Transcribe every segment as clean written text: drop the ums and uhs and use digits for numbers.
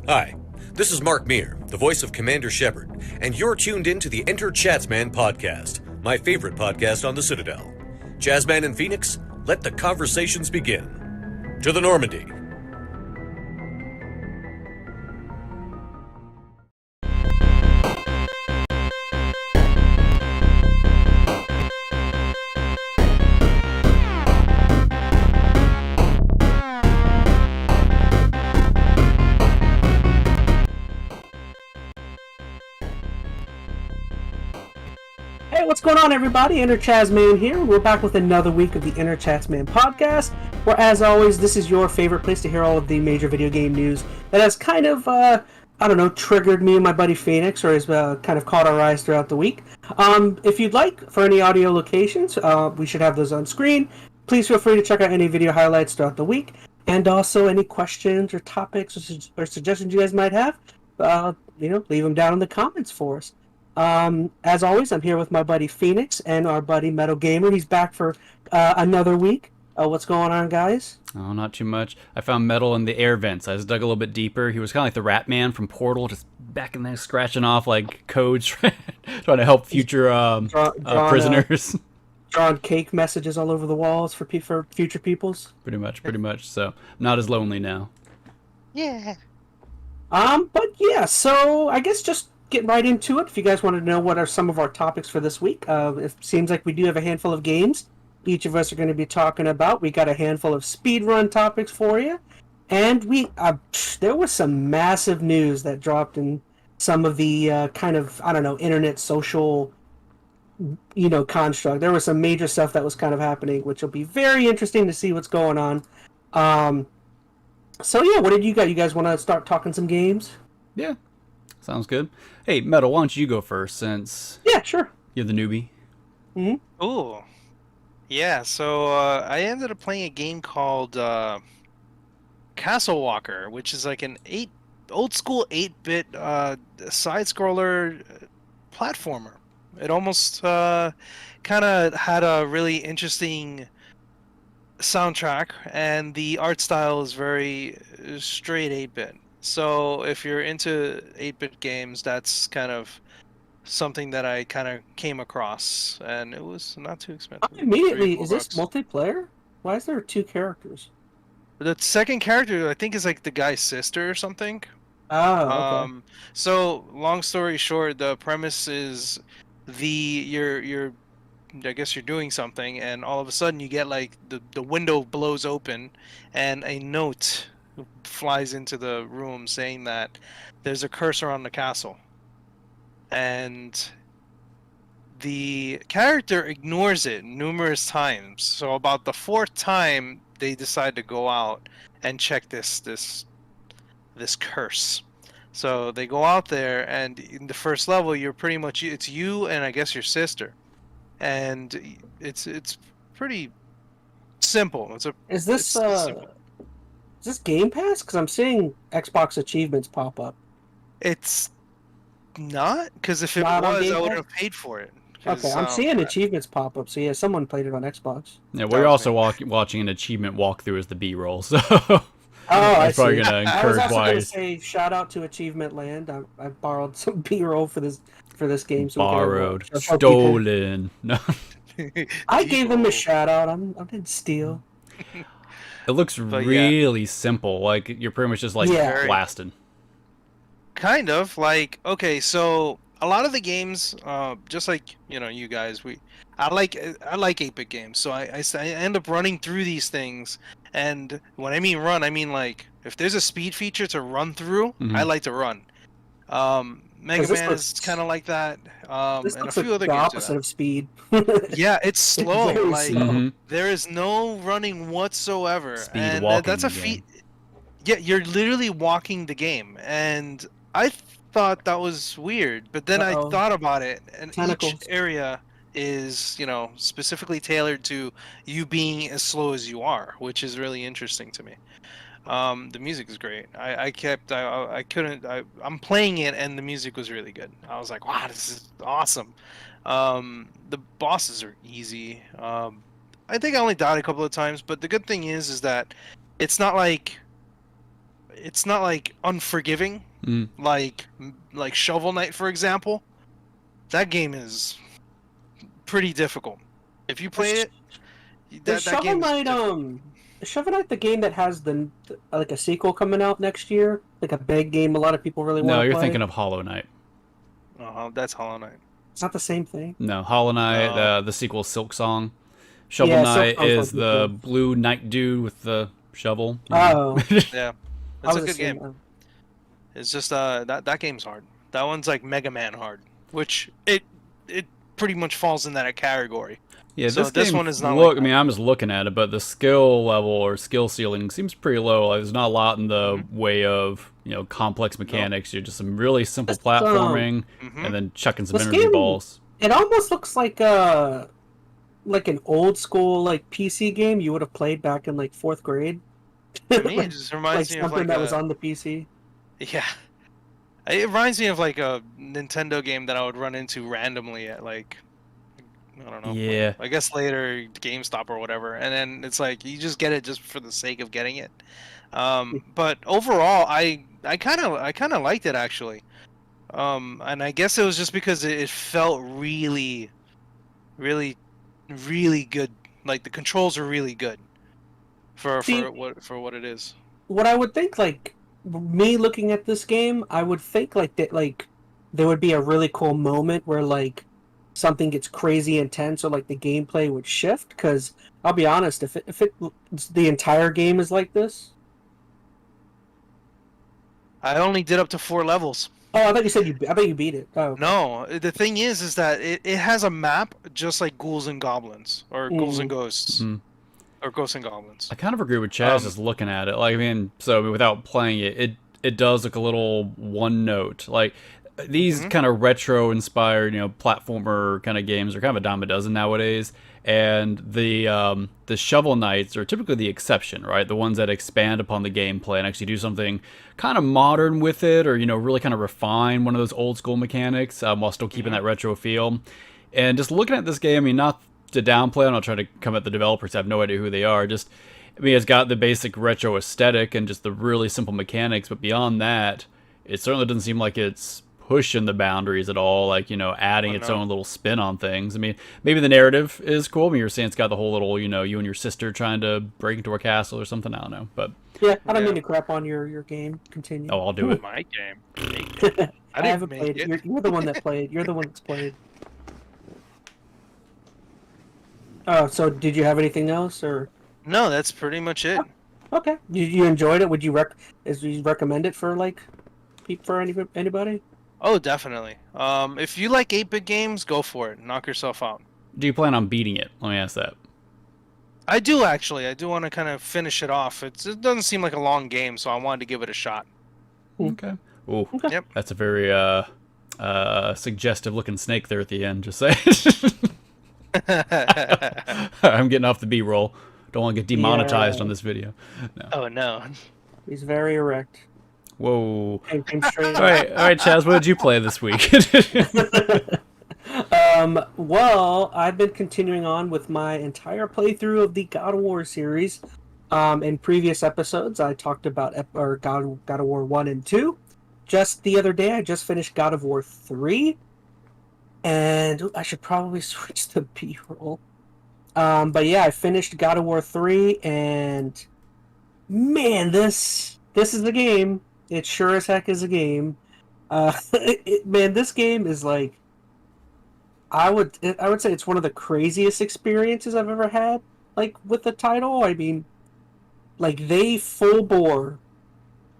Hi, this is Mark Meir, the voice of Commander Shepard, and you're tuned in to the EnteR ChazmaN podcast, my favorite podcast on the Citadel. ChazmaN and Phoenix, let the conversations begin. To the Normandy. Hey, what's going on, everybody? EnteR ChazmaN here. We're back with another week of the EnteR ChazmaN podcast, where, as always, this is your favorite place to hear all of the major video game news that has kind of, triggered me and my buddy Phoenix, or has kind of caught our eyes throughout the week. If you'd like, for any audio locations, we should have those on screen. Please feel free to check out any video highlights throughout the week, and also any questions or topics or suggestions you guys might have, leave them down in the comments for us. As always, I'm here with my buddy Phoenix and our buddy MetalGamer. He's back for another week. What's going on, guys? Oh, not too much. I found Metal in the air vents. I just dug a little bit deeper. He was kind of like the Rat Man from Portal, just back in there scratching off like codes, trying to help future prisoners. Drawing cake messages all over the walls for future peoples. Pretty much. So I'm not as lonely now. Yeah. But yeah, so I guess just getting right into it. If you guys want to know what are some of our topics for this week, it seems like we do have a handful of games each of us are going to be talking about. We got a handful of speedrun topics for you, and there was some massive news that dropped in some of the internet social construct. There was some major stuff that was kind of happening, which will be very interesting to see what's going on. So yeah, what did you got? You guys want to start talking some games? Yeah, sounds good. Hey, Metal, why don't you go first, since yeah, sure, you're the newbie. Mm-hmm. Ooh. Yeah, so I ended up playing a game called Castle Walker, which is like an old school 8-bit side-scroller platformer. It almost kind of had a really interesting soundtrack, and the art style is very straight 8-bit. So if you're into 8-bit games, that's kind of something that I kind of came across, and it was not too expensive. Immediately, is this multiplayer? Why is there 2 characters? The second character, I think, is like the guy's sister or something. Oh, okay. So long story short, the premise is you're I guess you're doing something, and all of a sudden you get like the window blows open, and a note flies into the room saying that there's a curse around the castle. And the character ignores it numerous times. So about the 4th time, they decide to go out and check this curse. So they go out there, and in the first level, it's you and I guess your sister, and it's pretty simple. Is this Game Pass? Because I'm seeing Xbox achievements pop up. It's not, because if it Not was, I would have paid for it. Okay, I'm seeing achievements pop up, so yeah, someone played it on Xbox. Yeah, we're also watching an achievement walkthrough as the B-roll, so I see. probably gonna I was encourage also going to wise. say shout out to Achievement Land. I borrowed some B-roll for this game. So Borrowed, stolen. No, I gave them a shout out. I didn't steal. it looks really simple. Like you're pretty much just like blasting. Kind of like, okay, so a lot of the games, just like you guys, I like 8-bit games, so I end up running through these things, and when I mean run, I mean like if there's a speed feature to run through, I like to run. Mega Man is kind of like that, This and a looks few like other the games. opposite of speed. Yeah, it's slow. Very Like slow. there is no running whatsoever, Speed and walking that's a the feat. Yeah, you're literally walking the game, and I thought that was weird, but then I thought about it, and Tentacles. each area is, specifically tailored to you being as slow as you are, which is really interesting to me. The music is great. I'm playing it, and the music was really good. I was like, wow, this is awesome. The bosses are easy. I think I only died a couple of times, but the good thing is that it's not like it's not like unforgiving, like Shovel Knight, for example. That game is pretty difficult. If you play it, that Shovel game is Knight, difficult. is Shovel Knight the game that has like a sequel coming out next year? Like a big game a lot of people really want No, to you're play? thinking of Hollow Knight. Oh, that's Hollow Knight. It's not the same thing. No, Hollow Knight, No. the sequel Silk Song. Shovel Yeah, Knight Silk Song's is like the the- blue knight dude with the shovel. Oh, Yeah, I it's was a good assuming- game. It's just that game's hard. That one's like Mega Man hard, which it pretty much falls in that category. Yeah, So this game one is not Look, like I mean, I'm just looking at it, but the skill level or skill ceiling seems pretty low. Like, there's not a lot in the way of complex mechanics. You're just some really simple It's, platforming, Mhm. and then chucking some This energy game- balls. It almost looks like an old school like PC game you would have played back in like 4th grade. To me, it Like, just like reminds me of something like that a, was on the PC. yeah. It reminds me of like a Nintendo game that I would run into randomly at like, I don't know. Yeah. I guess later GameStop or whatever, and then it's like you just get it just for the sake of getting it. But overall, I kind of liked it actually. And I guess it was just because it felt really, really, really good. Like the controls are really good for See- what it is. What I would think, like me looking at this game, I would think like that, like there would be a really cool moment where like something gets crazy intense or like the gameplay would shift. Because I'll be honest, if the entire game is like this. I only did up to 4 levels. Oh, I thought you said I bet you beat it. Oh, No, the thing is that it has a map just like Ghouls and Goblins or Ghouls and Ghosts Mhm. or Ghosts and Goblins. I kind of agree with Chaz just looking at it. Like, I mean, so without playing it does look a little one note. Like, these kind of retro inspired, platformer kind of games are kind of a dime a dozen nowadays. And the Shovel Knights are typically the exception, right? The ones that expand upon the gameplay and actually do something kind of modern with it, or really kind of refine one of those old school mechanics while still keeping that retro feel. And just looking at this game, I mean, not to downplay, I'm not trying to come at the developers. I have no idea who they are. Just, I mean, it's got the basic retro aesthetic and just the really simple mechanics, but beyond that, it certainly doesn't seem like it's pushing the boundaries at all, like, adding its own little spin on things. I mean, maybe the narrative is cool. I mean, you're saying it's got the whole little, you and your sister trying to break into a castle or something. I don't know, but yeah. I don't Yeah. mean to crap on your game. Continue. I'll do it. My game. I didn't haven't make played it. it. You're the one that played. You're the one that's played. Oh, so did you have anything else, or No, that's pretty much it. okay? You enjoyed it? Would you recommend it for like for anybody? Oh, definitely. If you like 8-bit games, go for it. Knock yourself out. Do you plan on beating it? Let me ask that. I do actually. I do want to kind of finish it off. It doesn't seem like a long game, so I wanted to give it a shot. Okay. Ooh, Okay. Yep. that's a very suggestive looking snake there at the end. Just say. I'm getting off the B-roll. Don't want to get demonetized Yeah. on this video. No. Oh no. He's very erect. Whoa. Came straight. All right, Chaz. What did you play this week? Well, I've been continuing on with my entire playthrough of the God of War series. In previous episodes, I talked about God of War 1 and 2. Just the other day, I just finished God of War 3. And I should probably switch the B-roll. But yeah, I finished God of War 3, and man, this is the game. It sure as heck is a game. Man, this game is like, I would say it's one of the craziest experiences I've ever had, like with the title. I mean, like they full bore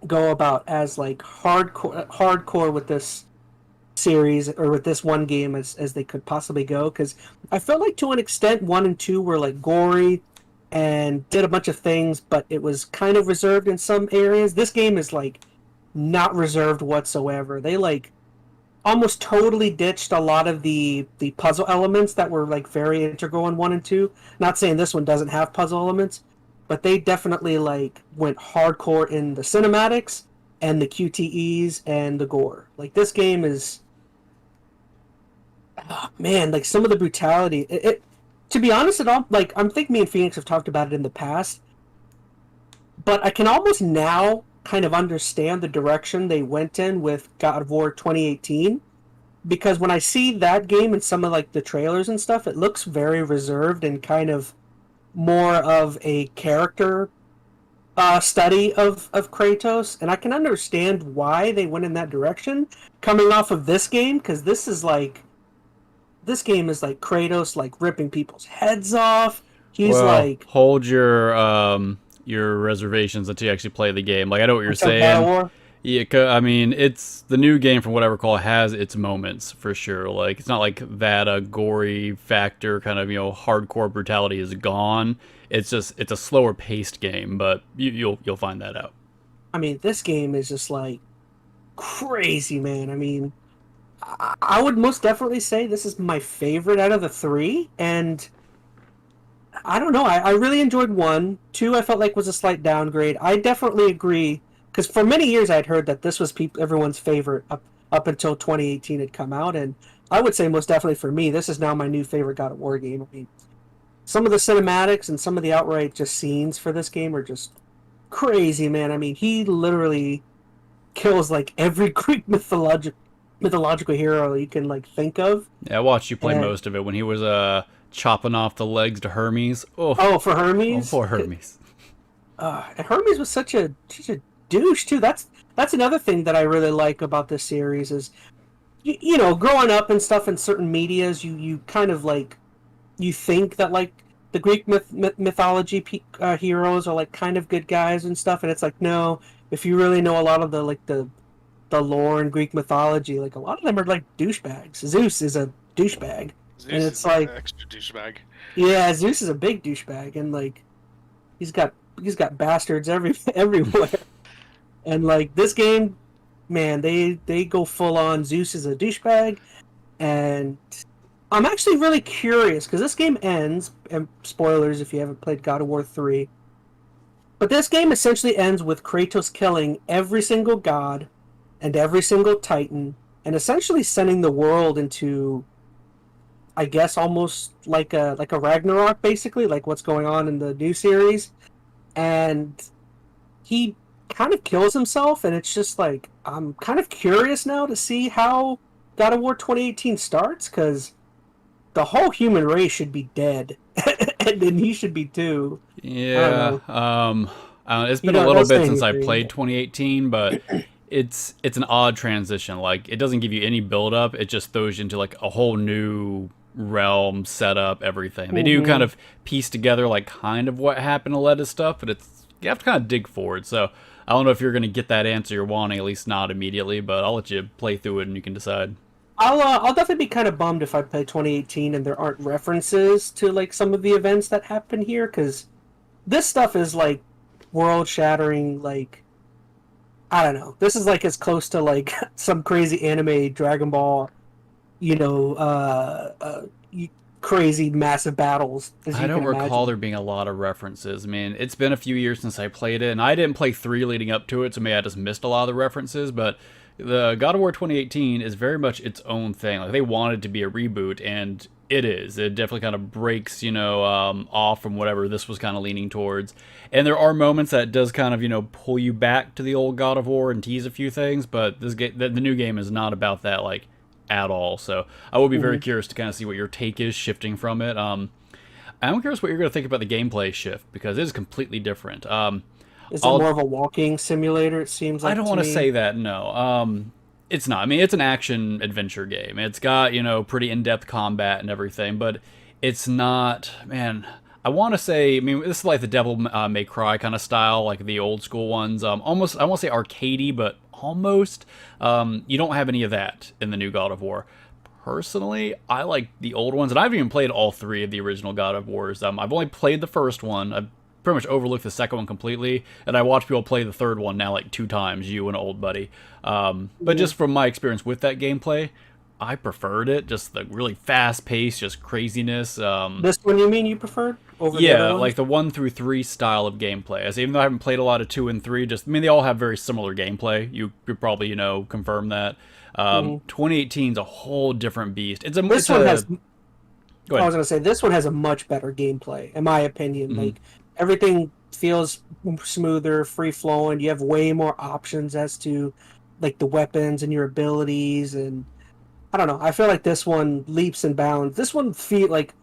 go about as like hardcore with this series or with this one game as they could possibly go, because I felt like to an extent 1 and 2 were like gory and did a bunch of things, but it was kind of reserved in some areas. This game is like not reserved whatsoever. They like almost totally ditched a lot of the puzzle elements that were like very integral in 1 and 2. Not saying this one doesn't have puzzle elements, but they definitely like went hardcore in the cinematics and the QTEs and the gore. Like this game is, oh, man, like some of the brutality. To be honest, at all, like I think me and Phoenix have talked about it in the past, but I can almost now kind of understand the direction they went in with God of War 2018, because when I see that game and some of like the trailers and stuff, it looks very reserved and kind of more of a character study of Kratos, and I can understand why they went in that direction coming off of this game, because this game is like Kratos like ripping people's heads off. He's Well, like hold your reservations until you actually play the game. Like, I know what you're until God of saying. War. Yeah, I mean, it's the new game from what I recall has its moments for sure. Like, it's not like that gory factor kind of, hardcore brutality is gone. It's just it's a slower paced game, but you'll find that out. I mean, this game is just like crazy, man. I mean, I would most definitely say this is my favorite out of the three, and I don't know. I really enjoyed one. Two, I felt like was a slight downgrade. I definitely agree, because for many years I'd heard that this was everyone's favorite up until 2018 had come out, and I would say most definitely for me, this is now my new favorite God of War game. I mean, some of the cinematics and some of the outright just scenes for this game are just crazy, man. I mean, he literally kills like every Greek mythological hero you can like think of. Yeah, I watched you play And, most of it when he was chopping off the legs to Hermes. oh, for Hermes. Oh, poor Hermes. And Hermes was such a douche too. That's another thing that I really like about this series is, you know, growing up and stuff in certain medias, you kind of like you think that like the Greek mythology heroes are like kind of good guys and stuff, and it's like no, if you really know a lot of the lore in Greek mythology, like a lot of them are like douchebags. Zeus is a douchebag, Zeus and it's is like an extra douchebag. yeah, Zeus is a big douchebag, and like he's got bastards everywhere. And like this game, man, they go full on. Zeus is a douchebag, and I'm actually really curious because this game ends. And spoilers if you haven't played God of War 3, but this game essentially ends with Kratos killing every single god and every single titan, and essentially sending the world into, I guess, almost like a Ragnarok, basically, like what's going on in the new series. And he kind of kills himself, and it's just like I'm kind of curious now to see how God of War 2018 starts, because the whole human race should be dead, and then he should be too. Yeah, it's been You a know, little don't bit say since I anything. played 2018, but it's an odd transition. Like, it doesn't give you any build up. It just throws you into like a whole new realm, setup, everything. They do kind of piece together like kind of what happened to Leda stuff, but you have to kind of dig for it. So I don't know if you're gonna get that answer you're wanting, at least not immediately. But I'll let you play through it and you can decide. I'll definitely be kind of bummed if I play 2018 and there aren't references to like some of the events that happen here, because this stuff is like world shattering. Like, I don't know. This is like as close to like some crazy anime Dragon Ball, you know, crazy massive battles as I you don't can recall imagine. there being a lot of references. I mean, it's been a few years since I played it, and I didn't play 3 leading up to it, so maybe I just missed a lot of the references, but the God of War 2018 is very much its own thing. Like, they wanted to be a reboot, and it is. It definitely kind of breaks, off from whatever this was kind of leaning towards. And there are moments that does kind of, pull you back to the old God of War and tease a few things, but the new game is not about that, like, at all. So I will be very curious to kind of see what your take is shifting from it. I'm curious what you're going to think about the gameplay shift, because it is completely different. Is it more of a walking simulator? It seems like I don't to want to me? say that, no. It's not. I mean, it's an action adventure game. It's got, pretty in-depth combat and everything, but it's not, man, I want to say, I mean, this is like the Devil May Cry kind of style, like the old school ones. Almost, I won't say arcadey, but almost. You don't have any of that in the new God of War. Personally, I like the old ones, and I've even played all 3 of the original God of Wars. I've only played the first one. I've pretty much overlooked the second one completely, and I watch people play the third one now like 2 times, you and an old buddy. But just from my experience with that gameplay, I preferred it. Just the really fast pace, just craziness. This one, you mean you preferred over the Yeah, other ones? like the 1 through 3 style of gameplay. As even though I haven't played a lot of 2 and 3, they all have very similar gameplay. You could probably, confirm that. 2018 is a whole different beast. This one has. Go I ahead. was gonna say this one has a much better gameplay, in my opinion. Like everything feels smoother, free flowing. You have way more options as to like the weapons and your abilities, and I don't know. I feel like this one leaps and bounds. This one feel like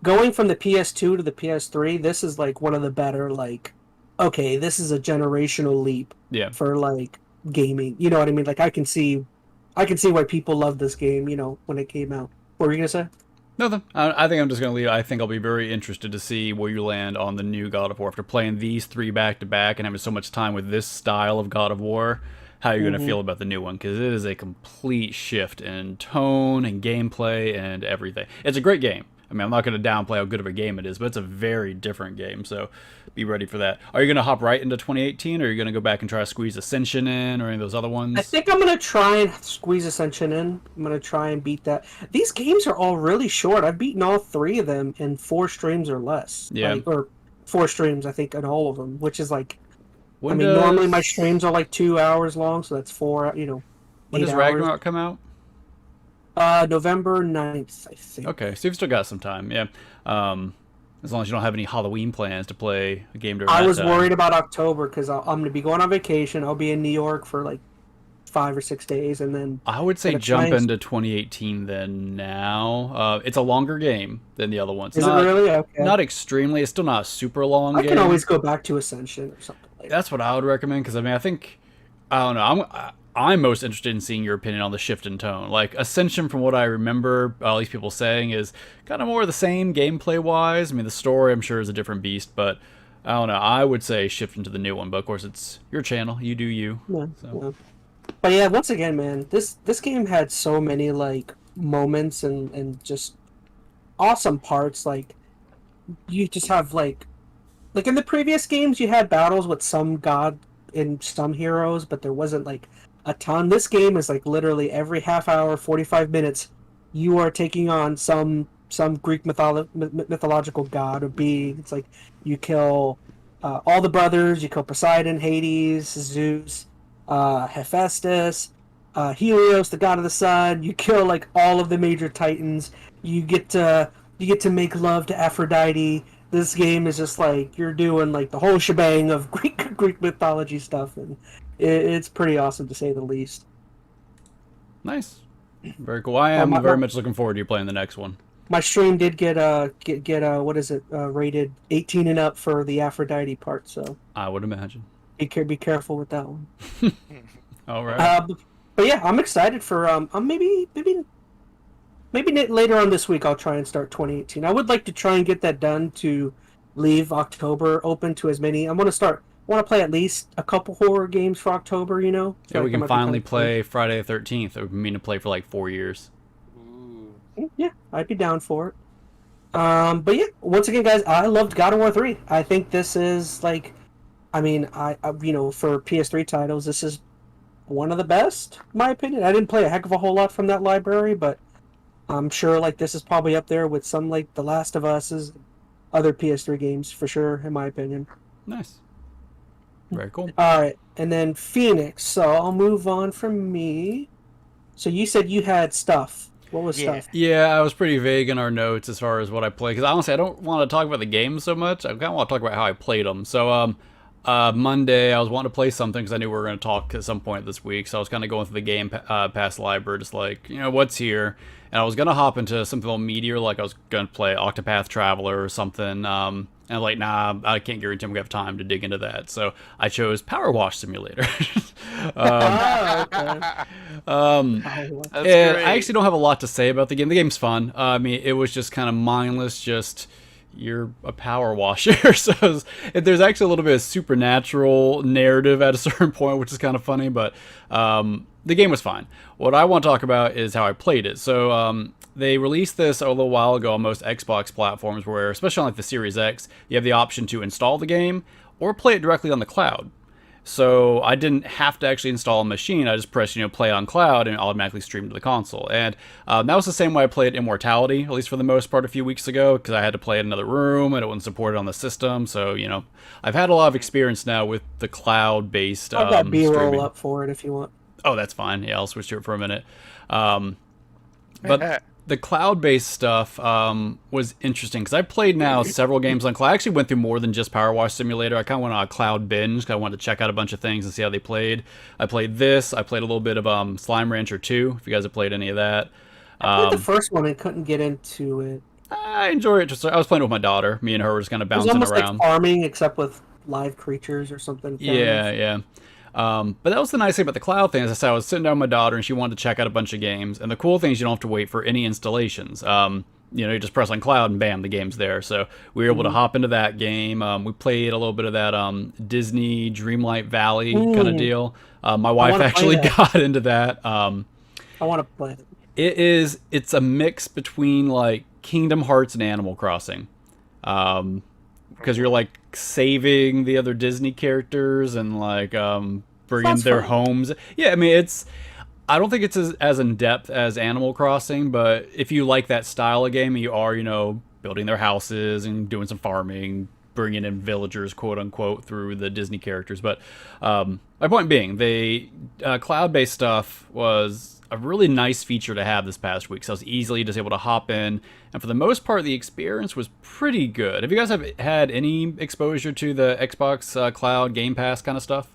going from the PS2 to the PS3. This is like one of the better like. Okay, this is a generational leap. Yeah. For like gaming, you know what I mean? Like I can see why people love this game. You know, when it came out. What were you gonna say? Nothing. I think I'm just going to leave. I think I'll be very interested to see where you land on the new God of War after playing these 3 back to back and having so much time with this style of God of War. How you're going to feel about the new one, because it is a complete shift in tone and gameplay and everything. It's a great game. I mean, I'm not going to downplay how good of a game it is, but it's a very different game, so be ready for that. Are you going to hop right into 2018, or are you going to go back and try to squeeze Ascension in, or any of those other ones? I think I'm going to try and squeeze Ascension in. I'm going to try and beat that. These games are all really short. I've beaten all 3 of them in 4 streams or less. Yeah. Like, or 4 streams, I think, in all of them, which is like... When normally my streams are like 2 hours long, so that's 4, you know, When does Ragnarok come out? November 9th, I think. Okay, so you've still got some time, yeah. As long as you don't have any Halloween plans to play a game during I that was time. worried about October because I'm going to be going on vacation. I'll be in New York for like 5 or 6 days, and then... I would say jump into 2018 then now. It's a longer game than the other ones. Is it really? Okay. Not extremely. It's still not a super long game. I can always go back to Ascension or something like that. That's what I would recommend, because I mean, I don't know. I'm most interested in seeing your opinion on the shift in tone. Like, Ascension, from what I remember, at least people saying, is kind of more the same gameplay-wise. I mean, the story, I'm sure, is a different beast, but I don't know. I would say shift into the new one, but of course, it's your channel. You do you. Yeah, So. yeah. But yeah, once again, man, this game had so many, like, moments and just awesome parts. Like, you just have, like in the previous games, you had battles with some god and some heroes, but there wasn't, like, a ton. This game is like literally every half hour, 45 minutes, you are taking on some Greek mythological god or being. It's like you kill all the brothers, you kill Poseidon, Hades, Zeus, Hephaestus, Helios, the god of the sun. You kill like all of the major titans. You get to make love to Aphrodite. This game is just like you're doing like the whole shebang of Greek mythology stuff, and it's pretty awesome to say the least. Nice. Very cool. I am very much looking forward to you playing the next one. My stream did get what is it, rated 18 and up for the Aphrodite part, so I would imagine. Be careful with that one. All right. But yeah, I'm excited for maybe later on this week I'll try and start 2018. I would like to try and get that done to leave October open to as many. I want to play at least a couple horror games for October, you know? Yeah, we can finally play Friday the 13th. I've been meaning to play for like 4 years. Yeah, I'd be down for it. But yeah, once again, guys, I loved God of War 3. I think this is like, I mean, I you know, for PS3 titles, this is one of the best, in my opinion. I didn't play a heck of a whole lot from that library, but I'm sure like this is probably up there with some like The Last of Us's other PS3 games for sure, in my opinion. Nice. Very cool. All right, and then Phoenix. So I'll move on from me. So you said you had stuff. What was stuff? Yeah, I was pretty vague in our notes as far as what I played, because honestly, I don't want to talk about the game so much. I kind of want to talk about how I played them. So, Monday, I was wanting to play something because I knew we were going to talk at some point this week. So I was kind of going through the Game Pass library, just like, you know, what's here. And I was going to hop into something on Meteor, like I was going to play Octopath Traveler or something. And I'm like, nah, I can't guarantee I'm going to have time to dig into that. So I chose Power Wash Simulator. Okay. I actually don't have a lot to say about the game. The game's fun. I mean, it was just kind of mindless, just you're a power washer. So there's actually a little bit of supernatural narrative at a certain point, which is kind of funny, but the game was fine. What I want to talk about is how I played it. So they released this a little while ago on most Xbox platforms, where, especially on like the Series X, you have the option to install the game or play it directly on the cloud. So I didn't have to actually install a machine. I just pressed, play on cloud, and it automatically streamed to the console. And that was the same way I played Immortality, at least for the most part, a few weeks ago, because I had to play it in another room, and it wasn't supported on the system. So, I've had a lot of experience now with the cloud-based I've got B-roll streaming. up for it if you want. Oh, that's fine. Yeah, I'll switch to it for a minute. But the cloud-based stuff was interesting because I played now several games on cloud. I actually went through more than just Power Wash Simulator. I kind of went on a cloud binge because I wanted to check out a bunch of things and see how they played. I played this. I played a little bit of Slime Rancher 2, if you guys have played any of that. I played the first one and couldn't get into it. I enjoy it. I was playing with my daughter. Me and her were just kind of It was bouncing almost around. like farming, except with live creatures or something. Yeah. But that was the nice thing about the cloud thing. As I said, I was sitting down with my daughter, and she wanted to check out a bunch of games. And the cool thing is you don't have to wait for any installations. You just press on cloud, and bam, the game's there. So we were able to hop into that game. We played a little bit of that Disney Dreamlight Valley kind of deal. My wife actually got into that. I want to play it. It's a mix between like Kingdom Hearts and Animal Crossing. Because you're like saving the other Disney characters and like bringing their homes. Yeah, I mean I don't think it's as in depth as Animal Crossing, but if you like that style of game, you are building their houses and doing some farming, bringing in villagers, quote unquote, through the Disney characters. But my point being, the cloud-based stuff was a really nice feature to have this past week. So I was easily just able to hop in, and for the most part, the experience was pretty good. Have you guys had any exposure to the Xbox Cloud Game Pass kind of stuff?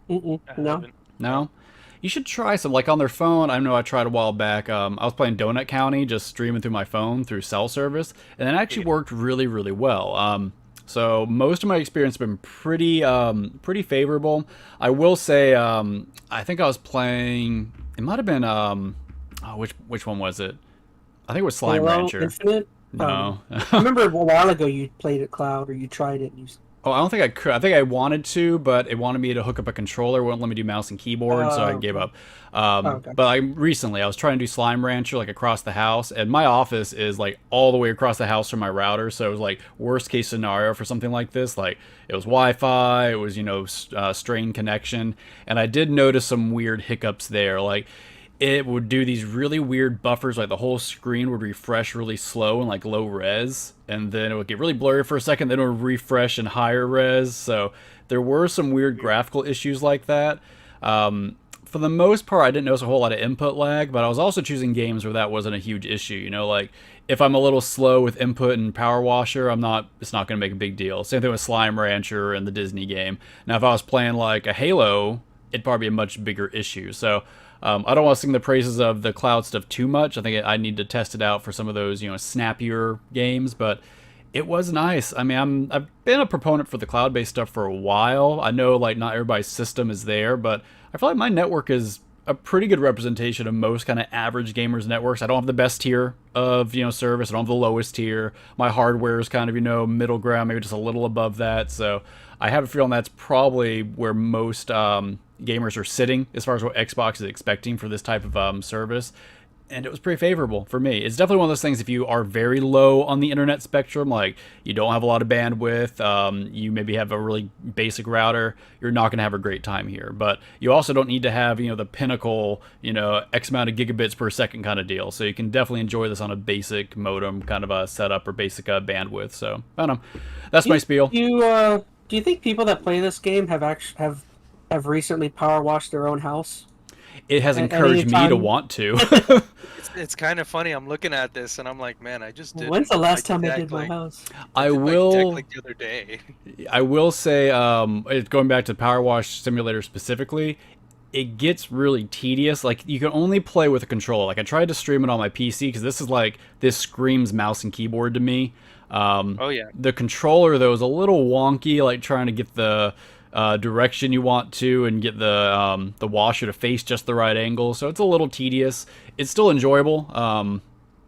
No? You should try some, like on their phone. I know I tried a while back. I was playing Donut County, just streaming through my phone through cell service, and it actually worked really, really well. So most of my experience has been pretty favorable. I will say, I think I was playing. It might have been which one was it? I think it was Slime Rancher. Infinite? No. I remember a while ago you played it cloud, or you tried it. And I don't think I could. I think I wanted to, but it wanted me to hook up a controller. It wouldn't let me do mouse and keyboard, so I gave up. Okay. But I was trying to do Slime Rancher like across the house, and my office is like all the way across the house from my router, so it was like worst case scenario for something like this. Like it was Wi-Fi, it was strained connection, and I did notice some weird hiccups there. Like it would do these really weird buffers, like the whole screen would refresh really slow and like low res, and then it would get really blurry for a second, then it would refresh in higher res. So there were some weird graphical issues like that. For the most part, I didn't notice a whole lot of input lag, but I was also choosing games where that wasn't a huge issue. Like if I'm a little slow with input and Power Washer, it's not going to make a big deal. Same thing with Slime Rancher and the Disney game. Now, if I was playing like a Halo, it'd probably be a much bigger issue. So I don't want to sing the praises of the cloud stuff too much. I think I need to test it out for some of those, snappier games, but it was nice. I mean, I've been a proponent for the cloud-based stuff for a while. I know like not everybody's system is there, but I feel like my network is a pretty good representation of most kind of average gamers networks. I don't have the best tier of service. I don't have the lowest tier. My hardware is kind of middle ground, maybe just a little above that. So I have a feeling that's probably where most gamers are sitting as far as what Xbox is expecting for this type of service. And it was pretty favorable for me. It's definitely one of those things, if you are very low on the internet spectrum, like you don't have a lot of bandwidth, you maybe have a really basic router, you're not going to have a great time here. But you also don't need to have, the pinnacle, X amount of gigabits per second kind of deal. So you can definitely enjoy this on a basic modem kind of a setup or basic bandwidth. So, I don't know. That's my spiel. Do you think people that play this game have recently power washed their own house? It has encouraged me to want to. It's kind of funny. I'm looking at this and I'm like, man, I just did. When's the last time I did my house? I will. Like the other day. I will say, going back to Power Wash Simulator specifically, it gets really tedious. Like you can only play with a controller. Like I tried to stream it on my PC because this screams mouse and keyboard to me. Oh yeah. The controller though is a little wonky. Like trying to get the direction you want to and get the washer to face just the right angle, so it's a little tedious. It's still enjoyable,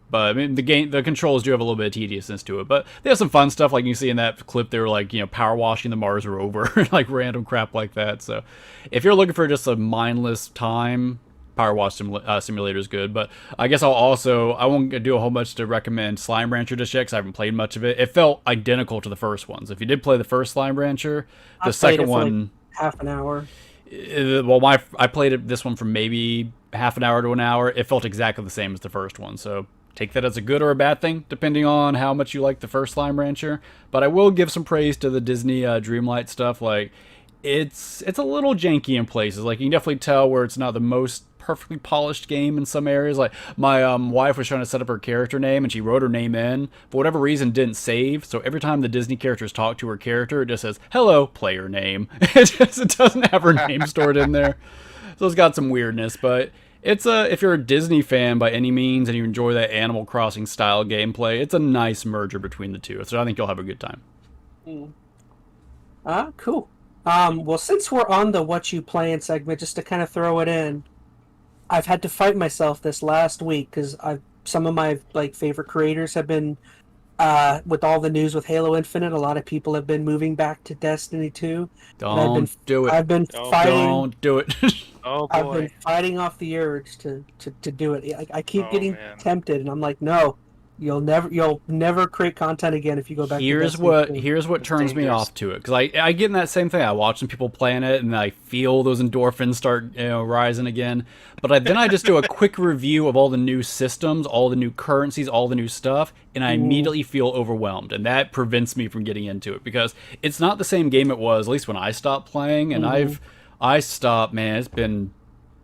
but I mean the controls do have a little bit of tediousness to it, but they have some fun stuff. Like you see in that clip, they were like power washing the Mars rover, like random crap like that. So if you're looking for just a mindless time, Power Wash Simulator is good. But I guess I won't do a whole much to recommend Slime Rancher just yet because I haven't played much of it. It felt identical to the first ones. If you did play the first Slime Rancher, the second one, like half an hour. I played this one for maybe half an hour to an hour. It felt exactly the same as the first one. So take that as a good or a bad thing, depending on how much you like the first Slime Rancher. But I will give some praise to the Disney Dreamlight stuff. Like it's a little janky in places. Like you can definitely tell where it's not the most perfectly polished game in some areas. Like my wife was trying to set up her character name and she wrote her name in. For whatever reason, didn't save. So every time the Disney characters talk to her character, it just says, hello, player name. It doesn't have her name stored in there. So it's got some weirdness, but it's if you're a Disney fan by any means and you enjoy that Animal Crossing style gameplay, it's a nice merger between the two. So I think you'll have a good time. Cool. Well, since we're on the what you playing segment, just to kind of throw it in, I've had to fight myself this last week because some of my favorite creators have been with all the news with Halo Infinite. A lot of people have been moving back to Destiny 2. Don't do it. I've been fighting. Don't do it. Oh boy. I've been fighting off the urge to do it. I keep getting tempted, and I'm like, no, you'll never create content again if you go back. Here's what turns me off to it, because I get in that same thing. I watch some people playing it, and I feel those endorphins start rising again. But then I just do a quick review of all the new systems, all the new currencies, all the new stuff, and I immediately feel overwhelmed, and that prevents me from getting into it because it's not the same game it was, at least when I stopped playing, and I stopped, man. It's been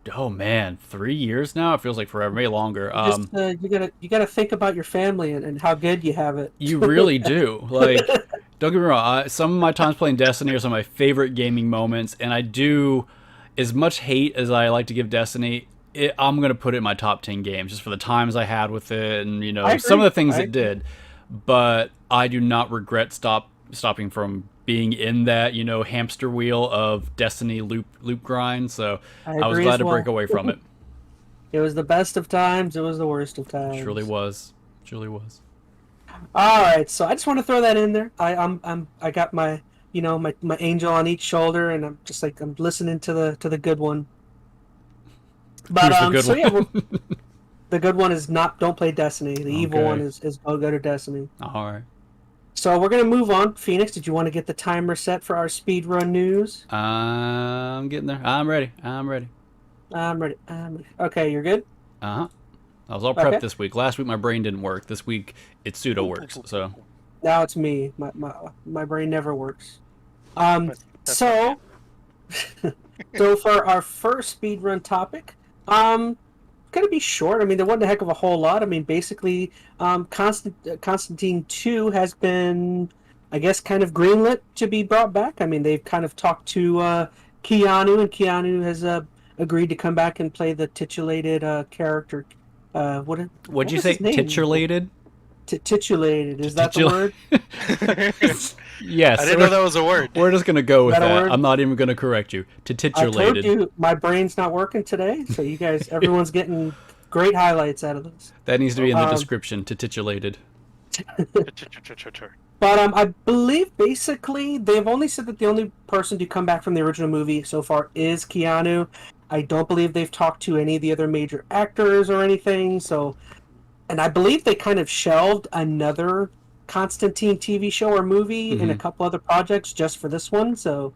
3 years now. It feels like forever, maybe longer. You gotta think about your family and how good you have it. You really do. Like, don't get me wrong. Some of my times playing Destiny are some of my favorite gaming moments, and I do, as much hate as I like to give Destiny, I'm gonna put it in my top 10 games just for the times I had with it, and some of the things it did. But I do not regret stopping from being in that hamster wheel of Destiny loop grind. So I was glad to break away from it. It was the best of times. It was the worst of times. It truly was. All right, so I just want to throw that in there. I got my my angel on each shoulder, and I'm just I'm listening to the good one. But the good one is don't play Destiny. The evil one is go to Destiny. All right. So we're gonna move on. Phoenix, did you want to get the timer set for our speedrun news? I'm getting there. I'm ready. Okay, you're good. I was all prepped this week. Last week my brain didn't work. This week it pseudo works. So now it's me. My brain never works. So for our first speedrun topic, going to be short. I mean, there wasn't a heck of a whole lot. I mean, basically, Constantine 2 has been, I guess, kind of greenlit to be brought back. I mean, they've kind of talked to Keanu, and Keanu has agreed to come back and play the titulated character. What'd you say? Titulated? Titulated. Is that the word? Yes. I didn't know that was a word. We're just going to go with that. I'm not even going to correct you. Titulated. I told you my brain's not working today, so you guys, everyone's getting great highlights out of this. That needs to be in the description, titulated. But I believe basically they've only said that the only person to come back from the original movie so far is Keanu. I don't believe they've talked to any of the other major actors or anything, so... And I believe they kind of shelved another Constantine TV show or movie and a couple other projects just for this one. So,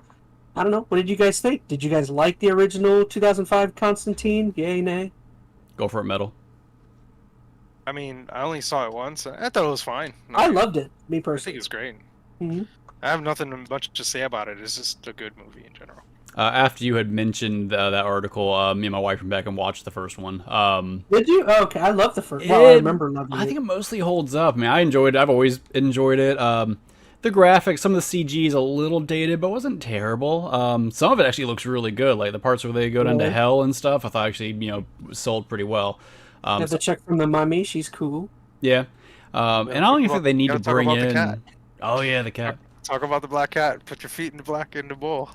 I don't know. What did you guys think? Did you guys like the original 2005 Constantine? Yay, nay? Go for it, Metal. I mean, I only saw it once. I thought it was fine. I loved it, me I personally. think it's great. Mm-hmm. I have nothing much to say about it. It's just a good movie in general. After you had mentioned that article, me and my wife went back and watched the first one. Did you? Oh, okay, I love the first. Well, I remember loving it. I think it mostly holds up. I mean, I enjoyed it. I've always enjoyed it. The graphics, some of the CG is a little dated, but wasn't terrible. Some of it actually looks really good. Like the parts where they go down to hell and stuff, I thought actually sold pretty well. You have to check from the mummy. She's cool. Yeah. And I don't even think they need to bring in. The cat. Oh yeah, the cat. Talk about the black cat. Put your feet in the bowl.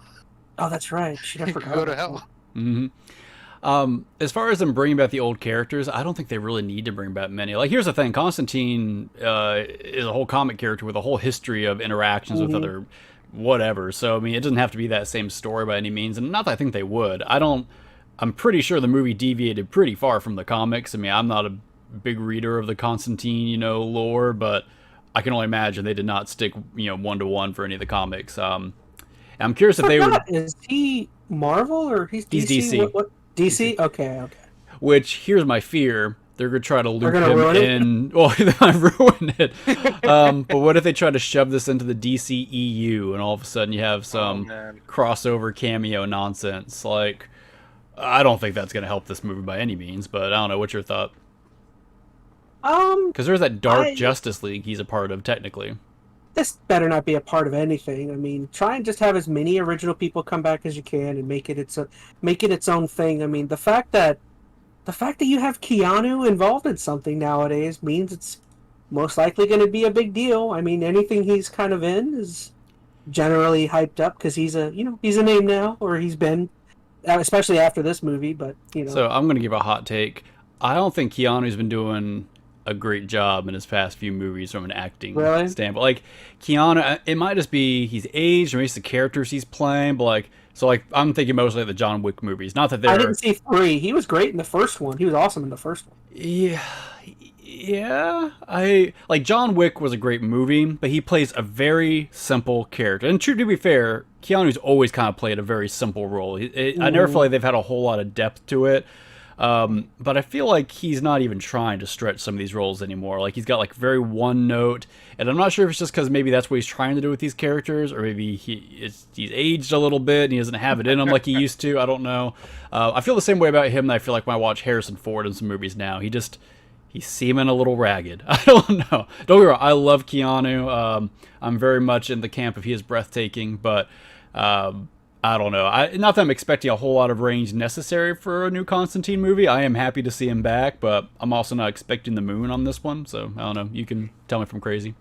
Oh, that's right. I forgot. Go to hell. Mm-hmm. As far as them bringing back the old characters, I don't think they really need to bring back many. Like, here's the thing: Constantine is a whole comic character with a whole history of interactions with other whatever. So, I mean, it doesn't have to be that same story by any means, and not that I think they would. I'm pretty sure the movie deviated pretty far from the comics. I mean, I'm not a big reader of the Constantine, lore, but I can only imagine they did not stick, 1-to-1 for any of the comics. I'm curious if they would. Is he Marvel or he's DC? He's DC. What? DC? Okay. Which, here's my fear. They're going to try to loop him in. It? Well, they might ruin it. But what if they try to shove this into the DC EU and all of a sudden you have some crossover cameo nonsense? Like, I don't think that's going to help this movie by any means, but I don't know. What's your thought? Because there's that Dark Justice League he's a part of, technically. This better not be a part of anything. I mean, try and just have as many original people come back as you can and make it its own thing. I mean, the fact that you have Keanu involved in something nowadays means it's most likely going to be a big deal. I mean, anything he's kind of in is generally hyped up because he's a name now, or he's been, especially after this movie. But So I'm going to give a hot take. I don't think Keanu's been doing a great job in his past few movies from an acting standpoint. Like Keanu, it might just be he's aged, or maybe it's the characters he's playing. But I'm thinking mostly the John Wick movies. Not that they're. I didn't see 3. He was great in the first one. He was awesome in the first one. Yeah. I like John Wick was a great movie, but he plays a very simple character. And true to be fair, Keanu's always kind of played a very simple role. I never feel like they've had a whole lot of depth to it. But I feel like he's not even trying to stretch some of these roles anymore. Like he's got very one note, and I'm not sure if it's just because maybe that's what he's trying to do with these characters, or maybe he's aged a little bit and he doesn't have it in him like he used to. I don't know. I feel the same way about him that I feel like when I watch Harrison Ford in some movies now. He's seeming a little ragged. I don't know. Don't get me wrong, I love Keanu. I'm very much in the camp of he is breathtaking, but I don't know. Not that I'm expecting a whole lot of range necessary for a new Constantine movie. I am happy to see him back, but I'm also not expecting the moon on this one, so I don't know. You can tell me if I'm crazy.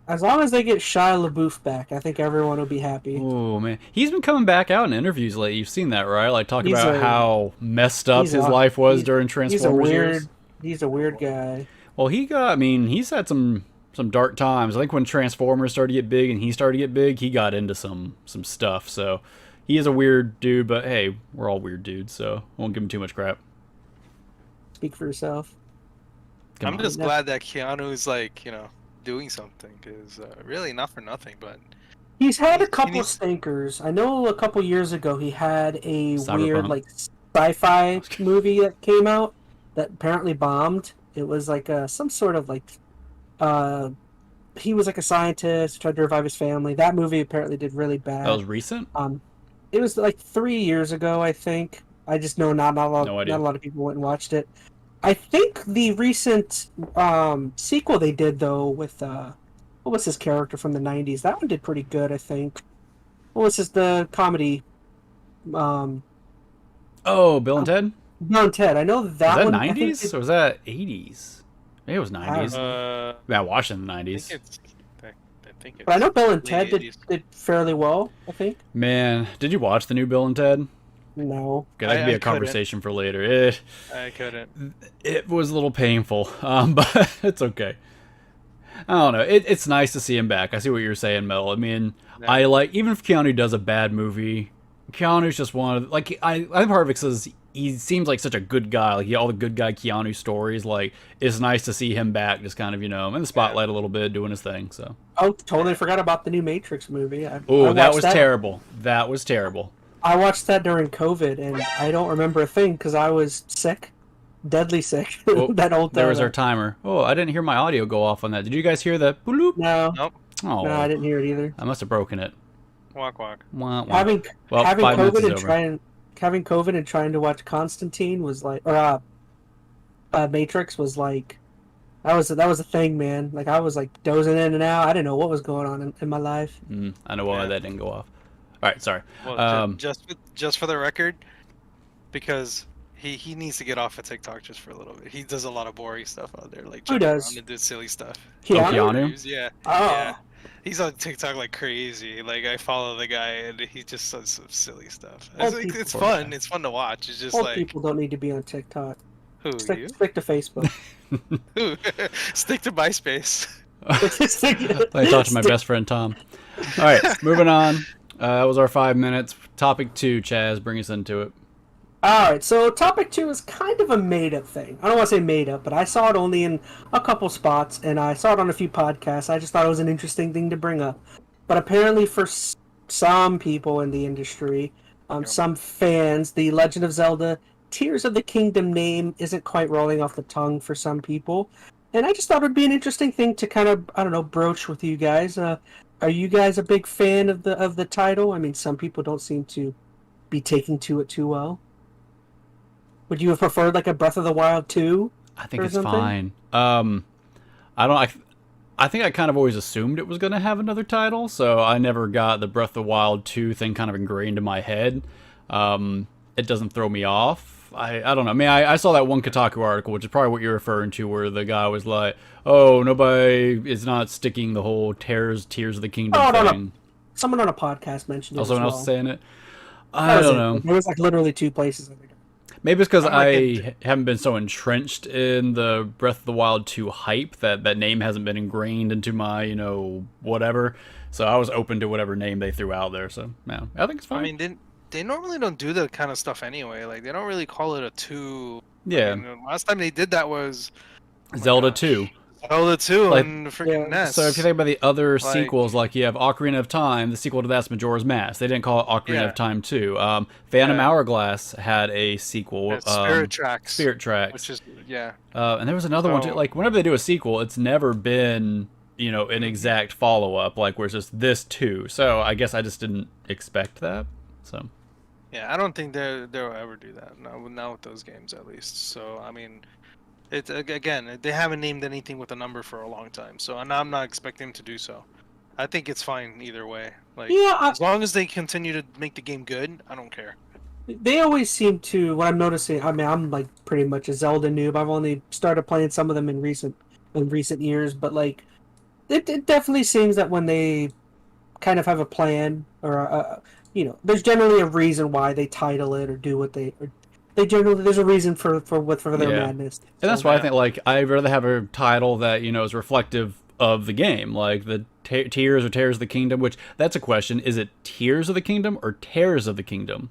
As long as they get Shia LaBeouf back, I think everyone will be happy. Oh, man. He's been coming back out in interviews lately. You've seen that, right? Like, talking about how messed up his life was during Transformers years. He's a weird guy. Well, he's had some dark times. I think when Transformers started to get big and he started to get big, he got into some stuff. So he is a weird dude, but hey, we're all weird dudes, so I won't give him too much crap. Speak for yourself. I'm just glad that Keanu is doing something, because really not for nothing, but he's had a couple stinkers. I know a couple years ago he had a weird sci-fi movie that came out that apparently bombed. It was some sort of he was a scientist, tried to revive his family. That movie apparently did really bad. That was recent? It was 3 years ago, I think. I just know not a lot of people went and watched it. I think the recent sequel they did, though, with what was his character from the 90s? That one did pretty good, I think. What was the comedy? Bill and Ted? Bill and Ted. I know that was one. Was that 90s or was that 80s? Maybe it was 90s. I watched it in the 90s. But I know Bill and Ted did fairly well, I think. Man, did you watch the new Bill and Ted? No. That could be a conversation for later. I couldn't. It was a little painful, but it's okay. I don't know. It's nice to see him back. I see what you're saying, Mel. I mean, even if Keanu does a bad movie, Keanu's just one of I think part of it because he seems like such a good guy. All the good guy Keanu stories. It's nice to see him back, just kind of in the spotlight a little bit, doing his thing. So. Oh, totally forgot about the new Matrix movie. That was terrible. That was terrible. I watched that during COVID, and I don't remember a thing because I was sick, deadly sick. That old. There was our timer. Oh, I didn't hear my audio go off on that. Did you guys hear the bloop? No. Nope. Oh, no, I didn't hear it either. I must have broken it. Walk. Wah, wah. Having COVID and trying to watch Constantine was Matrix was that was a thing, man. I was dozing in and out. I didn't know what was going on in my life. I know why that didn't go off. All right, sorry. Well, just for the record, because he needs to get off of TikTok just for a little bit. He does a lot of boring stuff out there, Who does? And do silly stuff. Keanu? Yeah. Oh. Yeah. He's on TikTok like crazy. I follow the guy, and he just does some silly stuff. It's fun. It's fun to watch. It's just old people don't need to be on TikTok. Who, stick to Facebook. Who? Stick to MySpace. I talked to my best friend Tom. All right, moving on. That was our 5 minutes. Topic 2, Chaz, bring us into it. Alright, so topic 2 is kind of a made-up thing. I don't want to say made-up, but I saw it only in a couple spots, and I saw it on a few podcasts. I just thought it was an interesting thing to bring up. But apparently for some people in the industry, some fans, the Legend of Zelda Tears of the Kingdom name isn't quite rolling off the tongue for some people. And I just thought it would be an interesting thing to kind of, broach with you guys. Are you guys a big fan of the title? I mean, some people don't seem to be taking to it too well. Would you have preferred like a Breath of the Wild 2? I think or it's something? fine. I don't. I think I kind of always assumed it was going to have another title, so I never got the Breath of the Wild 2 thing kind of ingrained in my head. It doesn't throw me off. I don't know. I mean, I saw that one Kotaku article, which is probably what you're referring to, where the guy was like, "Oh, nobody is not sticking the whole Tears of the Kingdom Oh, thing." no. Someone on a podcast mentioned it. Oh, as someone well. else saying it. That I was don't it. know. There was like literally 2 places. Maybe it's because I'm like I haven't been so entrenched in the Breath of the Wild 2 hype that that name hasn't been ingrained into my, whatever. So I was open to whatever name they threw out there. So, yeah, I think it's fine. I mean, they normally don't do that kind of stuff anyway. Like, they don't really call it a 2. Yeah. I mean, last time they did that was Zelda gosh. 2. Zelda 2 Like- on the freaking Yeah, NES. So if you think about the other Like- sequels, like you have Ocarina of Time, the sequel to that's Majora's Mask. They didn't call it Ocarina Yeah. of Time 2. Phantom Yeah. Hourglass had a sequel. Yeah, Spirit Tracks. Spirit Tracks. Which is, yeah. And there was another one too. So- Like whenever they do a sequel, it's never been an exact follow up. Like where it's just this too. So I guess I just didn't expect that. So Yeah, I don't think they'll ever do that. Not with those games, at least. So, I mean, it's again, they haven't named anything with a number for a long time. So, and I'm not expecting them to do so. I think it's fine either way. Like, Yeah, as long as they continue to make the game good, I don't care. they always seem to. What I'm noticing, I mean, I'm like pretty much a Zelda noob. I've only started playing some of them in recent years, but like, it definitely seems that when they kind of have a plan or there's generally a reason why they title it or do what they. Or they generally there's a reason for their Yeah. madness. and that's So, why I think like I'd rather have a title that is reflective of the game, like the Tears or Tears of the Kingdom. Which that's a question: is it Tears of the Kingdom or Tears of the Kingdom?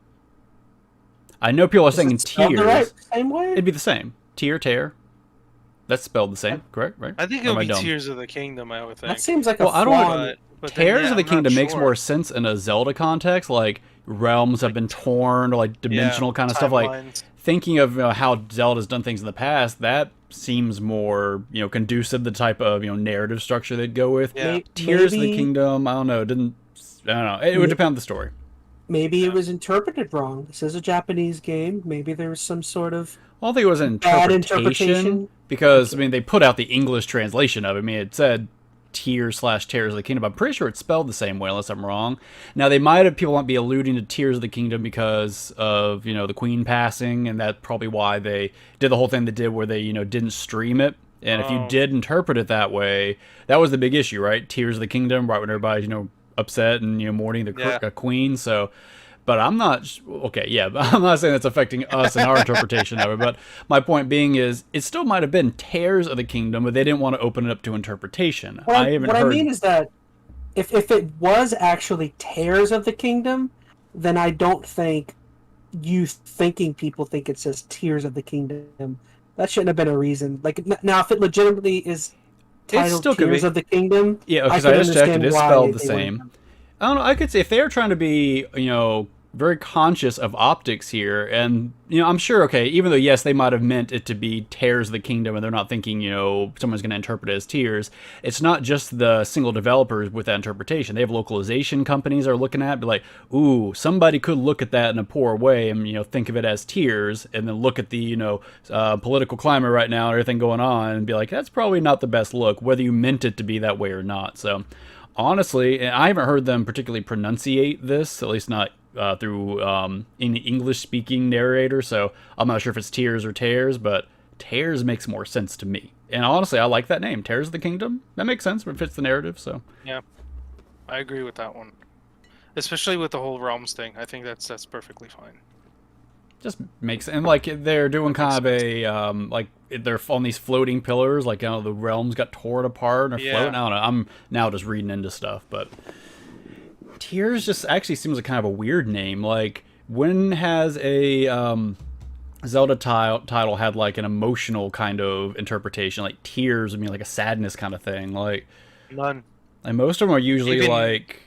I know people are is saying it spelled Tears. the right same way? It'd be the same. Tear. That's spelled the same, correct? Right? I think Or it am would I be dumb? Tears of the Kingdom, I would think. That seems like Well, a I don't flaw. want- But then, Tears yeah, of the I'm not Kingdom makes sure. more sense in a Zelda context, like realms have been torn, or like dimensional kind of stuff. Like timelines. thinking of how Zelda's done things in the past, that seems more conducive to the type of narrative structure they'd go with. Yeah. Tears of the Maybe- Kingdom, I don't know. I don't know. It would depend on the story. Maybe it was interpreted wrong. This is a Japanese game. Maybe there was some sort of I don't think it was an bad interpretation, interpretation. because I mean they put out the English translation of it. I mean it said Tears/Tears of the Kingdom. I'm pretty sure it's spelled the same way, unless I'm wrong. Now people might be alluding to Tears of the Kingdom because of the Queen passing, and that's probably why they did the whole thing they did where they didn't stream it. And if you Oh. did interpret it that way, that was the big issue, right? Tears of the Kingdom, right when everybody's upset and mourning the Yeah. Queen. So. But I'm not okay. Yeah, but I'm not saying it's affecting us and our interpretation of it. But my point being is, it still might have been Tears of the Kingdom, but they didn't want to open it up to interpretation. What I haven't heard. I mean is that if it was actually Tears of the Kingdom, then I don't think people think it says Tears of the Kingdom. That shouldn't have been a reason. Like now, if it legitimately is titled still could Tears be. of the Kingdom, Yeah, because could I just checked. It understand is why spelled the they wouldn't same. I don't know. I could say if they're trying to be, very conscious of optics here, and I'm sure. Okay, even though yes, they might have meant it to be Tears of the Kingdom, and they're not thinking someone's going to interpret it as Tears. It's not just the single developers with that interpretation. They have localization companies are looking at, be like, ooh, somebody could look at that in a poor way and think of it as Tears, and then look at the political climate right now and everything going on, and be like, that's probably not the best look, whether you meant it to be that way or not. So. Honestly, and I haven't heard them particularly pronunciate this, at least not through any English-speaking narrator, so I'm not sure if it's Tears or Tears, but Tears makes more sense to me. And honestly, I like that name, Tears of the Kingdom. That makes sense, it fits the narrative, so. Yeah, I agree with that one. Especially with the whole realms thing. I think that's perfectly fine. Just makes, and like they're doing kind of a like they're on these floating pillars, like the realms got torn apart and are floating. I don't know. I'm now just reading into stuff, but Tears just actually seems like kind of a weird name. Like when has a Zelda title had like an emotional kind of interpretation? Like Tears, I mean, like a sadness kind of thing. Like None. most of them are usually Even- like.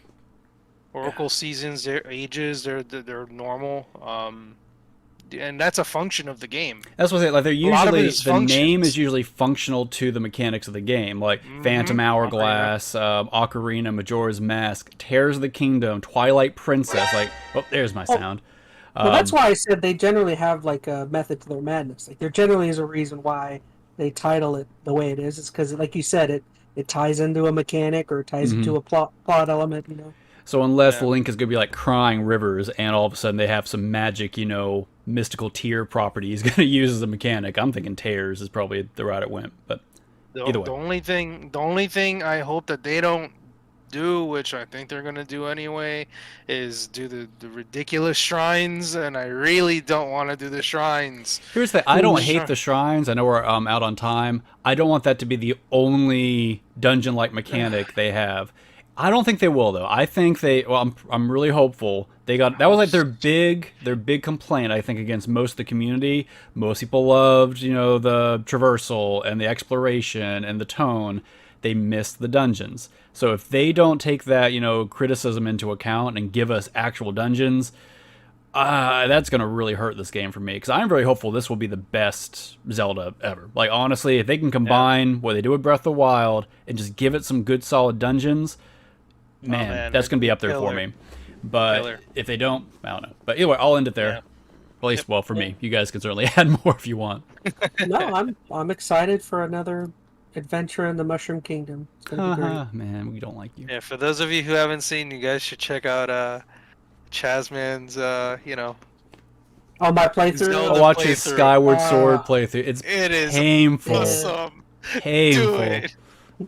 Oracle seasons, their ages, they're normal. And that's a function of the game. That's what I say. Like they're lot of it usually is the name functions. is usually functional to the mechanics of the game, like Phantom Hourglass, Ocarina, Majora's Mask, Tears of the Kingdom, Twilight Princess. Like, oh, there's my sound. Well, that's why I said they generally have like a method to their madness. Like there generally is a reason why they title it the way it is. It's because, like you said, it ties into a mechanic or it ties into a plot element. You know. So unless Link is going to be like crying rivers, and all of a sudden they have some magic, mystical tier property he's going to use as a mechanic, I'm thinking tears is probably the route it went. But either way, the only thing I hope that they don't do, which I think they're gonna do anyway, is do the ridiculous shrines, and I really don't want to do the shrines. Here's the thing. I don't hate the shrines. I know we're out on time. I don't want that to be the only dungeon-like mechanic they have. I don't think they will, though. I think they. Well, I'm really hopeful. They got that was like their big complaint. I think against most of the community. Most people loved the traversal and the exploration and the tone. They missed the dungeons. So if they don't take that criticism into account and give us actual dungeons, that's going to really hurt this game for me, because I'm very hopeful this will be the best Zelda ever. Like, honestly, if they can combine what they do with Breath of the Wild and just give it some good solid dungeons, man, that's going to be up there for me. But if they don't, I don't know. But either way, I'll end it there. At least, well, for me. You guys can certainly add more if you want. No, I'm excited for another adventure in the Mushroom Kingdom. It's gonna be great. Man, we don't like you. Yeah, for those of you who haven't seen, you guys should check out ChazmaN's Oh, my playthrough. I'll watch his Skyward Sword playthrough. It is painful. Awesome. Painful. Do it.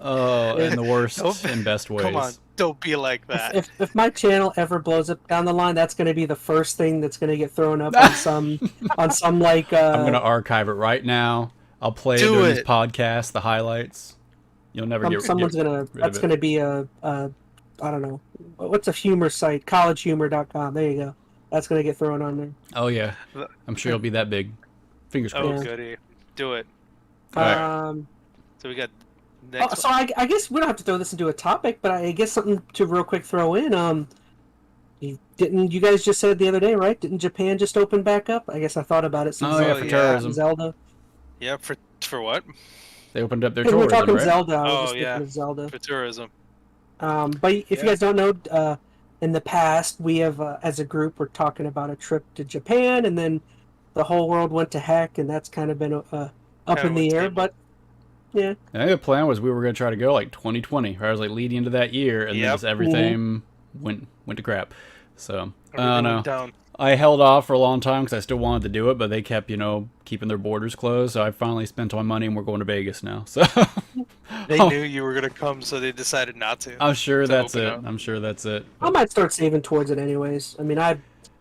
Oh, in the worst and best ways. Come on, don't be like that. If my channel ever blows up down the line, that's going to be the first thing that's going to get thrown up on some like. I'm going to archive it right now. I'll play it during this podcast, the highlights. You'll never get. Someone's gonna. That's going to be a I don't know. What's a humor site? CollegeHumor.com. There you go. That's going to get thrown on there. Oh yeah, I'm sure it'll be that big. Fingers crossed. Oh goody, do it. Right. So we got. Next so I guess we don't have to throw this into a topic, but I guess something to real quick throw in. You guys just said the other day, right? Didn't Japan just open back up? I guess I thought about it since for tourism. Zelda. Yeah, for what? They opened up their tourism, tourism, we're talking right? Zelda. I was just thinking of Zelda. For tourism. But if you guys don't know, in the past we have, as a group, we're talking about a trip to Japan, and then the whole world went to heck, and that's kind of been up in the air. But yeah, I think the plan was we were going to try to go like 2020, right? I was like leading into that year, and then just everything went to crap. So I don't know. I held off for a long time because I still wanted to do it, but they kept, keeping their borders closed. So I finally spent all my money, and we're going to Vegas now. So they knew you were going to come, so they decided not to. I'm sure that's it. I'm sure that's it. I might start saving towards it anyways. I mean,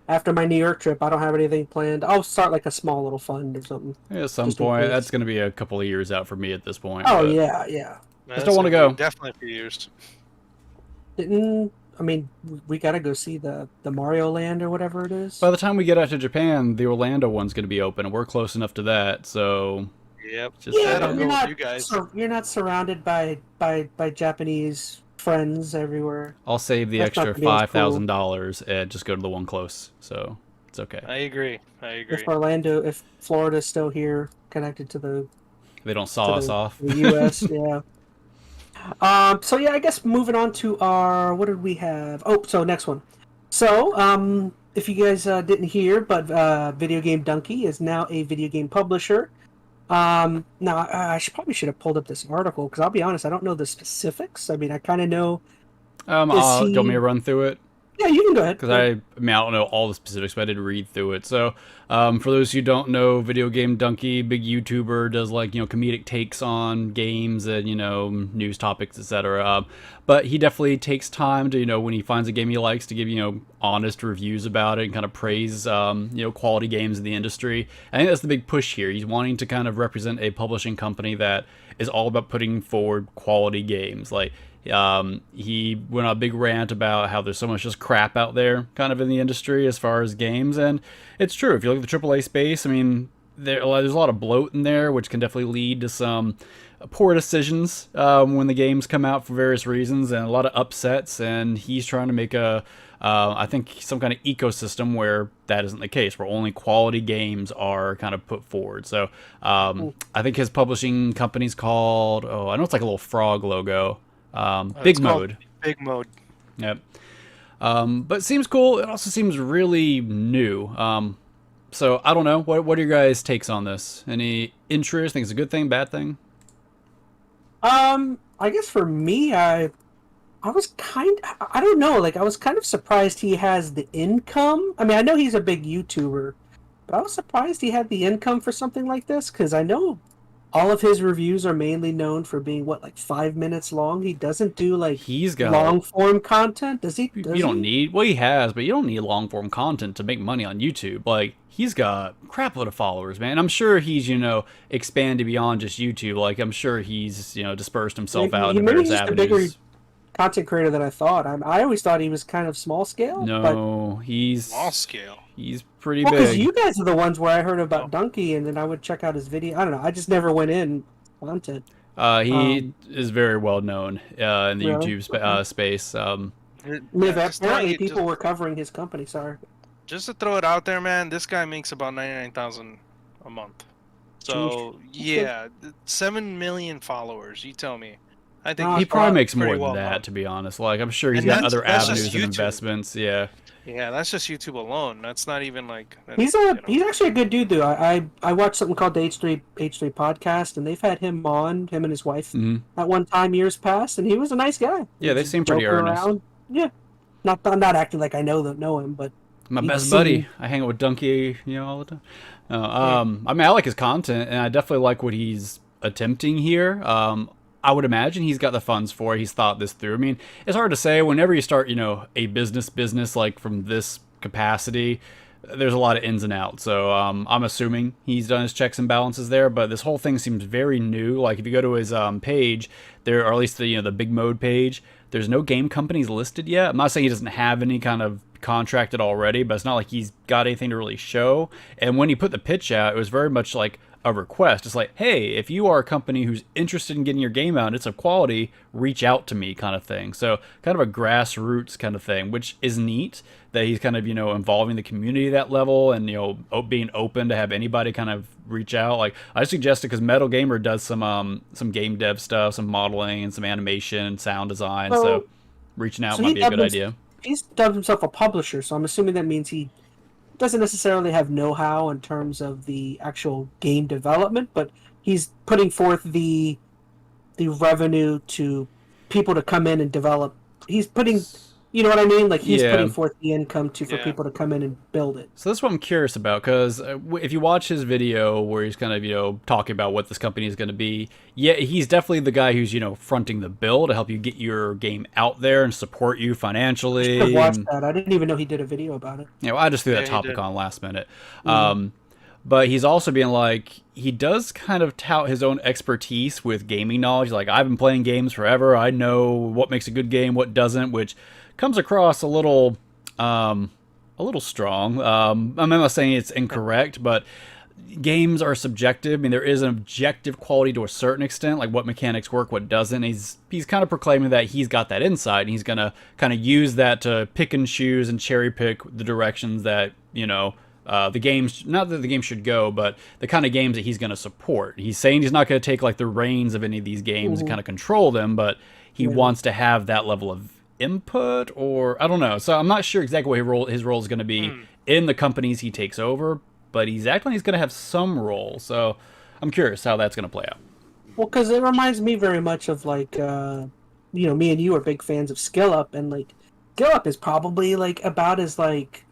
after my New York trip, I don't have anything planned. I'll start like a small little fund or something. Yeah, at some point. That's going to be a couple of years out for me at this point. Oh, yeah. I still want to go. Definitely a few years. I mean, we got to go see the Mario Land or whatever it is. By the time we get out to Japan, the Orlando one's going to be open, and we're close enough to that, so... Yep. You're not surrounded by Japanese friends everywhere. I'll save the extra $5,000 and just go to the one close, so it's okay. I agree. If Florida's still here, connected to the... They don't saw us off. The U.S., yeah. So yeah, I guess moving on to our, what did we have? Oh, so next one. So, if you guys didn't hear, but Video Game Donkey is now a video game publisher. Now, I probably should have pulled up this article, because I'll be honest, I don't know the specifics. I mean, I kind of know... Do you want me to run through it? Yeah, you can go ahead. Because I don't know all the specifics, but I did read through it. So, for those who don't know, Video Game Donkey, big YouTuber, does comedic takes on games and news topics, etc. But he definitely takes time to when he finds a game he likes to give honest reviews about it and kind of praise quality games in the industry. I think that's the big push here. He's wanting to kind of represent a publishing company that is all about putting forward quality games. He went on a big rant about how there's so much just crap out there kind of in the industry as far as games, and it's true. If you look at the AAA space, I mean, there's a lot of bloat in there, which can definitely lead to some poor decisions when the games come out for various reasons, and a lot of upsets, and he's trying to make I think some kind of ecosystem where that isn't the case, where only quality games are kind of put forward. So I think his publishing company's called, I know it's like a little frog logo. Big Mode. Big Mode. Yep. But it seems cool. It also seems really new. So I don't know. What are your guys' takes on this? Any interest? Think it's a good thing, bad thing? I guess for me, I was I don't know, like I was kind of surprised he has the income. I mean, I know he's a big YouTuber, but I was surprised he had the income for something like this because I know all of his reviews are mainly known for being what, like 5 minutes long. He doesn't do like He's got long form content. Does he? you don't need well he has, but you don't need long form content to make money on YouTube. Like he's got crap load of followers, man. I'm sure he's expanded beyond just YouTube. Like I'm sure he's dispersed himself out into various avenues. Content creator than I thought. I always thought he was kind of small scale. No, he's Small scale. He's pretty because big. you guys are the ones where I heard about Donkey, and then I would check out his video. I don't know. I just never went in content. He is very well known in the Really? YouTube space. Apparently, people were covering his company. Sorry. Just to throw it out there, man, this guy makes about 99,000 a month. So yeah, 7 million followers. You tell me. I think He probably makes more well than that, known. to be honest. Like I'm sure he's And got that's other just avenues of YouTube. investments. Yeah. Yeah, that's just YouTube alone. That's not even like He's actually a good dude, though. I watched something called the H3 podcast, and they've had him on, him and his wife, at one time years past, and he was a nice guy. Yeah, they seem pretty Joking earnest. around. Yeah, I'm not acting like I know him, but My he best seemed- buddy. I hang out with Donkey, all the time. I mean, I like his content, and I definitely like what he's attempting here. I would imagine he's got the funds for it. He's thought this through. I mean, it's hard to say. Whenever you start, a business like from this capacity, there's a lot of ins and outs. So I'm assuming he's done his checks and balances there. But this whole thing seems very new. Like if you go to his page, there, or at least the big mode page, there's no game companies listed yet. I'm not saying he doesn't have any kind of contracted already, but it's not like he's got anything to really show. And when he put the pitch out, it was very much like a request. It's like, hey, if you are a company who's interested in getting your game out and it's of quality, reach out to me, kind of thing. So kind of a grassroots kind of thing, which is neat that he's kind of involving the community at that level and being open to have anybody kind of reach out. Like I suggested, because MetalGamer does some game dev stuff, some modeling and some animation and sound design, so reaching out might be a good idea. He's dubbed himself a publisher, so I'm assuming that means he doesn't necessarily have know-how in terms of the actual game development, but he's putting forth the revenue to people to come in and develop. He's putting, you know what I mean? Like he's putting forth the income for people to come in and build it. So that's what I'm curious about, because if you watch his video where he's kind of talking about what this company is going to be, yeah, he's definitely the guy who's fronting the bill to help you get your game out there and support you financially. I watched that. I didn't even know he did a video about it. Well, I just threw that topic on last minute. But he's also being like, he does kind of tout his own expertise with gaming knowledge. Like, I've been playing games forever. I know what makes a good game, what doesn't, which comes across a little strong. I'm not saying it's incorrect, but games are subjective. I mean, there is an objective quality to a certain extent, like what mechanics work, what doesn't. He's kind of proclaiming that he's got that insight, and he's gonna kind of use that to pick and choose and cherry pick the directions that the games, not that the game should go, but the kind of games that he's going to support. He's saying he's not going to take like the reins of any of these games and kind of control them, but he wants to have that level of input, or I don't know. So I'm not sure exactly what his role is going to be in the companies he takes over, but he's acting like he's going to have some role. So I'm curious how that's going to play out. Well, because it reminds me very much of like, me and you are big fans of Skill Up, and like Skill Up is probably like about as like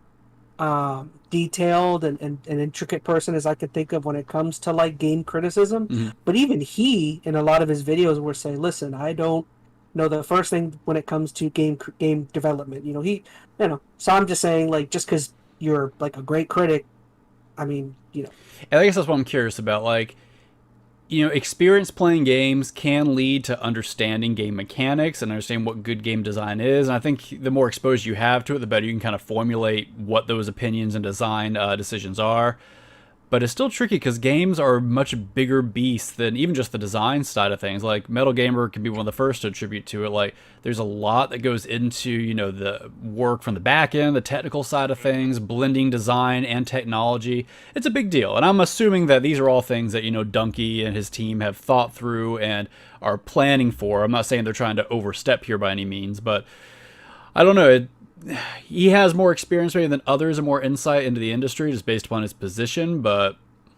detailed and an intricate person as I could think of when it comes to like game criticism. But even he, in a lot of his videos, will say, "Listen, I don't know the first thing when it comes to game development." So I'm just saying, like, just because you're like a great critic, I mean, I guess that's what I'm curious about. Like, experience playing games can lead to understanding game mechanics and understanding what good game design is. And I think the more exposure you have to it, the better you can kind of formulate what those opinions and design decisions are. But it's still tricky because games are a much bigger beast than even just the design side of things. Like MetalGamer can be one of the first to attribute to it. Like there's a lot that goes into, the work from the back end, the technical side of things, blending design and technology. It's a big deal. And I'm assuming that these are all things that, Donkey and his team have thought through and are planning for. I'm not saying they're trying to overstep here by any means, but I don't know. he has more experience maybe than others and more insight into the industry just based upon his position, but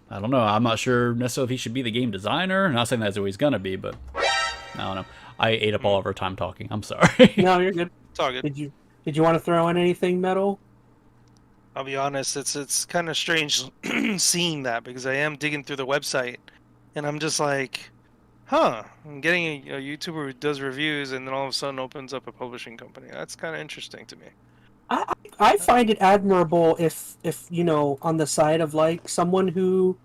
I don't know. I'm not sure necessarily if he should be the game designer. I'm not saying that's who he's going to be, but I don't know. I ate up all of our time talking. I'm sorry. No, you're good. It's all good. Did you want to throw in anything, Metal? I'll be honest, it's kind of strange seeing that because I am digging through the website and I'm just like, huh, I'm getting a YouTuber who does reviews and then all of a sudden opens up a publishing company. That's kind of interesting to me. I find it admirable if on the side of like someone who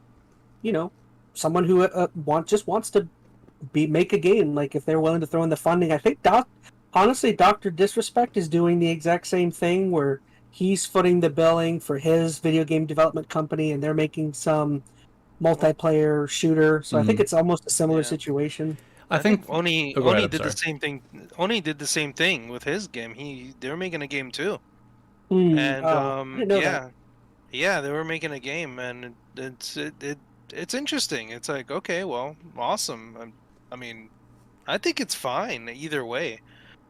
just wants to make a game, like if they're willing to throw in the funding. I think honestly Dr. Disrespect is doing the exact same thing where he's footing the billing for his video game development company and they're making some multiplayer shooter. So I think it's almost a similar situation. I think Oni did the same thing. Oni did the same thing with his game. They're making a game too. And yeah, they were making a game, and it's interesting. It's like, okay, well, awesome. I mean, I think it's fine either way.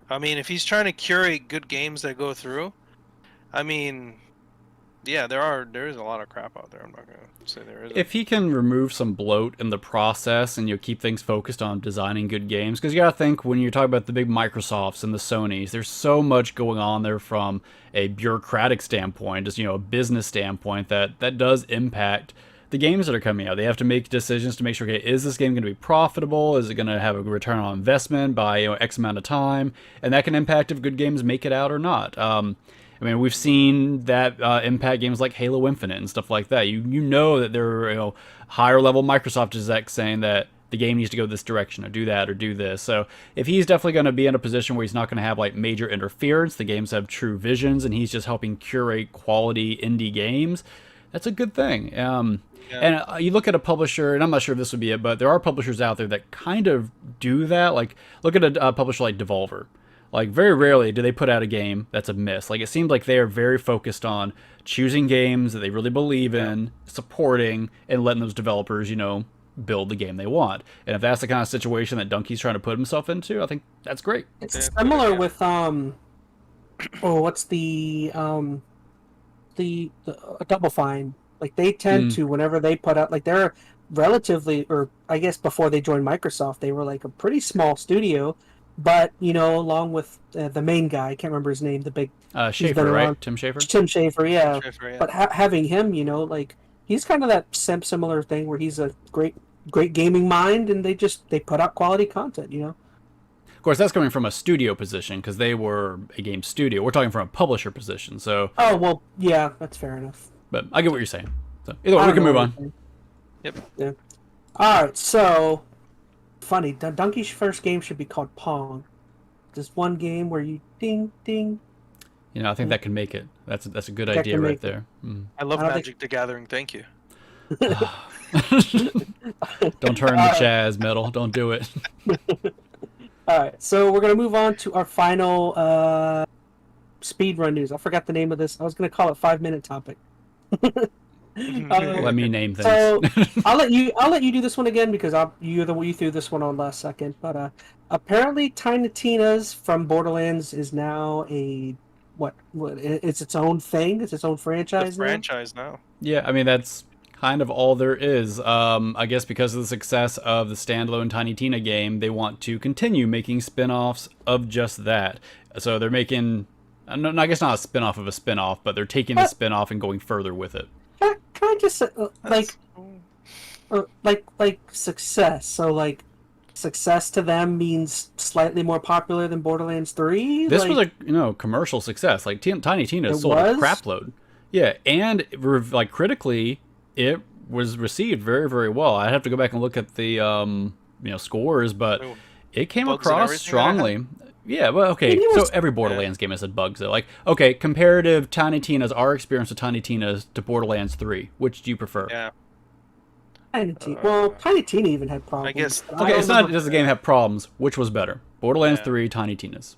I mean, if he's trying to curate good games that go through, I mean, yeah, there is a lot of crap out there. I'm not gonna say there isn't. If he can remove some bloat in the process and keep things focused on designing good games, because you gotta think when you're talking about the big Microsofts and the Sonys, there's so much going on there from a bureaucratic standpoint, just a business standpoint that does impact the games that are coming out. They have to make decisions to make sure, okay, is this game going to be profitable? Is it going to have a return on investment by X amount of time? And that can impact if good games make it out or not. I mean, we've seen that impact games like Halo Infinite and stuff like that. You know that there are higher level Microsoft execs saying that the game needs to go this direction or do that or do this. So if he's definitely going to be in a position where he's not going to have like major interference, the games have true visions, and he's just helping curate quality indie games, that's a good thing. And you look at a publisher, and I'm not sure if this would be it, but there are publishers out there that kind of do that. Like, look at a publisher like Devolver. Like, very rarely do they put out a game that's a miss. Like, it seems like they are very focused on choosing games that they really believe in, supporting, and letting those developers, build the game they want. And if that's the kind of situation that Donkey's trying to put himself into, I think that's great. It's similar with what's the Double Fine. Like, they tend to, whenever they put out, like, they're relatively, or I guess before they joined Microsoft, they were like a pretty small studio, but along with the main guy, I can't remember his name, the big Schafer, right? Tim Schafer. Tim Schafer, yeah. Schafer, yeah. But having him, like, he's kind of that similar thing where he's a great gaming mind, and they put out quality content. Of course, that's coming from a studio position because they were a game studio. We're talking from a publisher position, so. Oh well, yeah, that's fair enough. But I get what you're saying. So either way, we can move on. Yep. Yeah. All right. So funny. Donkey's first game should be called Pong. Just one game where you ding ding. I think that can make it. That's a good idea right there. I love Magic the Gathering. Thank you. Don't turn the Chaz, Metal. Don't do it. All right. So we're gonna move on to our final speedrun news. I forgot the name of this. I was gonna call it 5-minute topic. Let me name things. So I'll let you do this one again because you threw this one on last second. But apparently, Tiny Tina's from Borderlands is now it's its own thing. It's its own franchise. Now. Yeah, I mean that's kind of all there is. I guess because of the success of the standalone Tiny Tina game, they want to continue making spin-offs of just that. So they're making. I guess not a spin-off of a spin-off, but they're taking the spin-off and going further with it. Can I just say, like success? So like success to them means slightly more popular than Borderlands 3? This was a commercial success. Like Tiny Tina sold a crapload. Yeah, and like critically, it was received very, very well. I'd have to go back and look at the scores, but it came across strongly. Yeah, well, okay, so every Borderlands game has had bugs, though. Like, okay, comparative Tiny Tina's, our experience with Tiny Tina's to Borderlands 3. Which do you prefer? Yeah. Tiny Tina even had problems. I guess. Okay, it's not does the game have problems. Which was better? Borderlands 3, Tiny Tina's.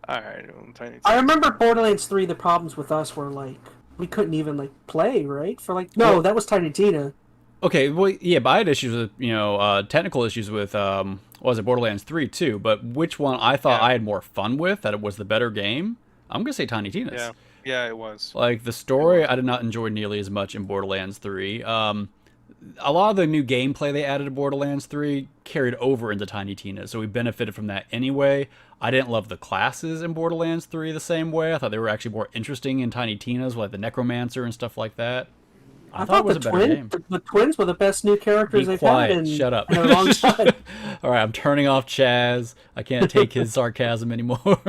Alright, Tiny Tina. I remember Borderlands 3, the problems with us were, like, we couldn't even, like, play, right? That was Tiny Tina. Okay, well, yeah, but I had issues with, technical issues with, Borderlands 3 too, but which one I thought I had more fun with, that it was the better game, I'm gonna say Tiny Tina's. Yeah, yeah, it was. Like the story, I did not enjoy nearly as much in Borderlands 3. A lot of the new gameplay they added to Borderlands 3 carried over into Tiny Tina, so we benefited from that anyway. I didn't love the classes in Borderlands 3 the same way. I thought they were actually more interesting in Tiny Tina's, like the Necromancer and stuff like that. I thought it was a better game. The twins were the best new characters they've had in Shut up. in a long time. All right, I'm turning off Chaz. I can't take his sarcasm anymore.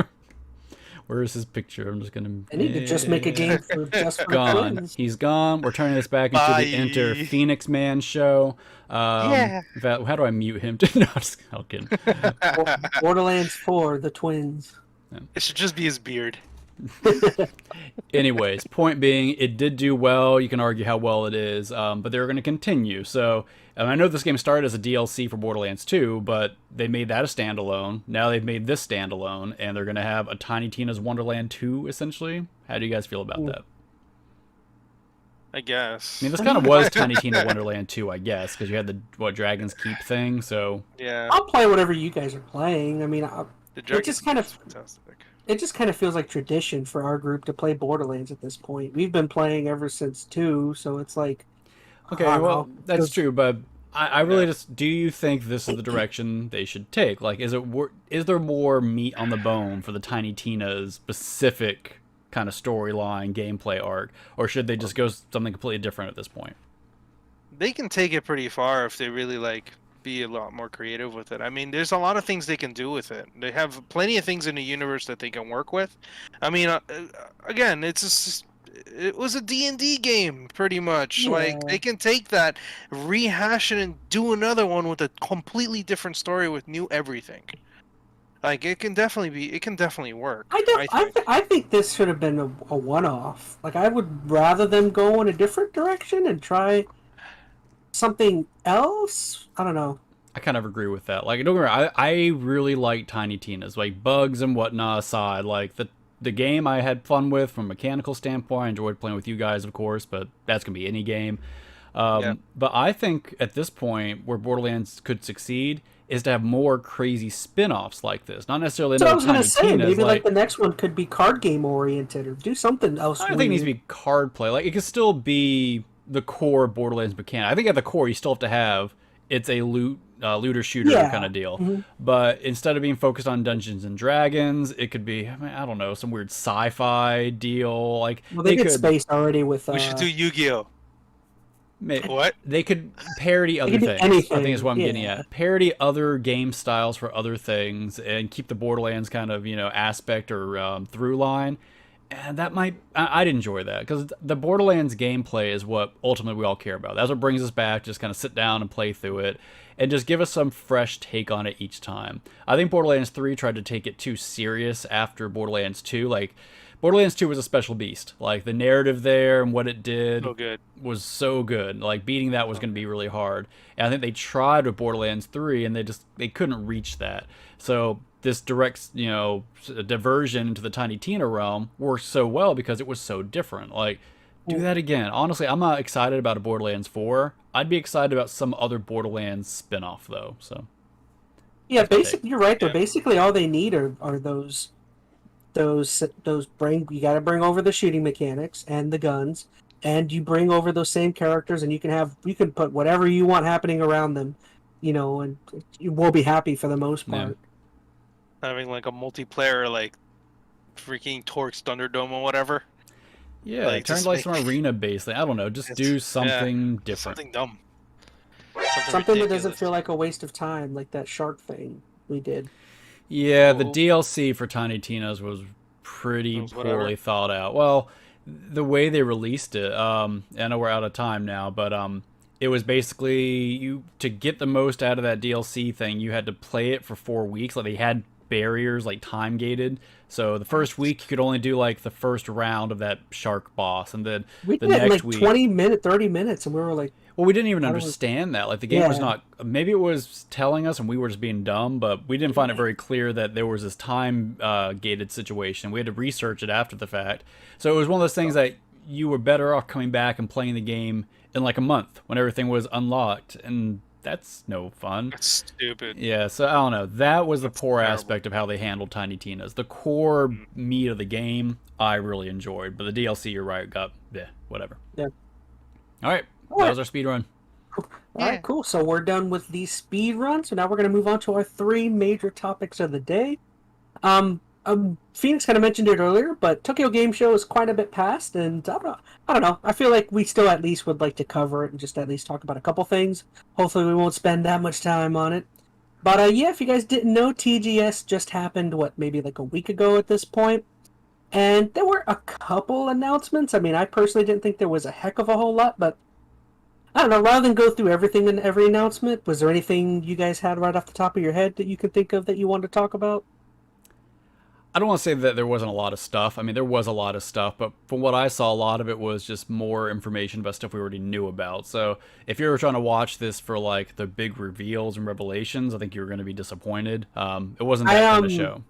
Where's his picture? I'm just gonna. I need to just make a game for just for Gone. twins. He's gone. We're turning this back into the EnteR Phoenix MaN show. Yeah. In fact, how do I mute him? No, I'm just kidding. Borderlands 4, the twins. It should just be his beard. Anyways, point being, it did do well. You can argue how well it is, but they're going to continue. So, I know this game started as a DLC for Borderlands 2, but they made that a standalone. Now they've made this standalone, and they're going to have a Tiny Tina's Wonderland 2, essentially. How do you guys feel about that? I guess. I mean, this kind of was Tiny Tina Wonderland 2, I guess, because you had the Dragon's Keep thing. So yeah, I'll play whatever you guys are playing. I mean, the it just kind of fantastic. it just kind of feels like tradition for our group to play Borderlands at this point. We've been playing ever since 2, so it's like okay, well, that's true, but I really just, do you think this is the direction they should take? Like, is there more meat on the bone for the Tiny Tina's specific kind of storyline, gameplay arc, or should they just go something completely different at this point? They can take it pretty far if they really be a lot more creative with it. I mean, there's a lot of things they can do with it. They have plenty of things in the universe that they can work with. I mean, again, it was a D&D game pretty much. Yeah. Like they can take that, rehash it, and do another one with a completely different story with new everything. Like it can definitely work. I think this should have been a one-off. Like I would rather them go in a different direction and try something else. I don't know. I kind of agree with that. Like, don't get me wrong, I really like Tiny Tina's, like bugs and whatnot aside. Like the game I had fun with from a mechanical standpoint. I enjoyed playing with you guys, of course, but that's gonna be any game. But I think at this point where Borderlands could succeed is to have more crazy spin-offs like this. Not necessarily So I was gonna say, Tina's, maybe like the next one could be card game oriented or do something else. I don't think it needs to be card play. Like it could still be the core Borderlands mechanic. I think at the core you still have to have it's a looter shooter kind of deal. Mm-hmm. But instead of being focused on Dungeons and Dragons, it could be, I don't know, some weird sci-fi deal. Like well, they did space already with. We should do Yu-Gi-Oh. What? They could parody other things. Anything. I think is what I'm getting at. Parody other game styles for other things and keep the Borderlands kind of, aspect or through line. And that might... I'd enjoy that because the Borderlands gameplay is what ultimately we all care about. That's what brings us back. Just kind of sit down and play through it and just give us some fresh take on it each time. I think Borderlands 3 tried to take it too serious after Borderlands 2. Like, Borderlands 2 was a special beast. Like, the narrative there and what it did was so good. Like, beating that was going to be really hard. And I think they tried with Borderlands 3, and they couldn't reach that. So this direct, diversion into the Tiny Tina realm worked so well because it was so different. Like, do that again. Honestly, I'm not excited about a Borderlands 4. I'd be excited about some other Borderlands spin-off, though. So, yeah, basically, you're right. They're basically all they need are those you got to bring over the shooting mechanics and the guns, and you bring over those same characters, and you can put whatever you want happening around them, and you will be happy for the most part. Having like a multiplayer, like freaking Torx Thunderdome or whatever. Yeah, like, turn like some arena based. I don't know, just do something different. Something dumb. Something that doesn't feel like a waste of time, like that shark thing we did. Yeah, the DLC for Tiny Tina's was pretty poorly thought out. Well, the way they released it, I know we're out of time now, but it was basically to get the most out of that DLC thing, you had to play it for 4 weeks. Like they had barriers, like time gated. So the first week you could only do like the first round of that shark boss, and then we the did next like week 30 minutes, and we were like, well, we didn't even understand that. Like the game was not. Maybe it was telling us, and we were just being dumb. But we didn't find it very clear that there was this time gated situation. We had to research it after the fact. So it was one of those things that you were better off coming back and playing the game in like a month when everything was unlocked. And that's no fun. That's stupid. Yeah, so I don't know. That was the poor terrible. aspect of how they handled Tiny Tina's. The core Mm. meat of the game, I really enjoyed, but the DLC, you're right, got whatever. Yeah. All right, that was our speed run. All right, cool. So we're done with the speed run. So now we're going to move on to our 3 major topics of the day. Phoenix kind of mentioned it earlier, but Tokyo Game Show is quite a bit past, and I don't know. I feel like we still at least would like to cover it and just at least talk about a couple things. Hopefully, we won't spend that much time on it. But yeah, if you guys didn't know, TGS just happened, maybe like a week ago at this point. And there were a couple announcements. I mean, I personally didn't think there was a heck of a whole lot, but I don't know. Rather than go through everything in every announcement, was there anything you guys had right off the top of your head that you could think of that you wanted to talk about? I don't want to say that there wasn't a lot of stuff. I mean, there was a lot of stuff, but from what I saw, a lot of it was just more information about stuff we already knew about. So if you were trying to watch this for like the big reveals and revelations, I think you were going to be disappointed. It wasn't that kind of show.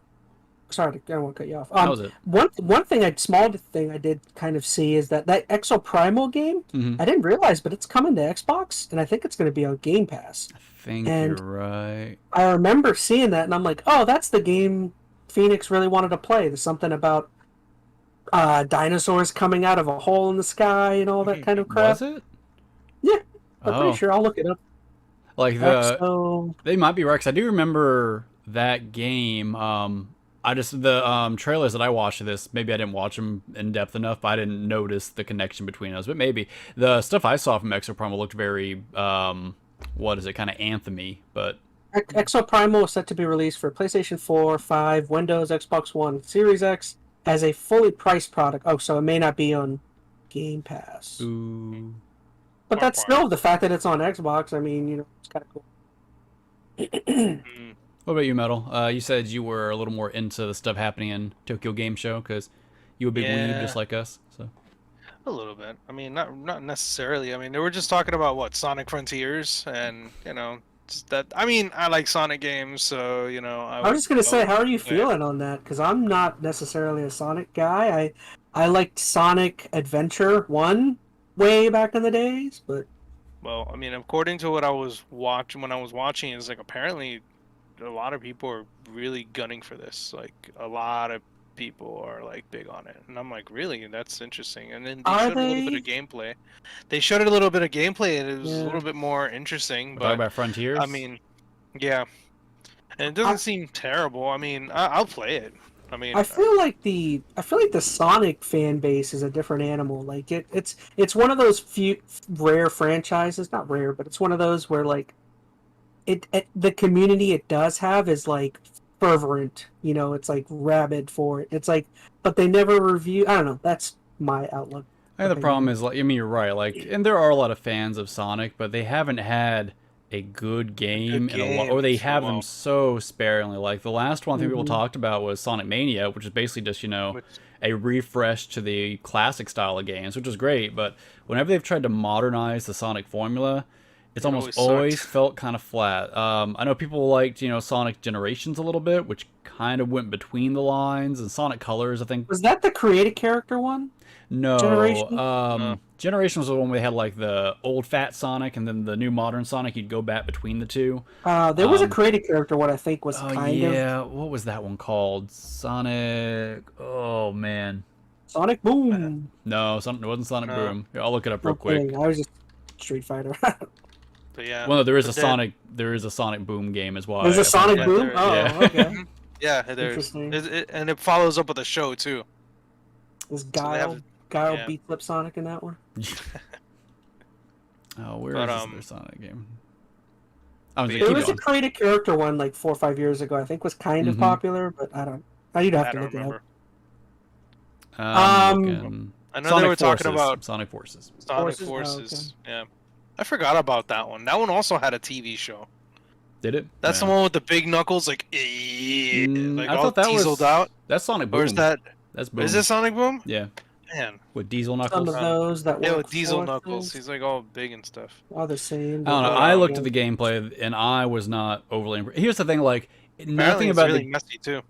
Sorry, I won't cut you off. That was it. One thing, small thing I did kind of see is that Exo Primal game, I didn't realize, but it's coming to Xbox, and I think it's going to be on Game Pass. I think you're right. I remember seeing that, and I'm like, oh, that's the game Phoenix really wanted to play. There's something about dinosaurs coming out of a hole in the sky and all that kind of crap. Was it? Yeah, I'm pretty sure. I'll look it up. Like they might be right, 'cause I do remember that game. The trailers that I watched of this, maybe I didn't watch them in depth enough, but I didn't notice the connection between those. But maybe the stuff I saw from Exo Primal looked very, kind of anthem-y, but Exo Primal is set to be released for PlayStation 4, 5, Windows, Xbox One, Series X as a fully priced product. Oh, so it may not be on Game Pass. Ooh. But that's still the fact that it's on Xbox. I mean, it's kind of cool. What about you, Metal? You said you were a little more into the stuff happening in Tokyo Game Show because you a big weeb just like us. So a little bit. I mean, not necessarily. I mean, they were just talking about Sonic Frontiers, and just that. I mean, I like Sonic games, so I was just gonna say, how are you feeling on that? Because I'm not necessarily a Sonic guy. I liked Sonic Adventure 1 way back in the days, but well, I mean, according to what I was watching, is like apparently a lot of people are really gunning for this. Like a lot of people are like big on it, and I'm like, really? That's interesting. And then they showed a little bit of gameplay. And it was a little bit more interesting. But about Frontiers? I mean, yeah, and it doesn't seem terrible. I mean, I'll play it. I mean, I feel like the Sonic fan base is a different animal. Like it's one of those few rare franchises, not rare, but it's one of those where like the community it does have is like fervent, it's like rabid for it. It's like, but they never review. I don't know. That's my outlook. I think the problem is, like, I mean, you're right. Like, and there are a lot of fans of Sonic, but they haven't had a good game in a while, or they have them so sparingly. Like the last one I think people talked about was Sonic Mania, which is basically just a refresh to the classic style of games, which is great. But whenever they've tried to modernize the Sonic formula, it's almost always felt kind of flat. I know people liked, Sonic Generations a little bit, which kind of went between the lines, and Sonic Colors, I think. Was that the created character one? No. Generations was the one where they had like the old fat Sonic and then the new modern Sonic. You'd go back between the two. There was a created character one I think was kind of. Yeah, what was that one called? Sonic. Oh man. Sonic Boom. No, it wasn't Sonic Boom. Here, I'll look it up real quick. I was just Street Fighter. But yeah. Well, no, there is a Sonic Boom game as well. There's a Sonic Boom. Oh, yeah. Okay. Yeah, there's. And it follows up with a show too. Is Guile beats up Sonic in that one? Oh, where is this other Sonic game? There was a created character one like 4 or 5 years ago. I think was kind of popular, but I don't. You'd have to look it up. I know Sonic they were talking about Sonic Forces. Sonic Forces. Oh, okay. Yeah, I forgot about that one. That one also had a TV show. Did it? That's the one with the big knuckles, like I all thought that dieseled out. That's Sonic Boom. Or is that? That's Boom. Is it Sonic Boom? Yeah. Man. With Diesel Knuckles. Some of those that with Diesel Knuckles. He's like all big and stuff. All the same. I don't know. I looked at the gameplay and I was not overly impressed. Here's the thing, like nothing it's about really messy too.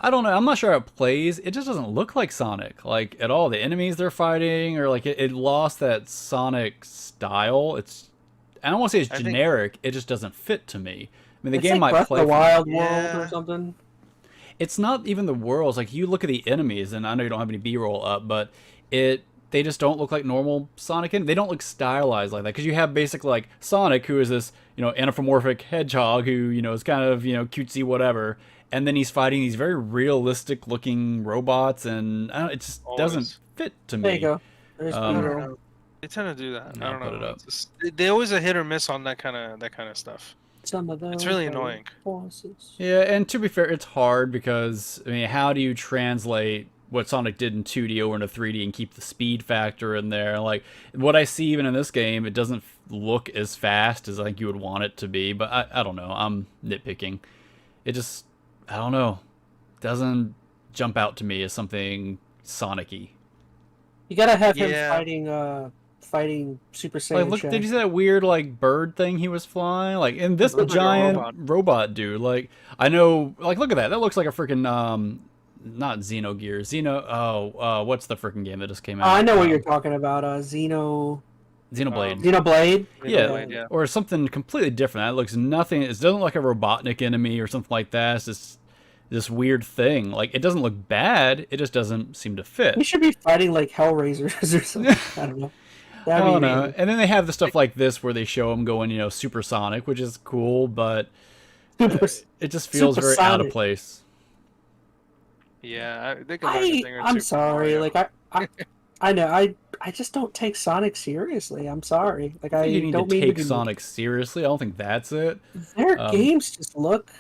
I don't know. I'm not sure how it plays. It just doesn't look like Sonic, like at all. The enemies they're fighting, or like it lost that Sonic style. I don't want to say it's I think- generic. It just doesn't fit to me. I mean, the It's game like might Breath play. of the for me. Wild Yeah. world or something. It's not even the worlds. Like you look at the enemies, and I know you don't have any B-roll up, but they just don't look like normal Sonic. They don't look stylized like that because you have basically like Sonic, who is this anthropomorphic hedgehog who is kind of cutesy whatever, and then he's fighting these very realistic looking robots, and it just doesn't fit to me. There you go. There's Um, I B-roll. don't know. They tend to do that. Yeah, I don't I'll put know. it up. It's just, they always a hit or miss on that kind of stuff. Some of those It's really are annoying. bosses. Yeah, and to be fair, it's hard because I mean, how do you translate what Sonic did in 2D over into 3D and keep the speed factor in there? Like what I see even in this game, it doesn't look as fast as I think you would want it to be. But I don't know. I'm nitpicking. It just I don't know. Doesn't jump out to me as something Sonic-y. You gotta have him Yeah. fighting Super Saiyan. Like, look, did you see that weird like bird thing he was flying? Like, and this Looks like a giant robot dude. Like, I know. Like, look at that. That looks like a freaking not Xenogears. What's the freaking game that just came out? I know what you're talking about. Xenoblade. Xenoblade. Yeah, Xenoblade, yeah. or something completely different. That looks nothing. It doesn't look like a Robotnik enemy or something like that. It's just this weird thing. Like, it doesn't look bad. It just doesn't seem to fit. He should be fighting like Hellraisers or something. I don't know. I don't know. And then they have the stuff like this where they show him going, supersonic, which is cool, but it just feels very out of Supersonic. place. Yeah, they could learn a thing or I'm two from sorry. Mario. Like I know I just don't take Sonic seriously. I'm sorry. Like I I think you need don't to mean take to be Sonic seriously. I don't think that's it. Their games just look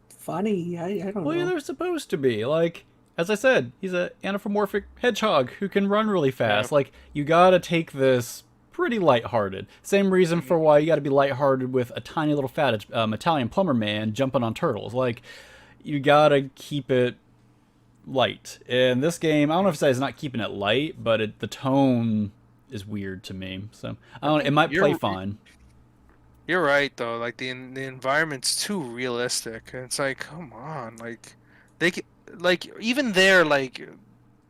funny. I don't Well, yeah, know. they're supposed to be. Like, as I said, he's an anthropomorphic hedgehog who can run really fast. Yeah. Like, you gotta take this pretty lighthearted. Same reason for why you gotta be lighthearted with a tiny little fat Italian plumber man jumping on turtles. Like, you gotta keep it light. And this game, I don't know if it's not keeping it light, but the tone is weird to me. So, I don't know, it might play fine. You're right though. Like the environment's too realistic. And it's like, come on, like like even there, like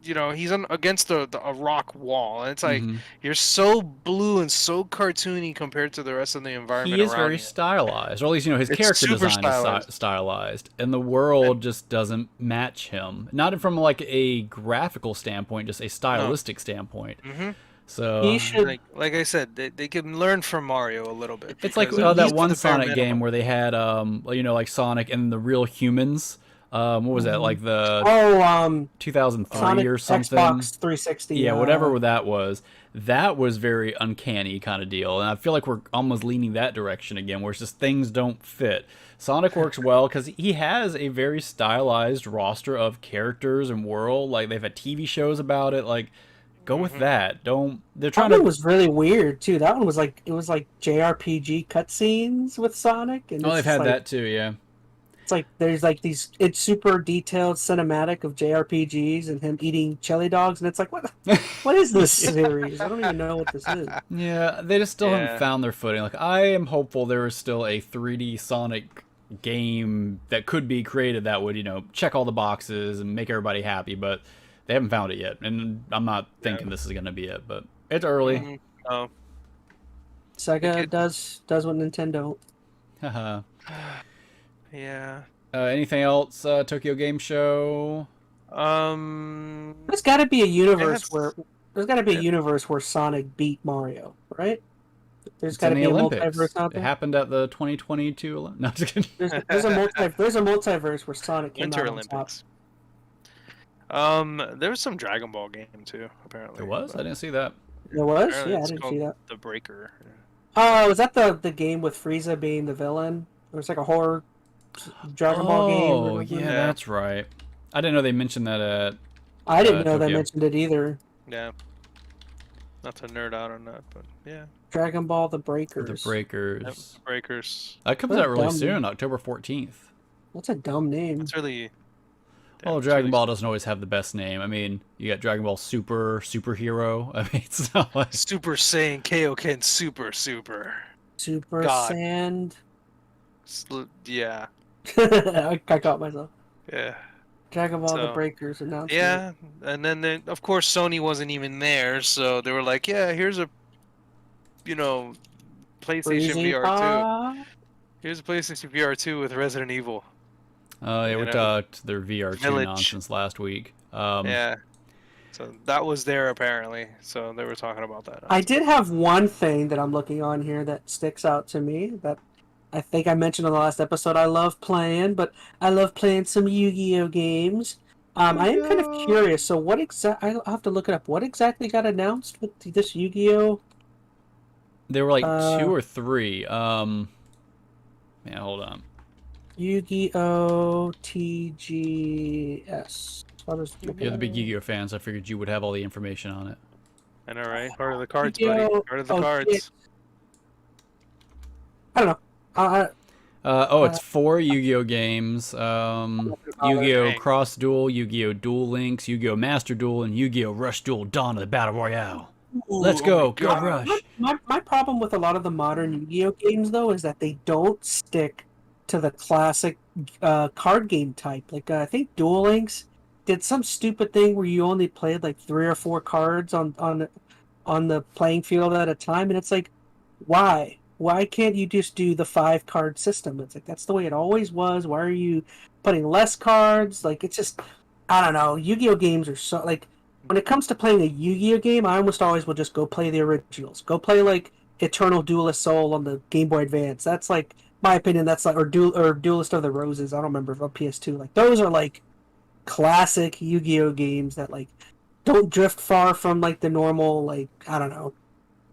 he's against a rock wall, and it's like Mhm. you're so blue and so cartoony compared to the rest of the environment. He is around very you. stylized, or at least his It's character super design stylized. is stylized, and the world just doesn't match him. Not from like a graphical standpoint, just a stylistic standpoint. Mhm. So He should Like I said, they can learn from Mario a little bit. it's like because that he's one the bare Sonic game minimum. where they had like Sonic and the real humans. What was that? Like the 2003 Sonic or something. Xbox 360. Yeah, whatever that was. That was very uncanny kind of deal, and I feel like we're almost leaning that direction again, where it's just things don't fit. Sonic works well because he has a very stylized roster of characters and world. Like they've had TV shows about it. Like, go with that. Don't. They're trying That one to. was really weird too. That one was like JRPG cutscenes with Sonic, and Oh, they've it's had like, that too. Yeah. It's like there's like these. It's super detailed cinematic of JRPGs and him eating chili dogs, and it's like what is this series? I don't even know what this is. Yeah, they just still haven't Yeah. found their footing. Like, I am hopeful there is still a 3D Sonic game that could be created that would, check all the boxes and make everybody happy, but they haven't found it yet. And I'm not thinking this is going to be it, but it's early. Mhm. Oh, Sega does what Nintendo. Haha. yeah. Anything else? Tokyo Game Show? There's got to be a universe That's- where Sonic beat Mario, right? There's It's got to in be the a Olympics. multiverse out It there. happened at the 2022 Olympics. No, just kidding. There's a multiverse where Sonic came Winter out on top. Olympics. There was some Dragon Ball game too. Apparently There was? I but didn't see that. There was? apparently Yeah, I it's didn't called see that. The Breaker. Oh, was that the game with Frieza being the villain? It was like a horror Dragon Ball game. Oh, Or something. yeah, that's right. I didn't know they mentioned that at... I didn't know they Tokyo. mentioned it either. Yeah. Not to nerd out on that, but yeah. Dragon Ball The Breakers. The Breakers. Yep, Breakers. That comes What a out really dumb soon, name. October 14th. What's a dumb name? It's really. Well, it's Dragon really Ball doesn't always have the best name. I mean, you got Dragon Ball Superhero. I mean, it's not like... Super Saiyan Kaioken Super. Super God. Sand. Yeah. I caught myself. Yeah. Dragon Ball The So, Breakers announced. Yeah, and then of course Sony wasn't even there, so they were like, "Yeah, here's a, PlayStation Freezing VR 2. hot. Here's a PlayStation VR 2 with Resident Evil. Yeah, we know, talked their VR2 Village. nonsense last week. Yeah. So that was there apparently. So they were talking about that. I did have one thing that I'm looking on here that sticks out to me that I think I mentioned on the last episode. I love playing, but I love playing some Yu-Gi-Oh games. I am kind of curious. So what I'll have to look it up. What exactly got announced with this Yu-Gi-Oh? There were like 2 or 3. Yeah, hold on. Yu-Gi-Oh TGS. You're the big Yu-Gi-Oh fan, so I figured you would have all the information on it. I know, right? Part of the cards, Yu-Gi-Oh! buddy. Part of the cards. Yeah. I don't know. It's 4 Yu-Gi-Oh games. Yu-Gi-Oh Cross Duel, Yu-Gi-Oh Duel Links, Yu-Gi-Oh Master Duel, and Yu-Gi-Oh Rush Duel Dawn of the Battle Royale. Let's go, go Rush! My problem with a lot of the modern Yu-Gi-Oh games, though, is that they don't stick to the classic card game type. Like, I think Duel Links did some stupid thing where you only played like 3 or 4 cards on the playing field at a time, and it's like, why? Why can't you just do the 5-card system? It's like, that's the way it always was. Why are you putting less cards? Like, it's just, I don't know. Yu-Gi-Oh games are so, like, when it comes to playing a Yu-Gi-Oh game, I almost always will just go play the originals. Go play, like, Eternal Duelist Soul on the Game Boy Advance. That's, like, my opinion, that's, like, or Duelist of the Roses, I don't remember, on PS2. Like, those are, like, classic Yu-Gi-Oh games that, like, don't drift far from, like, the normal, like, I don't know.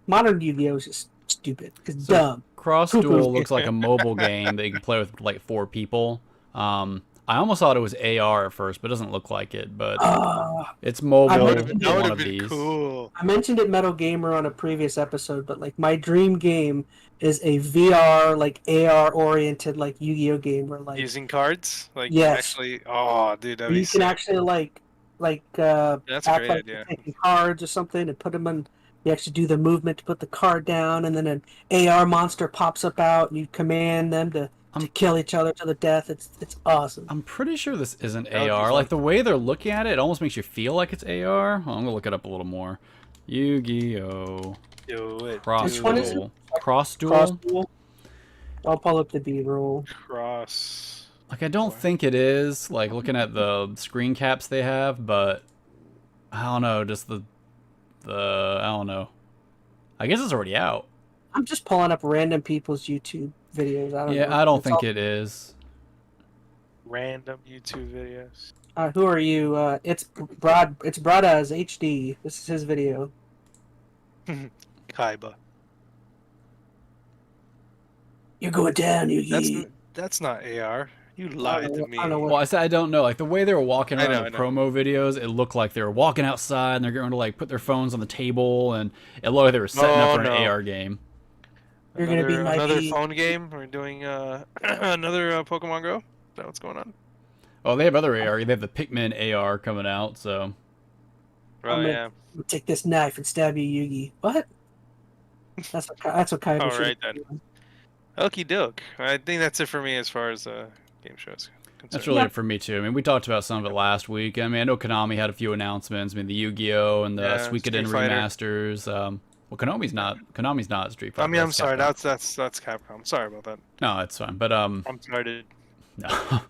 Modern Yu-Gi-Oh is just stupid. It's dumb. Cross Duel looks like a mobile game that you can play with like 4 people. I almost thought it was AR at first, but it doesn't look like it. But it's mobile. That would one have of been these. cool. I mentioned it MetalGamer on a previous episode, but like my dream game is a VR, like AR oriented, like Yu-Gi-Oh game where like Using cards? Like, Yes. actually, oh, dude, that'd be you can sick. actually That's a act great like idea. you're taking cards or something and put them on. You actually do the movement to put the card down, and then an AR monster pops up out, and you command them to kill each other to the death. It's awesome. I'm pretty sure this isn't That would be AR. fun. Like the way they're looking at it, it almost makes you feel like it's AR. Oh, I'm gonna look it up a little more. Yu-Gi-Oh! Do it. Cross Which one is it? Duel. Cross Duel. Cross duel. I'll pull up the B-roll. Cross. Like I don't think it is. Like looking at the screen caps they have, but I don't know. Just the I don't know. I guess it's already out. I'm just pulling up random people's YouTube videos. I don't know. Yeah, I don't It's think all- it is. Random YouTube videos. Who are you? It's Broad. It's Brada's HD. This is his video. Kaiba. You're going down, Yugi. That's not AR. You lied to me. I don't know what- Well, I said I don't know. Like the way they were walking I around know, in the I know. promo videos, it looked like they were walking outside and they're going to like put their phones on the table, and it looked like they were setting up Oh, for an no. AR game. You're gonna be my another B. phone game. We're doing another Pokemon Go. Is that what's going on? Oh, they have other AR. They have the Pikmin AR coming out. So Oh gonna- yeah. Take this knife and stab you, Yugi. What? That's what Kaiba All should right, have then. done. Okie doke. I think that's it for me as far as game shows. that's concerned. really Yeah. it for me too. I mean, we talked about some of it last week. I mean, I know Konami had a few announcements. I mean, the Yu-Gi-Oh and the Yeah, Suikoden Street Fighter. remasters. Well, Konami's not Street Fighter. I mean, I'm that's sorry. Capcom. That's Capcom. Sorry about that. No, it's fine. But I'm sorry to. No.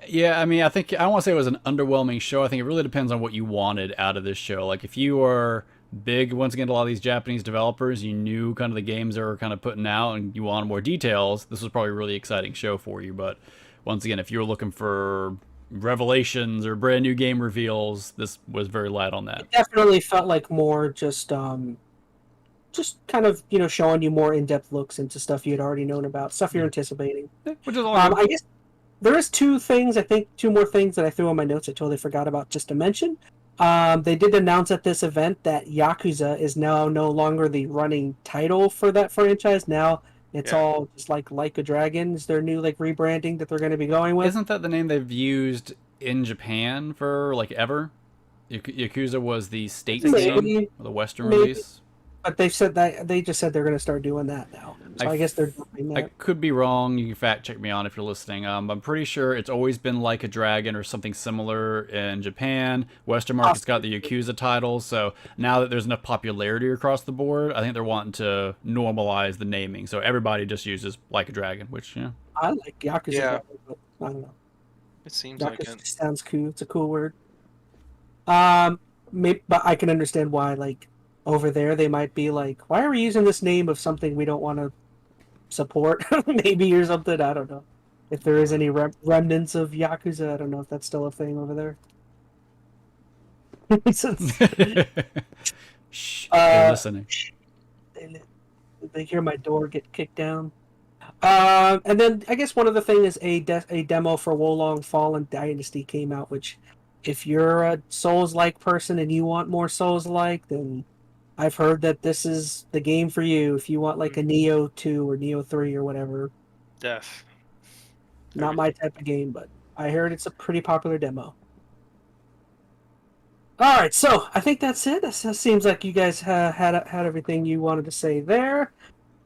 Yeah, I mean, I think I don't want to say it was an underwhelming show. I think it really depends on what you wanted out of this show. Like, if you are big, once again, to a lot of these Japanese developers, you knew kind of the games they were kind of putting out, and you wanted more details, this was probably a really exciting show for you. But once again, if you were looking for revelations or brand new game reveals, this was very light on that. It definitely felt like more just kind of showing you more in-depth looks into stuff you had already known about, stuff you're anticipating. Which is all good. I guess there is two more things that I threw on my notes I totally forgot about just to mention. They did announce at this event that Yakuza is now no longer the running title for that franchise. Now it's all just like a Dragon is their new like rebranding that they're going to be going with. Isn't that the name they've used in Japan for like ever? Yakuza was the state's Maybe. name, or the Western Maybe. release. But they just said they're going to start doing that now. So I guess they're doing I that. could be wrong. You can fact check me on if you're listening. I'm pretty sure it's always been Like a Dragon or something similar in Japan. Western markets got the Yakuza title, so now that there's enough popularity across the board, I think they're wanting to normalize the naming. So everybody just uses Like a Dragon, which, yeah. I like Yakuza. Yeah. But I don't know. It seems like Yakuza it. sounds cool. It's a cool word. But I can understand why, like, over there they might be like, why are we using this name of something we don't want to support? Maybe or something. I don't know. If there is any remnants of Yakuza, I don't know if that's still a thing over there. Shh, they're listening. They hear my door get kicked down. And then I guess one other thing is a demo for Wolong Fallen Dynasty came out, which if you're a Souls-like person and you want more Souls-like, then I've heard that this is the game for you. If you want like a Neo 2 or Neo 3 or whatever. Def. Not my type of game, but I heard it's a pretty popular demo. All right, so I think that's it. It seems like you guys had everything you wanted to say there.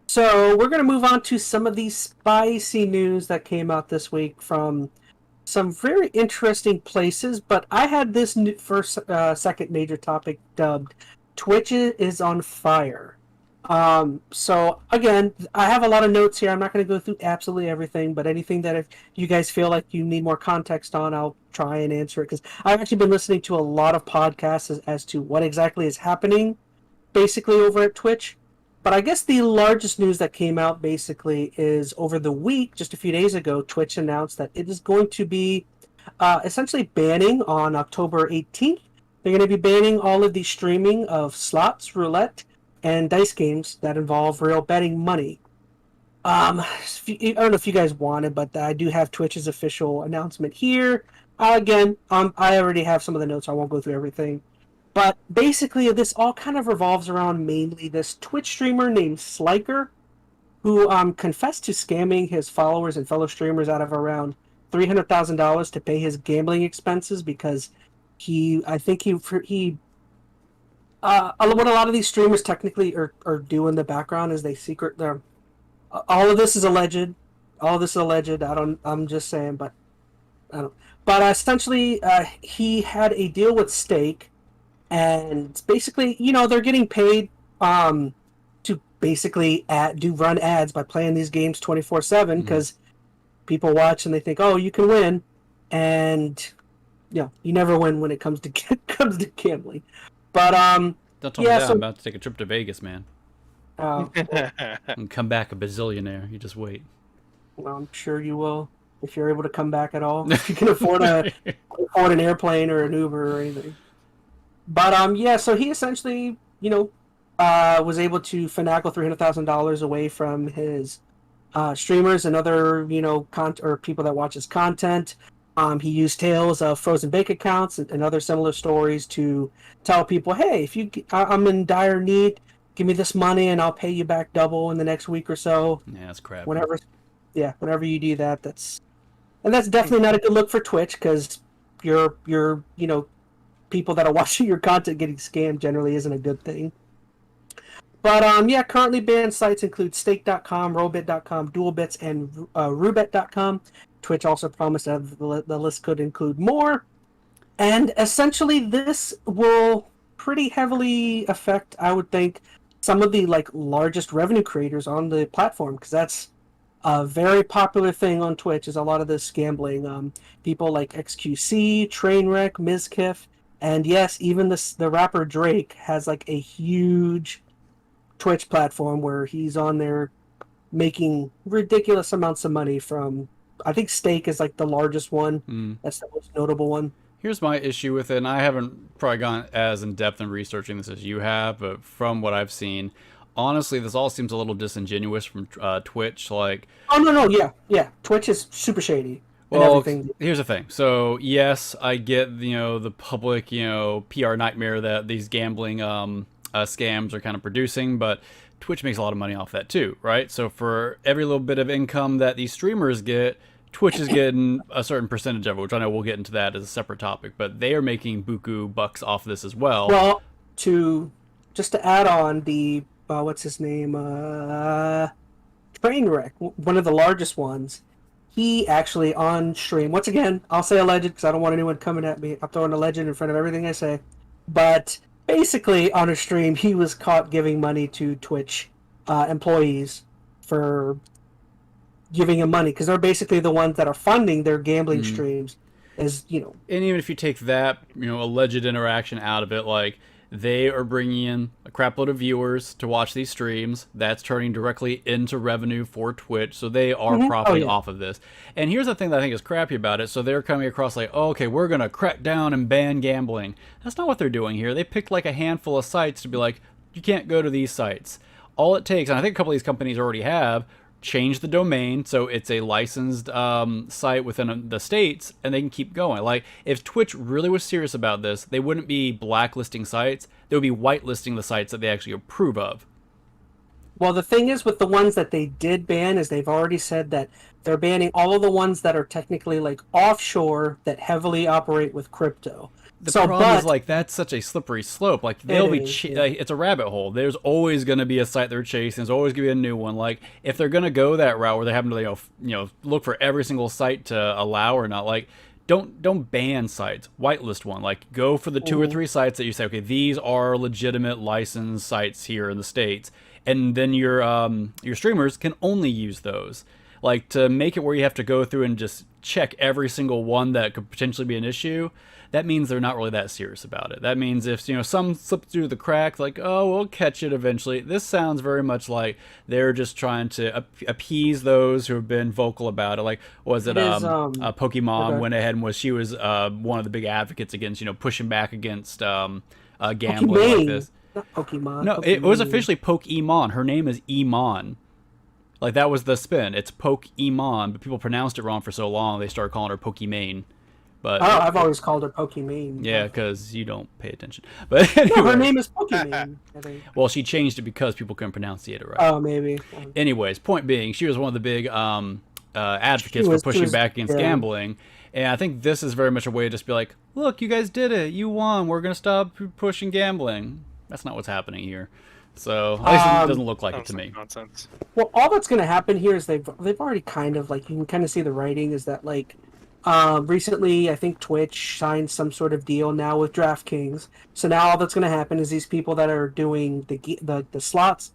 So we're going to move on to some of these spicy news that came out this week from some very interesting places. But I had this second major topic dubbed "Twitch is on fire." So again, I have a lot of notes here. I'm not going to go through absolutely everything, but anything that if you guys feel like you need more context on, I'll try and answer it, because I've actually been listening to a lot of podcasts as to what exactly is happening basically over at Twitch. But I guess the largest news that came out basically is over the week, just a few days ago, Twitch announced that it is going to be essentially banning on October 18th. They're going to be banning all of the streaming of slots, roulette, and dice games that involve real betting money. I don't know if you guys want it, but I do have Twitch's official announcement here. Again, I already have some of the notes. I won't go through everything. But basically, this all kind of revolves around mainly this Twitch streamer named Sliker, who confessed to scamming his followers and fellow streamers out of around $300,000 to pay his gambling expenses, because what a lot of these streamers technically are doing in the background is they secret their. All of this is alleged. All of this is alleged. I'm just saying, but I don't. But essentially, he had a deal with Stake, and basically, they're getting paid to basically run ads by playing these games 24/7, because people watch and they think, oh, you can win, and you never win when it comes to gambling. But Don't tell me that. I'm about to take a trip to Vegas, man. And come back a bazillionaire. You just wait. Well, I'm sure you will, if you're able to come back at all. If you can afford an airplane or an Uber or anything. But so he essentially, was able to finagle $300,000 away from his streamers and other, or people that watch his content. He used tales of frozen bank accounts and other similar stories to tell people, hey, if I'm in dire need, give me this money and I'll pay you back double in the next week or so. Yeah, that's crap. Whenever you do that, that's definitely not a good look for Twitch, because your people that are watching your content getting scammed generally isn't a good thing. But currently banned sites include Stake.com, Rollbit.com, DualBits, and Roobet.com. Twitch also promised that the list could include more. And essentially, this will pretty heavily affect, I would think, some of the largest revenue creators on the platform, because that's a very popular thing on Twitch, is a lot of this gambling. People like XQC, Trainwreck, Mizkif, and yes, even the rapper Drake has a huge Twitch platform where he's on there making ridiculous amounts of money from. I think Stake is the largest one. That's the most notable one. Here's my issue with it, and I haven't probably gone as in depth in researching this as you have, but from what I've seen, honestly, this all seems a little disingenuous from Twitch. Oh no, yeah, Twitch is super shady. Well, here's the thing. So yes, I get the public PR nightmare that these gambling scams are kind of producing, but Twitch makes a lot of money off that too, right? So for every little bit of income that these streamers get, Twitch is getting a certain percentage of it, which I know we'll get into that as a separate topic, but they are making buku bucks off this as well. Well, to just to add on the what's his name, Trainwreck, one of the largest ones. He actually on stream, once again, I'll say alleged because I don't want anyone coming at me. I'm throwing a legend in front of everything I say. But basically, on a stream, he was caught giving money to Twitch employees for giving him money because they're basically the ones that are funding their gambling streams. As you know, and even if you take that, alleged interaction out of it, like they are bringing in a crap load of viewers to watch these streams. That's turning directly into revenue for Twitch, so they are profiting off of this. And here's the thing that I think is crappy about it. So they're coming across like, oh, okay, we're gonna crack down and ban gambling. That's not what they're doing here. They picked like a handful of sites to be like, you can't go to these sites. All it takes, and I think a couple of these companies already have, change the domain so it's a licensed site within the states, and they can keep going. Like, if Twitch really was serious about this, they wouldn't be blacklisting sites. They would be whitelisting the sites that they actually approve of. Well, the thing is with the ones that they did ban is they've already said that they're banning all of the ones that are technically like offshore that heavily operate with crypto. The problem is, like, that's such a slippery slope. Like, they'll be like, it's a rabbit hole. There's always going to be a site they're chasing. There's always going to be a new one. Like, if they're going to go that route where they happen to, look for every single site to allow or not, like, don't ban sites. Whitelist one. Like, go for the 2 or 3 sites that you say, okay, these are legitimate licensed sites here in the States, and then your streamers can only use those. Like, to make it where you have to go through and just check every single one that could potentially be an issue, that means they're not really that serious about it. That means if, some slip through the crack, like, oh, we'll catch it eventually. This sounds very much like they're just trying to appease those who have been vocal about it. Like, was it Pokemon went ahead and she was one of the big advocates against, pushing back against gambling like this. Not Pokemon. No, it was officially Pokemon. Her name is Emon. Like, that was the spin. It's Pokemon, but people pronounced it wrong for so long, they started calling her Pokimane. But I've always called her Pokimane. Yeah, because you don't pay attention. But anyway. No, her name is Pokimane, I think. Well, she changed it because people couldn't pronounce it right. Oh, maybe. Anyways, point being, she was one of the big advocates for pushing back against gambling. And I think this is very much a way to just be like, look, you guys did it. You won. We're going to stop pushing gambling. That's not what's happening here. So at least it doesn't look like it to me. Nonsense. Well, all that's going to happen here is they've already kind of, like, you can kind of see the writing is that, like, recently, I think Twitch signed some sort of deal now with DraftKings. So now all that's going to happen is these people that are doing the slots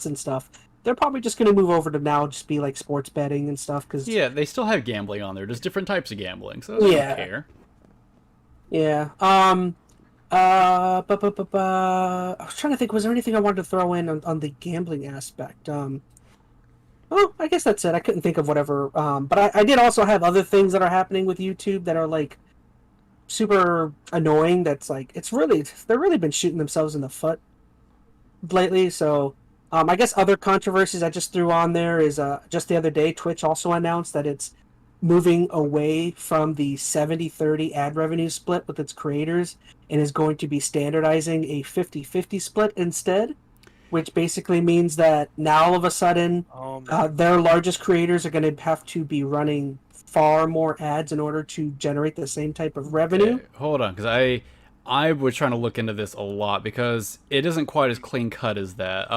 and stuff, they're probably just going to move over to now just be like sports betting and stuff. Cause, yeah, they still have gambling on there. There's different types of gambling, so they don't care. Yeah. I was trying to think, was there anything I wanted to throw in on the gambling aspect? Well, I guess that's it. I couldn't think of whatever. But I did also have other things that are happening with YouTube that are like super annoying. That's like they're really been shooting themselves in the foot lately. So I guess other controversies I just threw on there is just the other day Twitch also announced that it's moving away from the 70-30 ad revenue split with its creators and is going to be standardizing a 50-50 split instead. Which basically means that now all of a sudden, their largest creators are going to have to be running far more ads in order to generate the same type of revenue. Okay, hold on, because I was trying to look into this a lot because it isn't quite as clean cut as that.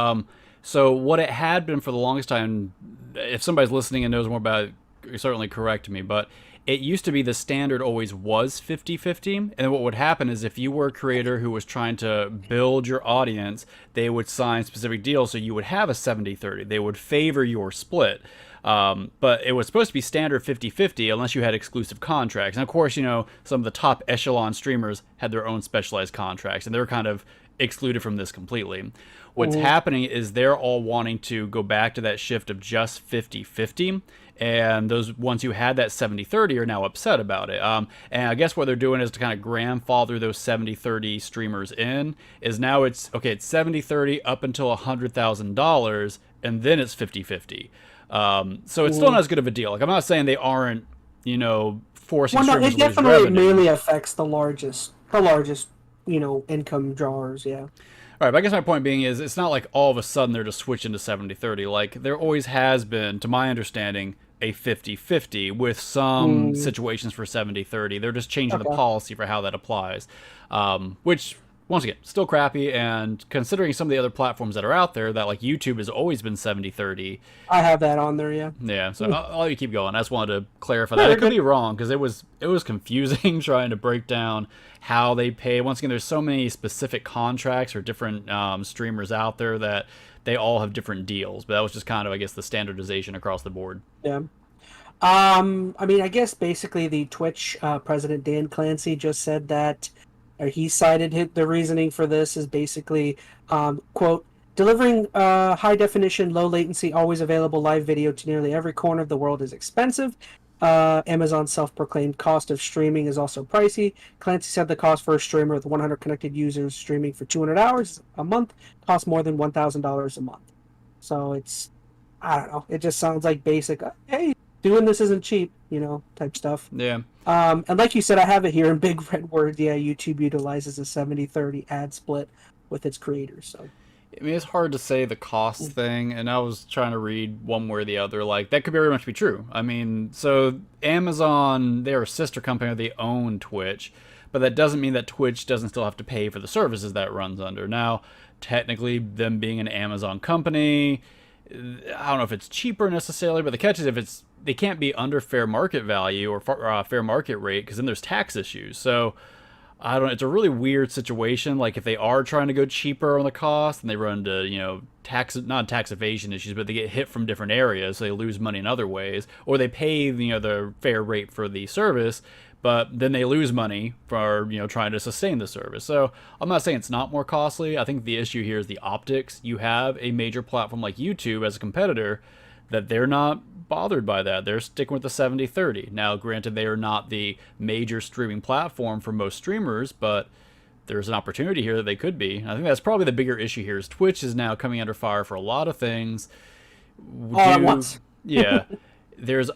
So what it had been for the longest time, if somebody's listening and knows more about it, certainly correct me, but it used to be the standard always was 50-50, and then what would happen is if you were a creator who was trying to build your audience, they would sign specific deals, so you would have a 70-30. They would favor your split. But it was supposed to be standard 50-50 unless you had exclusive contracts. And of course, some of the top echelon streamers had their own specialized contracts, and they're kind of excluded from this completely. What's happening is they're all wanting to go back to that shift of just 50-50, and those ones who had that 70-30 are now upset about it. And I guess what they're doing is to kind of grandfather those 70-30 streamers in, is now it's 70-30 up until $100,000, and then it's 50-50. So it's still not as good of a deal. Like, I'm not saying they aren't, forcing streamers to lose revenue. It definitely mainly affects the largest, income drawers, yeah. All right, but I guess my point being is it's not like all of a sudden they're just switching to 70-30. Like, there always has been, to my understanding, a 50-50 with some situations for 70-30. They're just changing the policy for how that applies, which once again, still crappy, and considering some of the other platforms that are out there, that like YouTube has always been 70/30. I have that on there, yeah. Yeah, so I'll let you keep going. I just wanted to clarify No, that. I you're could good. be wrong, because it was confusing trying to break down how they pay. Once again, there's so many specific contracts or different streamers out there that they all have different deals, but that was just kind of, I guess, the standardization across the board. Yeah. I mean, I guess basically the Twitch president Dan Clancy just said that, or he cited the reasoning for this is basically, quote, delivering high definition, low latency, always available live video to nearly every corner of the world is expensive. Amazon's self-proclaimed cost of streaming is also pricey. Clancy said the cost for a streamer with 100 connected users streaming for 200 hours a month costs more than $1,000 a month. So it's, I don't know, it just sounds like basic, hey, doing this isn't cheap, type stuff. Yeah. And like you said, I have it here in big red words. Yeah, YouTube utilizes a 70/30 ad split with its creators. So, I mean, it's hard to say the cost thing, and I was trying to read one way or the other. Like, that could very much be true. I mean, so Amazon, they're a sister company, they own Twitch, but that doesn't mean that Twitch doesn't still have to pay for the services that it runs under. Now, technically, them being an Amazon company, I don't know if it's cheaper necessarily, but the catch is if they can't be under fair market value or fair market rate, because then there's tax issues. So I don't. It's a really weird situation. Like, if they are trying to go cheaper on the cost, and they run into not tax evasion issues, but they get hit from different areas, so they lose money in other ways, or they pay the fair rate for the service, but then they lose money for trying to sustain the service. So I'm not saying it's not more costly. I think the issue here is the optics. You have a major platform like YouTube as a competitor that they're not bothered by that. They're sticking with the 70/30. Now, granted, they are not the major streaming platform for most streamers, but there's an opportunity here that they could be. I think that's probably the bigger issue here is Twitch is now coming under fire for a lot of things. All at once. Yeah. There's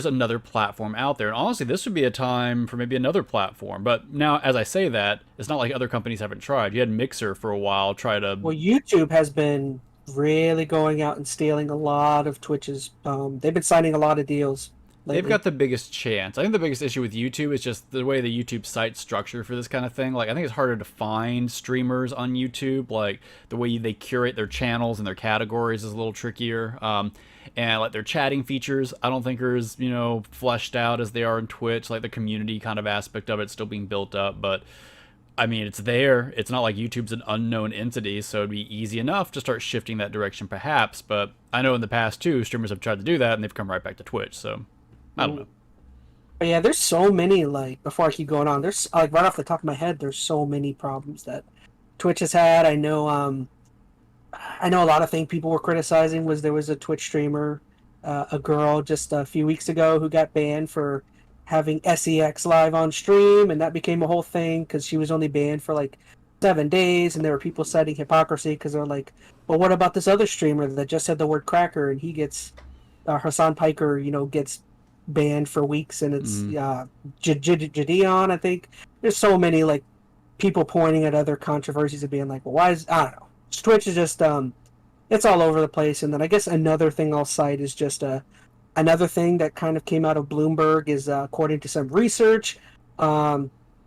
another platform out there. And honestly, this would be a time for maybe another platform. But now, as I say that, it's not like other companies haven't tried. You had Mixer for a while try to... Well, YouTube has been really going out and stealing a lot of Twitch's. They've been signing a lot of deals lately. They've got the biggest chance. I think the biggest issue with YouTube is just the way the YouTube site's structured for this kind of thing. Like, I think it's harder to find streamers on YouTube. Like, the way they curate their channels and their categories is a little trickier. And like their chatting features, I don't think are as fleshed out as they are in Twitch. Like, the community kind of aspect of it's still being built up, but I mean, it's there. It's not like YouTube's an unknown entity, so it'd be easy enough to start shifting that direction perhaps. But I know in the past, too, streamers have tried to do that, and they've come right back to Twitch, so I don't know. But yeah, there's so many, like, before I keep going on, there's, like, right off the top of my head, there's so many problems that Twitch has had. I know a lot of things people were criticizing was there was a Twitch streamer, a girl just a few weeks ago who got banned for having SEX live on stream, and that became a whole thing because she was only banned for like 7 days, and there were people citing hypocrisy because they're like, well, what about this other streamer that just said the word cracker and he gets Hassan Piker gets banned for weeks, and it's Jadion, I think. There's so many like people pointing at other controversies and being like, well, why is, I don't know, Twitch is just it's all over the place. And then I guess another thing I'll cite is just another thing that kind of came out of Bloomberg is, according to some research,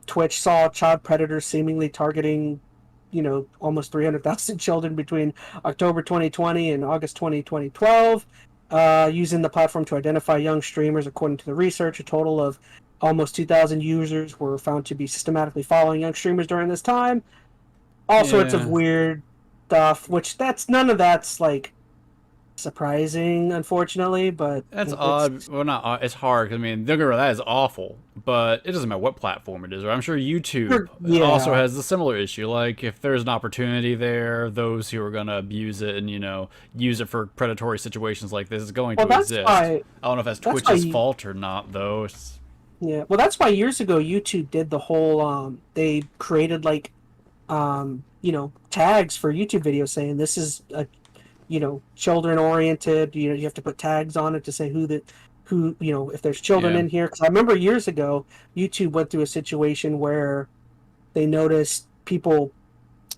Twitch saw child predators seemingly targeting, almost 300,000 children between October 2020 and August 2012, using the platform to identify young streamers. According to the research, a total of almost 2,000 users were found to be systematically following young streamers during this time. All sorts of weird stuff, which none of that's like surprising, unfortunately, but that's odd. Well, not odd. It's hard. I mean, that is awful, but it doesn't matter what platform it is. Right? I'm sure YouTube also has a similar issue. Like, if there's an opportunity there, those who are going to abuse it and use it for predatory situations like this is going to exist. I don't know if that's Twitch's fault or not, though. Yeah, well, that's why years ago YouTube did the whole. They created like, tags for YouTube videos saying this is a children oriented. You have to put tags on it to say who if there's children in here. Because I remember years ago, YouTube went through a situation where they noticed people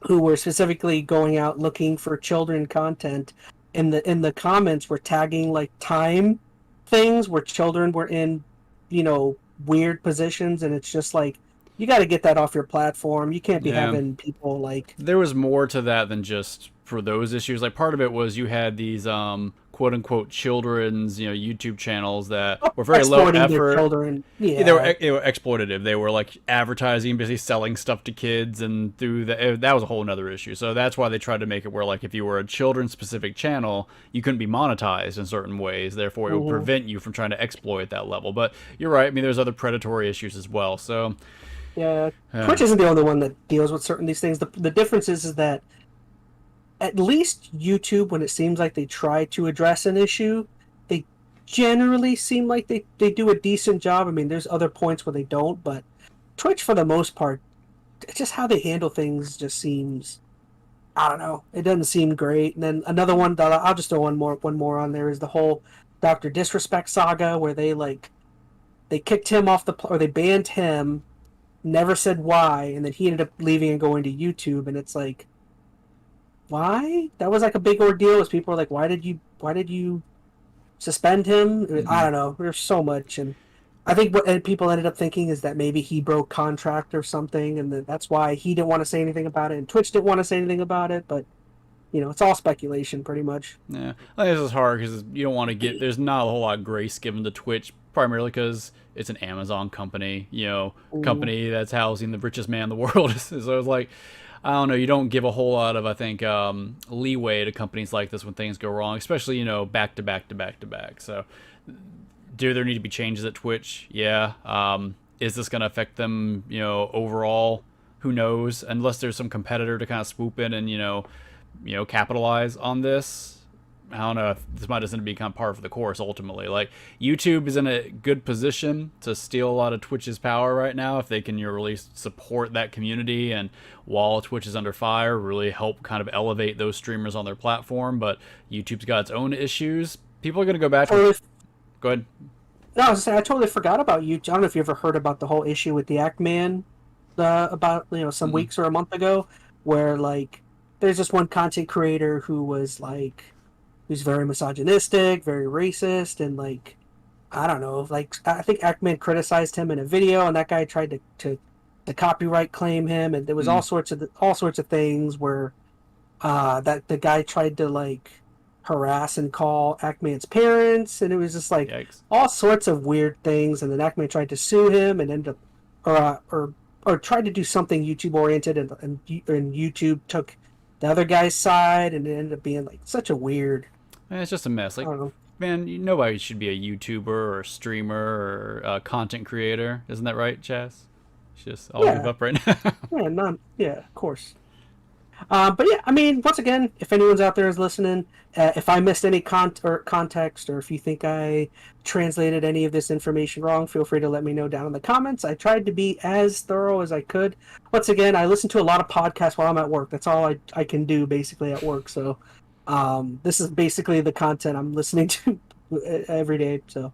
who were specifically going out looking for children content, in the comments were tagging like time things where children were in weird positions, and it's just like you got to get that off your platform. You can't be having people like. There was more to that than just for those issues. Like part of it was you had these quote unquote children's YouTube channels that were very low effort. Children. Yeah. They were exploitative. They were like advertising, basically selling stuff to kids, and through that was a whole nother issue. So that's why they tried to make it where like if you were a children's specific channel, you couldn't be monetized in certain ways. Therefore, it would prevent you from trying to exploit that level. But you're right. I mean, there's other predatory issues as well. So. Yeah, Twitch isn't the only one that deals with certain these things. The difference is that at least YouTube, when it seems like they try to address an issue, they generally seem like they do a decent job. I mean, there's other points where they don't, but Twitch, for the most part, it's just how they handle things just seems, I don't know, it doesn't seem great. And then another one that I'll just throw one more on there is the whole Dr. Disrespect saga, where they kicked him off or they banned him. Never said why, and then he ended up leaving and going to YouTube, and it's like, why? That was like a big ordeal. As people were like, why did you suspend him? I don't know. There's so much, and I think what people ended up thinking is that maybe he broke contract or something, and that's why he didn't want to say anything about it, and Twitch didn't want to say anything about it, but it's all speculation, pretty much. Yeah, I think this is hard because you don't want to get. There's not a whole lot of grace given to Twitch, primarily because it's an Amazon company, company that's housing the richest man in the world. So it's like, I don't know, you don't give a whole lot of, I think, leeway to companies like this when things go wrong, especially, back to back to back to back. So do there need to be changes at Twitch? Yeah. Is this going to affect them, overall? Who knows? Unless there's some competitor to kind of swoop in and, capitalize on this. I don't know if this might just be kind of par for the course ultimately. Like, YouTube is in a good position to steal a lot of Twitch's power right now if they can really support that community, and while Twitch is under fire, really help kind of elevate those streamers on their platform. But YouTube's got its own issues. People are going to go back to... Go ahead. No, I was saying, I totally forgot about YouTube. I don't know if you ever heard about the whole issue with the MaN about some weeks or a month ago, where like there's this one content creator who was like, who's very misogynistic, very racist, and like, I don't know, like I think MaN criticized him in a video, and that guy tried to copyright claim him, and there was all sorts of things where that the guy tried to like harass and call MaN's parents, and it was just like Yikes. All sorts of weird things, and then MaN tried to sue him and ended up or tried to do something YouTube oriented, and YouTube took the other guy's side, and it ended up being like such a weird. It's just a mess. Like, man, nobody should be a YouTuber or a streamer or a content creator. Isn't that right, Chaz? Just I'll give up right now. Of course. But yeah, I mean, once again, if anyone's out there is listening, if I missed any context, or if you think I translated any of this information wrong, feel free to let me know down in the comments. I tried to be as thorough as I could. Once again, I listen to a lot of podcasts while I'm at work. That's all I can do basically at work. So this is basically the content I'm listening to every day. So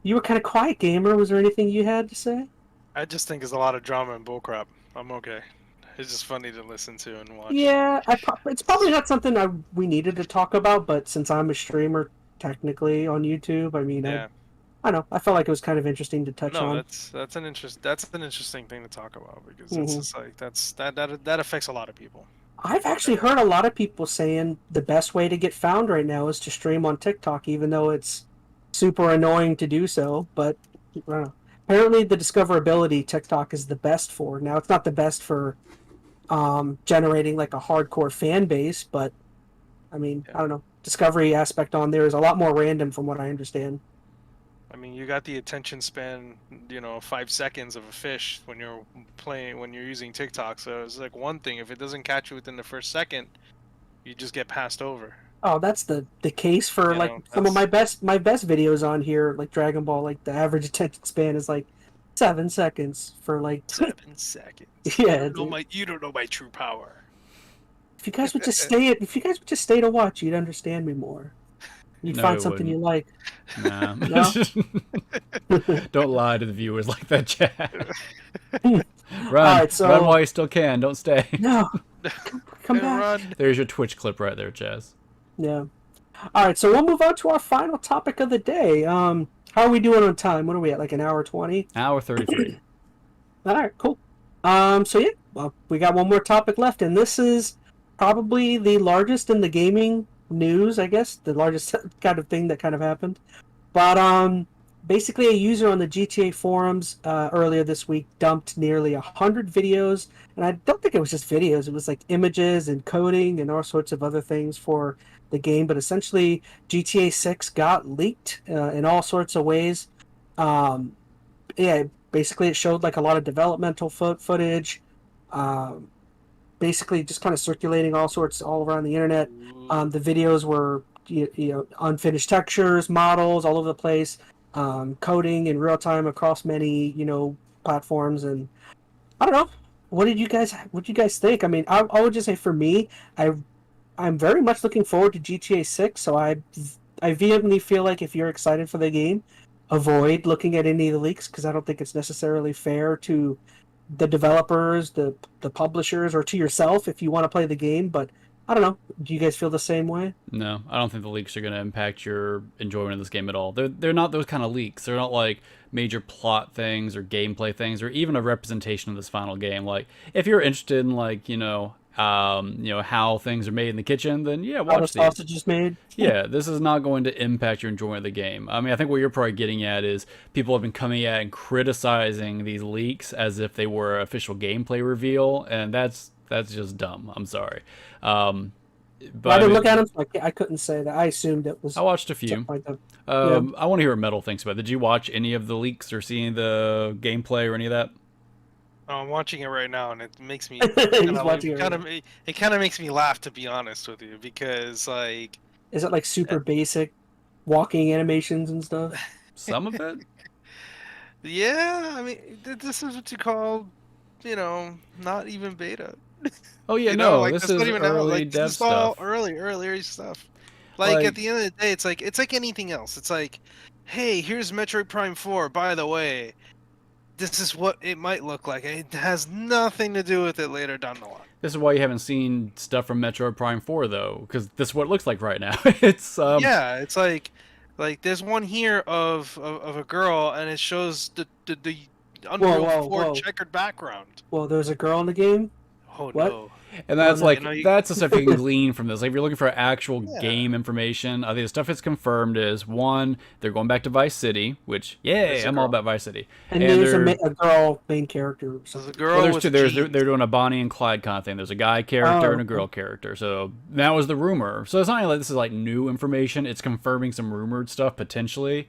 you were kind of quiet, gamer. Was there anything you had to say? I just think it's a lot of drama and bullcrap. I'm okay. It's just funny to listen to and watch. Yeah, it's probably not something we needed to talk about, but since I'm a streamer technically on YouTube, I mean, yeah. I know. I felt like it was kind of interesting to touch on. That's an interesting thing to talk about, because it's just like that affects a lot of people. I've actually heard a lot of people saying the best way to get found right now is to stream on TikTok, even though it's super annoying to do so. But I don't know. Apparently, the discoverability TikTok is the best for. Now, it's not the best for generating like a hardcore fan base, but I mean, I don't know. Discovery aspect on there is a lot more random, from what I understand. I mean, you got the attention span, 5 seconds of a fish when you're using TikTok. So it's like one thing. If it doesn't catch you within the first second, you just get passed over. Oh, that's the case for some of my best videos on here, like Dragon Ball. Like the average attention span is like 7 seconds for like 7 seconds. Yeah, you don't know my true power. If you guys would just stay to watch, you'd understand me more. You'd find something you like. Nah. No? Don't lie to the viewers like that, Chad. Run while you still can. Don't stay. No, come back. Run. There's your Twitch clip right there, Chaz. Yeah. All right, so we'll move on to our final topic of the day. How are we doing on time? What are we at? Like an hour 20? Hour 33. All right, cool. So yeah, well, we got one more topic left, and this is probably the largest in the gaming news, I guess, the largest kind of thing that kind of happened. But basically, a user on the GTA forums earlier this week dumped nearly 100 videos, and I don't think it was just videos; it was like images and coding and all sorts of other things for the game. But essentially, GTA 6 got leaked in all sorts of ways. Um, yeah, basically, it showed like a lot of developmental footage. Um, Basically, just kind of circulating all sorts all around the internet. The videos were unfinished textures, models all over the place, coding in real time across many platforms, and I don't know. What did you guys think? I mean, I would just say for me, I'm very much looking forward to GTA 6. So I vehemently feel like if you're excited for the game, avoid looking at any of the leaks because I don't think it's necessarily fair to the developers, the publishers, or to yourself if you want to play the game. But I don't know. Do you guys feel the same way? No, I don't think the leaks are going to impact your enjoyment of this game at all. They're not those kind of leaks. They're not like major plot things or gameplay things or even a representation of this final game. Like if you're interested in like how things are made in the kitchen, then yeah, How the watch these. sausage is made. Yeah, this is not going to impact your enjoyment of the game. I mean, I think what you're probably getting at is people have been coming at and criticizing these leaks as if they were official gameplay reveal, and that's just dumb. I'm sorry. But I I didn't mean, look at them, so I couldn't say that. I assumed it was I watched a something few. like that. Yeah. I want to hear what Metal thinks about it. Did you watch any of the leaks or see any of the gameplay or any of that? Oh, I'm watching it right now, and it makes me He's watching it right it kind of makes me laugh, to be honest with you, because like Is it like super basic walking animations and stuff? Some of it? yeah, I mean this is what you call not even beta. Oh yeah, You know, no, like this that's is not even out. early Like dev this is all stuff. early stuff. Like Like, at the end of the day, it's like anything else. It's like, hey, here's Metroid Prime 4. By the way, this is what it might look like. It has nothing to do with it later down the line. this is why you haven't seen stuff from Metroid Prime 4 though, because this is what it looks like right now. It's Yeah, it's like there's one here of a girl, and it shows the Unreal 4 whoa. checkered background. Well, there's a girl in the game. Oh What? no. And that's no, like you- that's the stuff you can glean from this. Like if you're looking for actual Yeah. game information, I think the stuff that's confirmed is one, they're going back to Vice City, which yay, There's a I'm all girl. about Vice City. And there's they're a girl main character. Or So the something. girl well, there's with two. They're jeans. doing a Bonnie and Clyde kind of thing. There's a guy character Oh, and a girl character. So that was the rumor. So it's not like this is like new information. It's confirming some rumored stuff potentially.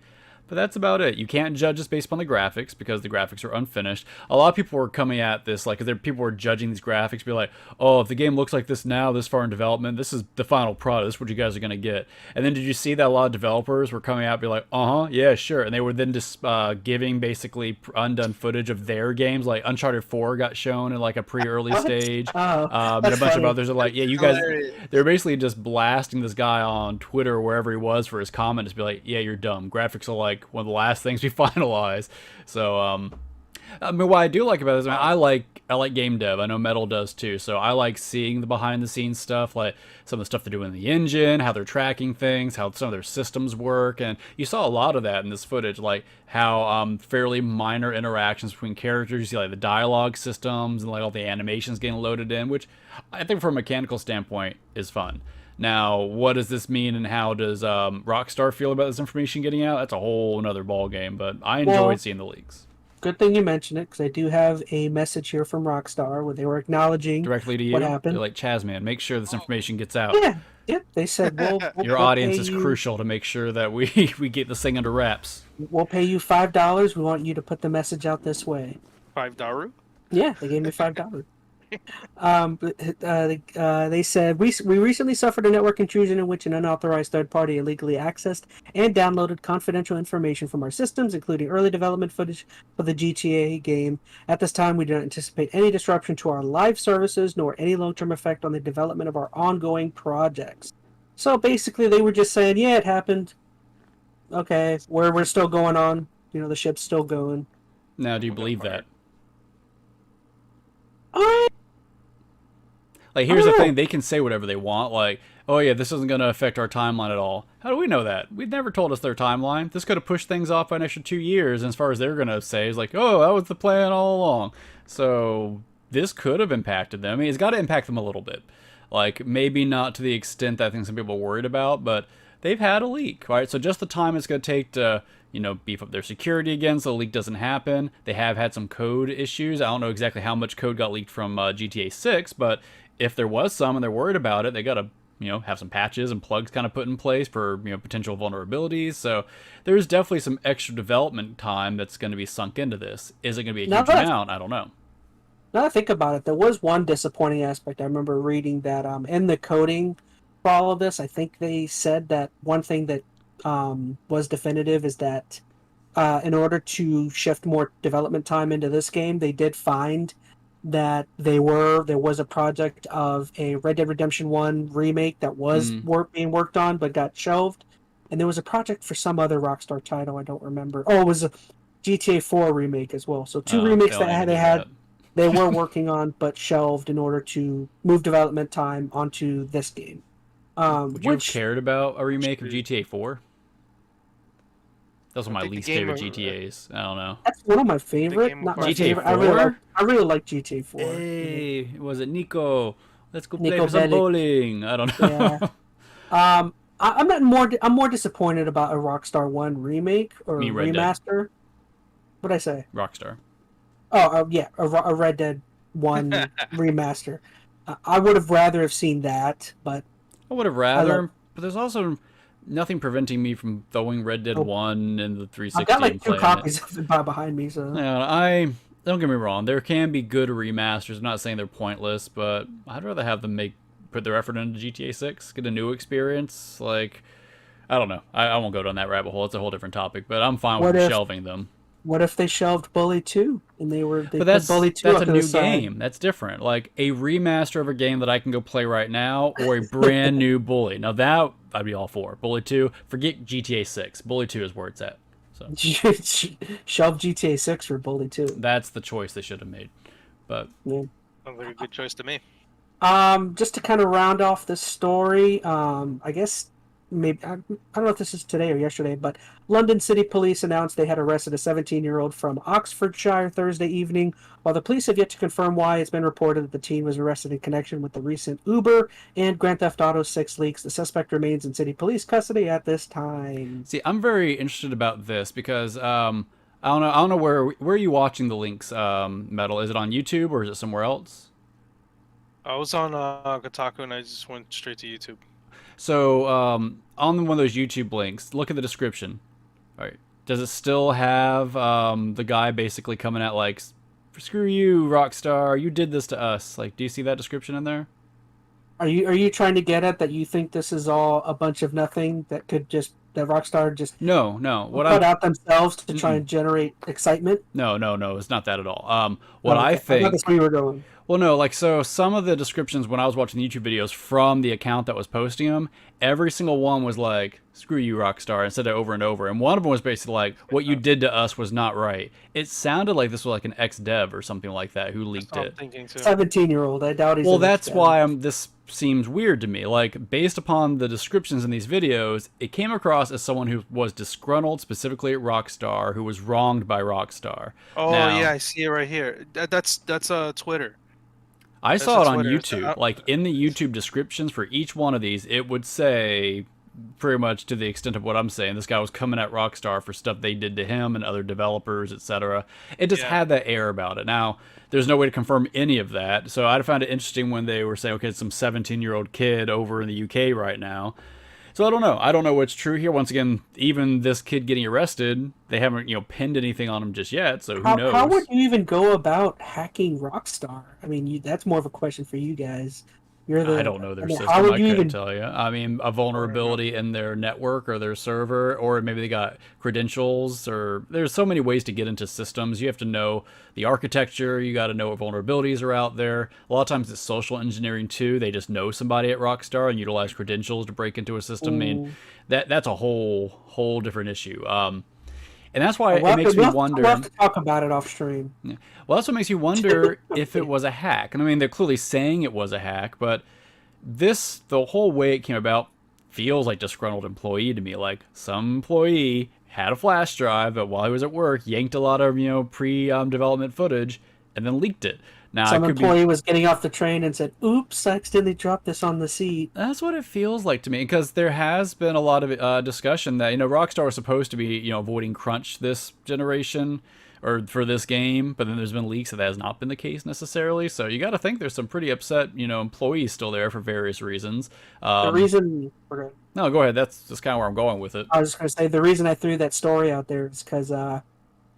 But that's about it. You can't judge this based upon the graphics because the graphics are unfinished. A lot of people were coming at this like people were judging these graphics, be like, "Oh, if the game looks like this now, this far in development, this is the final product. This is what you guys are gonna get." And then did you see that a lot of developers were coming out, be like, yeah, sure," and they were then just giving basically undone footage of their games, like Uncharted 4 got shown in like a pre-early What? stage, Oh, and a that's bunch of funny. others are like, "Yeah, you guys." Hilarious. They're basically just blasting this guy on Twitter or wherever he was for his comment, just be like, "Yeah, you're dumb. Graphics are like one of the last things we finalize." So, I mean, what I do like about this, I like game dev. I know Metal does too. So I like seeing the behind the scenes stuff, like some of the stuff they're doing in the engine, how they're tracking things, how some of their systems work, and you saw a lot of that in this footage, like how fairly minor interactions between characters. You see like the dialogue systems and like all the animations getting loaded in, which I think from a mechanical standpoint is fun. Now, what does this mean, and how does Rockstar feel about this information getting out? That's a whole another ball game. But I enjoyed Well, seeing the leaks good thing you mentioned it because I do have a message here from Rockstar where they were acknowledging directly to you. what They're happened. like, "ChazmaN, make sure this information gets out. Yeah, yep. They said we'll Your audience is pay you- crucial to make sure that we we get this thing under wraps." We'll pay you $5. We want you to put the message out this way. $5. Yeah, they gave me $5. They said we recently suffered a network intrusion in which an unauthorized third party illegally accessed and downloaded confidential information from our systems, including early development footage for the GTA game. At this time, we do not anticipate any disruption to our live services nor any long-term effect on the development of our ongoing projects. So basically, they were just saying, yeah, it happened. Okay, we're still going on. You know, the ship's still going. Now, do you believe that? Uh, Like, here's the don't know. thing: they can say whatever they want. Like, oh yeah, this isn't going to affect our timeline at all. How do we know that? We've never told us their timeline. This could have pushed things off by an extra 2 years. And as far as they're going to say is like, oh, that was the plan all along. So this could have impacted them. I mean, it's got to impact them a little bit. Like, maybe not to the extent that I think some people are worried about, but they've had a leak, right? So just the time it's going to take to, beef up their security again so the leak doesn't happen. They have had some code issues. I don't know exactly how much code got leaked from GTA 6, but if there was some and they're worried about it, they got to, have some patches and plugs kind of put in place for, potential vulnerabilities. So there's definitely some extra development time that's going to be sunk into this. Is it going to be a huge amount? I don't know. Now that I think about it, there was one disappointing aspect. I remember reading that in the coding for all of this, I think they said that one thing that was definitive is that in order to shift more development time into this game, they did find that there was a project of a Red Dead Redemption 1 remake that was being worked on but got shelved. And there was a project for some other Rockstar title, I don't remember. Oh, it was a GTA 4 remake as well. So two remakes that they were working on but shelved in order to move development time onto this game. Would you have cared about a remake of GTA 4? That's one of my least favorite GTAs. I don't know. That's one of my favorite. Not my GTA favorite. 4? I really like GTA 4. Hey, was it Nico? Let's go play some bowling. I don't know. Yeah. I'm more disappointed about a Rockstar 1 remake or remaster. What'd I say? Rockstar. Oh, yeah, a Red Dead 1 remaster. I would have rather have seen that, but I would have rather. But there's also nothing preventing me from throwing Red Dead 1 and the 360. I've got like 2 copies of it behind me, so. Yeah, don't get me wrong. There can be good remasters. I'm not saying they're pointless, but I'd rather have them put their effort into GTA 6, get a new experience. Like, I don't know. I won't go down that rabbit hole. It's a whole different topic, but I'm fine with shelving them. What if they shelved Bully 2 and they but that's Bully 2 that's a new game. That's different. Like a remaster of a game that I can go play right now, or a brand new Bully. Now that I'd be all for. Bully 2, forget GTA 6. Bully 2 is where it's at. So shelve GTA 6 for Bully 2. That's the choice they should have made. But sounds like a good choice to me. Just to kind of round off this story, I guess. Maybe I don't know if this is today or yesterday, but London City Police announced they had arrested a 17-year-old from Oxfordshire Thursday evening. While the police have yet to confirm why, it's been reported that the teen was arrested in connection with the recent Uber and Grand Theft Auto 6 leaks. The suspect remains in city police custody at this time. See, I'm very interested about this because I don't know where are you watching the links, Metal? Is it on YouTube or is it somewhere else? I was on Kotaku and I just went straight to YouTube. So, on one of those YouTube links, look at the description. All right. Does it still have the guy basically coming at like, screw you, Rockstar, you did this to us? Like, do you see that description in there? Are you trying to get at that you think this is all a bunch of nothing that Rockstar just no put out themselves to try and generate excitement? No, it's not that at all. I think I thought that's where you were going. Well, no, like, so some of the descriptions when I was watching the YouTube videos from the account that was posting them, every single one was like, screw you, Rockstar, and said it over and over. And one of them was basically like, what you did to us was not right. It sounded like this was like an ex-dev or something like that who leaked it. 17-year-old, I doubt he's. Well, that's why this seems weird to me. Like, based upon the descriptions in these videos, it came across as someone who was disgruntled, specifically at Rockstar, who was wronged by Rockstar. Oh, yeah, I see it right here. That's Twitter. I saw it on YouTube. Like, in the YouTube descriptions for each one of these, it would say, pretty much to the extent of what I'm saying, this guy was coming at Rockstar for stuff they did to him and other developers, etc. It just had that air about it. Now, there's no way to confirm any of that, so I found it interesting when they were saying, okay, it's some 17-year-old kid over in the UK right now. So I don't know. I don't know what's true here. Once again, even this kid getting arrested, they haven't, pinned anything on him just yet, so who knows? How would you even go about hacking Rockstar? I mean, that's more of a question for you guys. I don't know their system. I couldn't tell you. I mean, a vulnerability in their network or their server, or maybe they got credentials, or there's so many ways to get into systems. You have to know the architecture. You got to know what vulnerabilities are out there. A lot of times it's social engineering too. They just know somebody at Rockstar and utilize credentials to break into a system. I mean, that's a whole different issue. And that's why it makes me wonder. We'll have to talk about it off stream. Yeah. Well, that's what makes you wonder if it was a hack. And I mean, they're clearly saying it was a hack, but the whole way it came about feels like disgruntled employee to me. Like some employee had a flash drive, but while he was at work, yanked a lot of pre-development footage and then leaked it. Now, some employee was getting off the train and said, "Oops, I accidentally dropped this on the seat." That's what it feels like to me, because there has been a lot of discussion that Rockstar was supposed to be avoiding crunch this generation or for this game, but then there's been leaks that has not been the case necessarily. So you got to think there's some pretty upset employees still there for various reasons. The reason. No, go ahead. That's just kind of where I'm going with it. I was just going to say the reason I threw that story out there is because I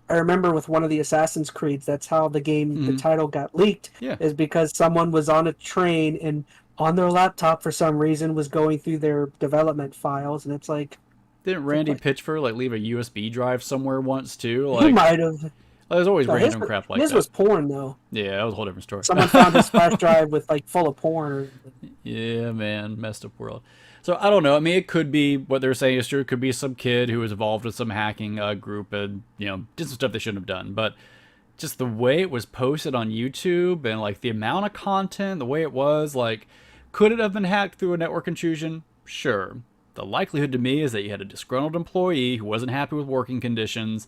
remember with one of the Assassin's Creeds, that's how the game, the title got leaked, is because someone was on a train and on their laptop for some reason was going through their development files, and it's like... Didn't Randy Pitchford leave a USB drive somewhere once too? He might have. There's always random crap like that. His was porn though. Yeah, that was a whole different story. Someone found his flash drive with full of porn. Yeah, man, messed up world. So I don't know. I mean, it could be what they're saying is true. It could be some kid who was involved with some hacking group and did some stuff they shouldn't have done. But just the way it was posted on YouTube and the amount of content, the way it was, could it have been hacked through a network intrusion? Sure. The likelihood to me is that you had a disgruntled employee who wasn't happy with working conditions,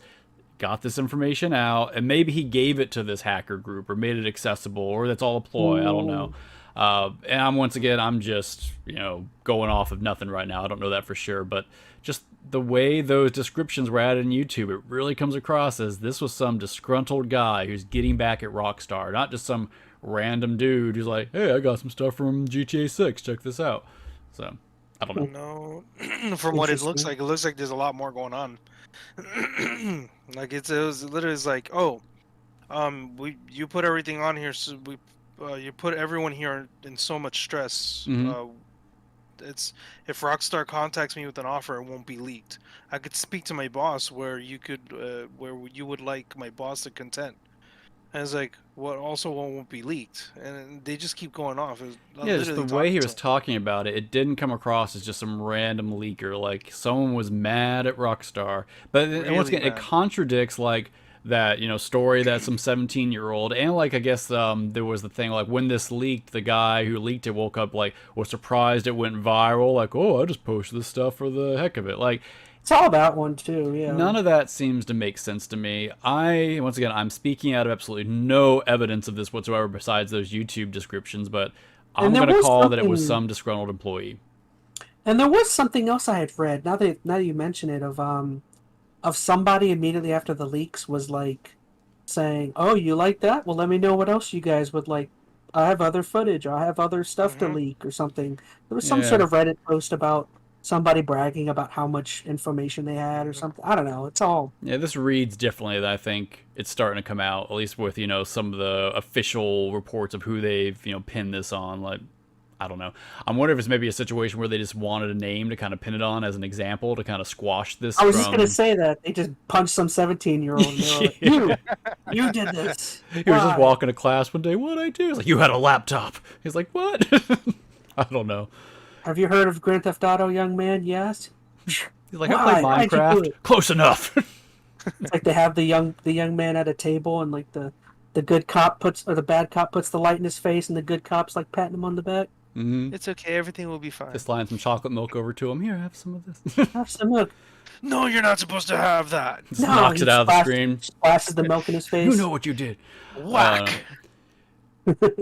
got this information out, and maybe he gave it to this hacker group or made it accessible, or that's all a ploy. I don't know. And I'm just, going off of nothing right now. I don't know that for sure, but just the way those descriptions were added in YouTube, it really comes across as this was some disgruntled guy who's getting back at Rockstar, not just some random dude who's like, hey, I got some stuff from GTA 6, check this out. So, I don't know. No, from what it looks like there's a lot more going on. It was literally like, you put everything on here, so you put everyone here in so much stress. It's if Rockstar contacts me with an offer, it won't be leaked. I could speak to my boss where you would like my boss to consent. And it's like, what also won't be leaked, and they just keep going off. Yeah, just the way he was talking about it, it didn't come across as just some random leaker. Like someone was mad at Rockstar, but really once again, it contradicts that story that some 17-year-old and I guess there was the thing when this leaked, the guy who leaked it woke up was surprised it went viral. Oh, I just posted this stuff for the heck of it. It's all about one too, yeah. None of that seems to make sense to me. I'm speaking out of absolutely no evidence of this whatsoever besides those YouTube descriptions, but I'm going to call that it was some disgruntled employee. And there was something else I had read, now that you mention it, of somebody immediately after the leaks was saying, oh, you like that? Well, let me know what else you guys would like. I have other footage, or I have other stuff to leak or something. There was some sort of Reddit post about somebody bragging about how much information they had or something. I don't know. It's all... Yeah, this reads differently than I think it's starting to come out, at least with, some of the official reports of who they've, pinned this on. I don't know. I'm wondering if it's maybe a situation where they just wanted a name to kind of pin it on as an example to kind of squash this. I was just going to say that. They just punched some 17-year-old and they were like, you did this. He was just walking to class one day. What'd I do? He's like, you had a laptop. He's like, what? I don't know. Have you heard of Grand Theft Auto, young man? Yes. He's like, I play Minecraft. Close enough. It's like they have the young man at a table, and the good cop the bad cop puts the light in his face, and the good cop's patting him on the back. Mm-hmm. It's okay. Everything will be fine. Just slide some chocolate milk over to him. Here, have some of this. Have some milk. No, you're not supposed to have that. Just knocks it out of the screen. Splashes the milk in his face. You know what you did. Whack.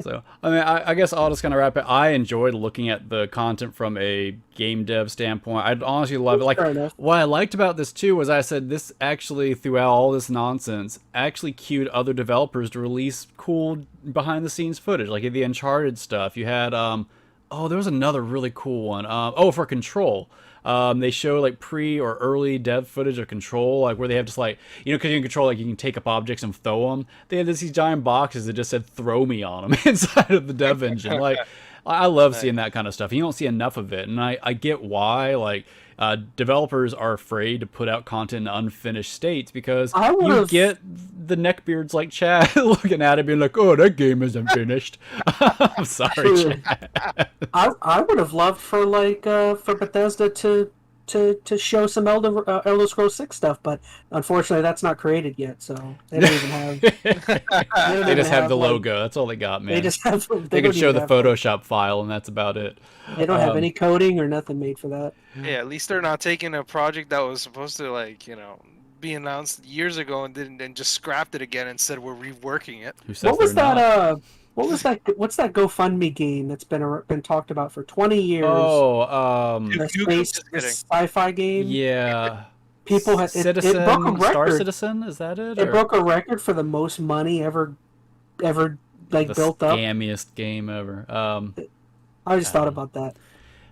So, I guess I'll just kind of wrap it. I enjoyed looking at the content from a game dev standpoint. I honestly love it. What I liked about this too was I said this actually, throughout all this nonsense, actually cued other developers to release cool behind the scenes footage, like the Uncharted stuff. You had there was another really cool one. For Control. They show pre or early dev footage of Control, where they have just because you can control you can take up objects and throw them. They had these giant boxes that just said "throw me" on them inside of the dev engine. I love seeing that kind of stuff. You don't see enough of it, and I get why. Developers are afraid to put out content in unfinished states because you get the neckbeards like Chad looking at it being like, oh, that game isn't finished. I'm sorry, Chad. I would have loved for Bethesda to to show some Elder Scrolls 6 stuff, but unfortunately that's not created yet, so they don't even have. They just have the logo. That's all they got, man. They just have. They can show the Photoshop file, and that's about it. They don't have any coding or nothing made for that. Yeah, at least they're not taking a project that was supposed to, like, you know, be announced years ago and just scrapped it again and said we're reworking it. What was that? What's that GoFundMe game that's been talked about for 20 years? Oh, the sci-fi game. Yeah. People had Citizen, it broke a record. Star Citizen, is that it? It broke a record for the most money ever like built up. The scammiest game ever. I just thought about that.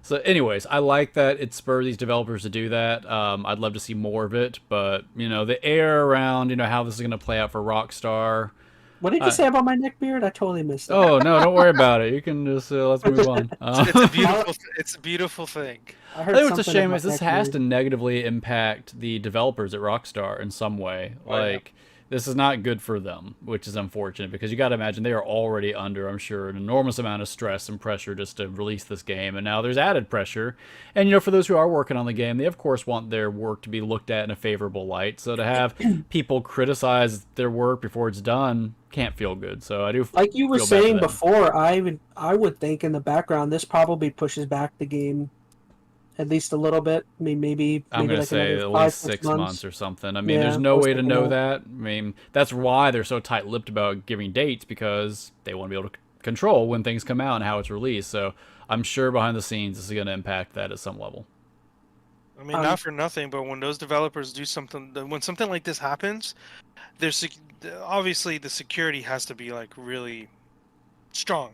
So anyways, I like that it spurs these developers to do that. I'd love to see more of it, but, you know, the air around, you know, how this is going to play out for Rockstar. What did you say about my neck beard? I totally missed it. Oh, no, don't worry about it. You can just, let's move on. It's a beautiful thing. I think what's a shame is this has to negatively impact the developers at Rockstar in some way. Like, this is not good for them, which is unfortunate, because you got to imagine they are already under, I'm sure, an enormous amount of stress and pressure just to release this game, and now there's added pressure. And, you know, for those who are working on the game, they of course want their work to be looked at in a favorable light. So to have people criticize their work before it's done can't feel good. So I do, like you were saying before, I would think in the background this probably pushes back the game at least a little bit. I mean, maybe I'm going like to say at least 6 months or something. I mean, there's no way to know that. I mean, that's why they're so tight-lipped about giving dates, because they want to be able to control when things come out and how it's released. So I'm sure behind the scenes this is going to impact that at some level. I mean, not for nothing, but when those developers do something, when something like this happens, there's obviously the security has to be like really strong,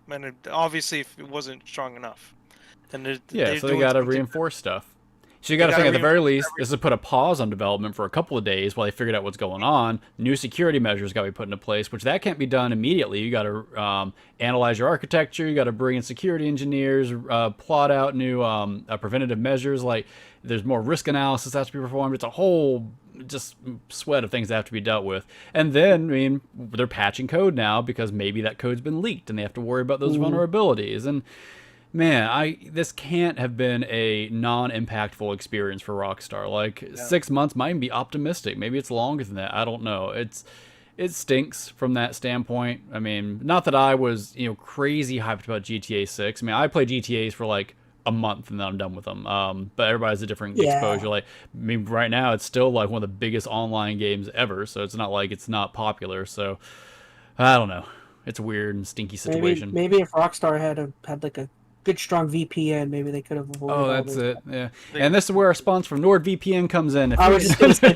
and obviously if it wasn't strong enough. And so they got to reinforce stuff. So you got to think, at the very least, this has put a pause on development for a couple of days while they figured out what's going on. New security measures got to be put into place, which that can't be done immediately. You got to analyze your architecture. You got to bring in security engineers, plot out new preventative measures. Like, there's more risk analysis that has to be performed. It's a whole just sweat of things that have to be dealt with. And then, I mean, they're patching code now because maybe that code's been leaked and they have to worry about those vulnerabilities. And man, this can't have been a non-impactful experience for Rockstar. Like, 6 months might even be optimistic. Maybe it's longer than that. I don't know. It stinks from that standpoint. I mean, not that I was, you know, crazy hyped about GTA 6. I mean, I played GTAs for like a month and then I'm done with them. But everybody has a different exposure. Like, I mean, right now it's still like one of the biggest online games ever. So it's not like it's not popular. So I don't know. It's a weird and stinky situation. Maybe if Rockstar had like a good strong VPN, maybe they could have avoided. Oh, that's it. Yeah, and this is where our sponsor from NordVPN comes in. I was just gonna say,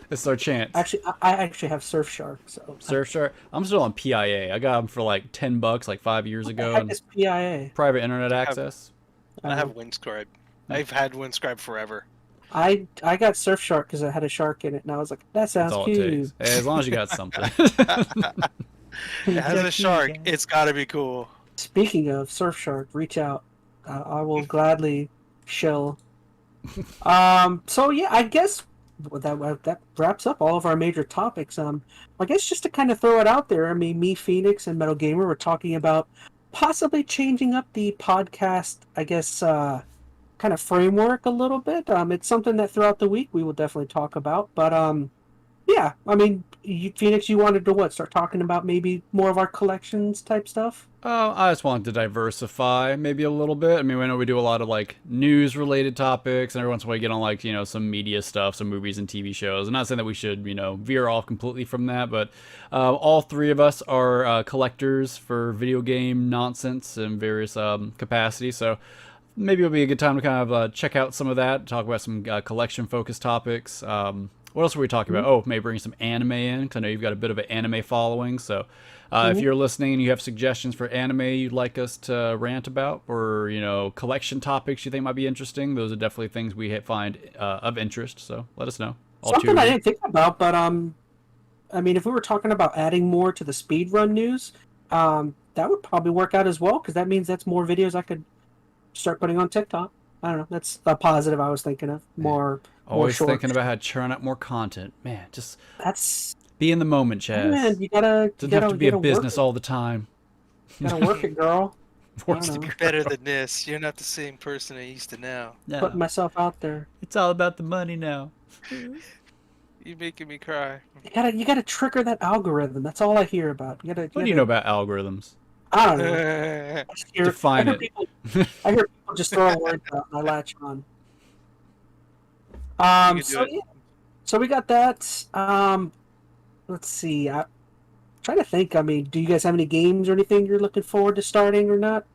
this is our chance. Actually, I actually have Surfshark. So Surfshark. I'm still on PIA. I got them for like $10 like 5 years ago. What the heck is PIA? Private internet access. I have Windscribe. I've had Windscribe forever. I got Surfshark because I had a shark in it, and I was like, that sounds cute. As long as you got something. It has a shark. It's got to be cool. Speaking of Surfshark, reach out. I will gladly shill. So yeah, I guess that wraps up all of our major topics. I guess just to kind of throw it out there, I mean, me, Phoenix, and MetalGamer were talking about possibly changing up the podcast, I guess, kind of framework a little bit. It's something that throughout the week we will definitely talk about. But yeah, I mean, Phoenix, you wanted to start talking about maybe more of our collections type stuff? I just wanted to diversify maybe a little bit. I mean, I know we do a lot of like news related topics, and every once in a while we get on like, you know, some media stuff, some movies and TV shows. I'm not saying that we should, you know, veer off completely from that, but all three of us are collectors for video game nonsense in various capacities. So maybe it'll be a good time to kind of check out some of that, talk about some collection focused topics. What else were we talking about? Oh, maybe bring some anime in, because I know you've got a bit of an anime following. So if you're listening and you have suggestions for anime you'd like us to rant about, or, you know, collection topics you think might be interesting, those are definitely things we find of interest. So let us know. Something I didn't think about, but I mean, if we were talking about adding more to the speedrun news, that would probably work out as well, because that means that's more videos I could start putting on TikTok. I don't know. That's a positive I was thinking of. Always thinking about how to churn up more content. Man, just be in the moment, Chaz. Man, you gotta doesn't have to be a business all the time. You gotta work it, girl. Wants I to know. grow. Better than this. You're not the same person I used to now. No, Putting myself out there. it's all about the money now. You're making me cry. You gotta trigger that algorithm. That's all I hear about. What do you know about algorithms? I don't know. I just hear, Define I hear it. I hear people just throwing words out and I latch on. You can do So it. yeah, so we got that. Let's see. I'm trying to think. I mean, do you guys have any games or anything you're looking forward to starting or not?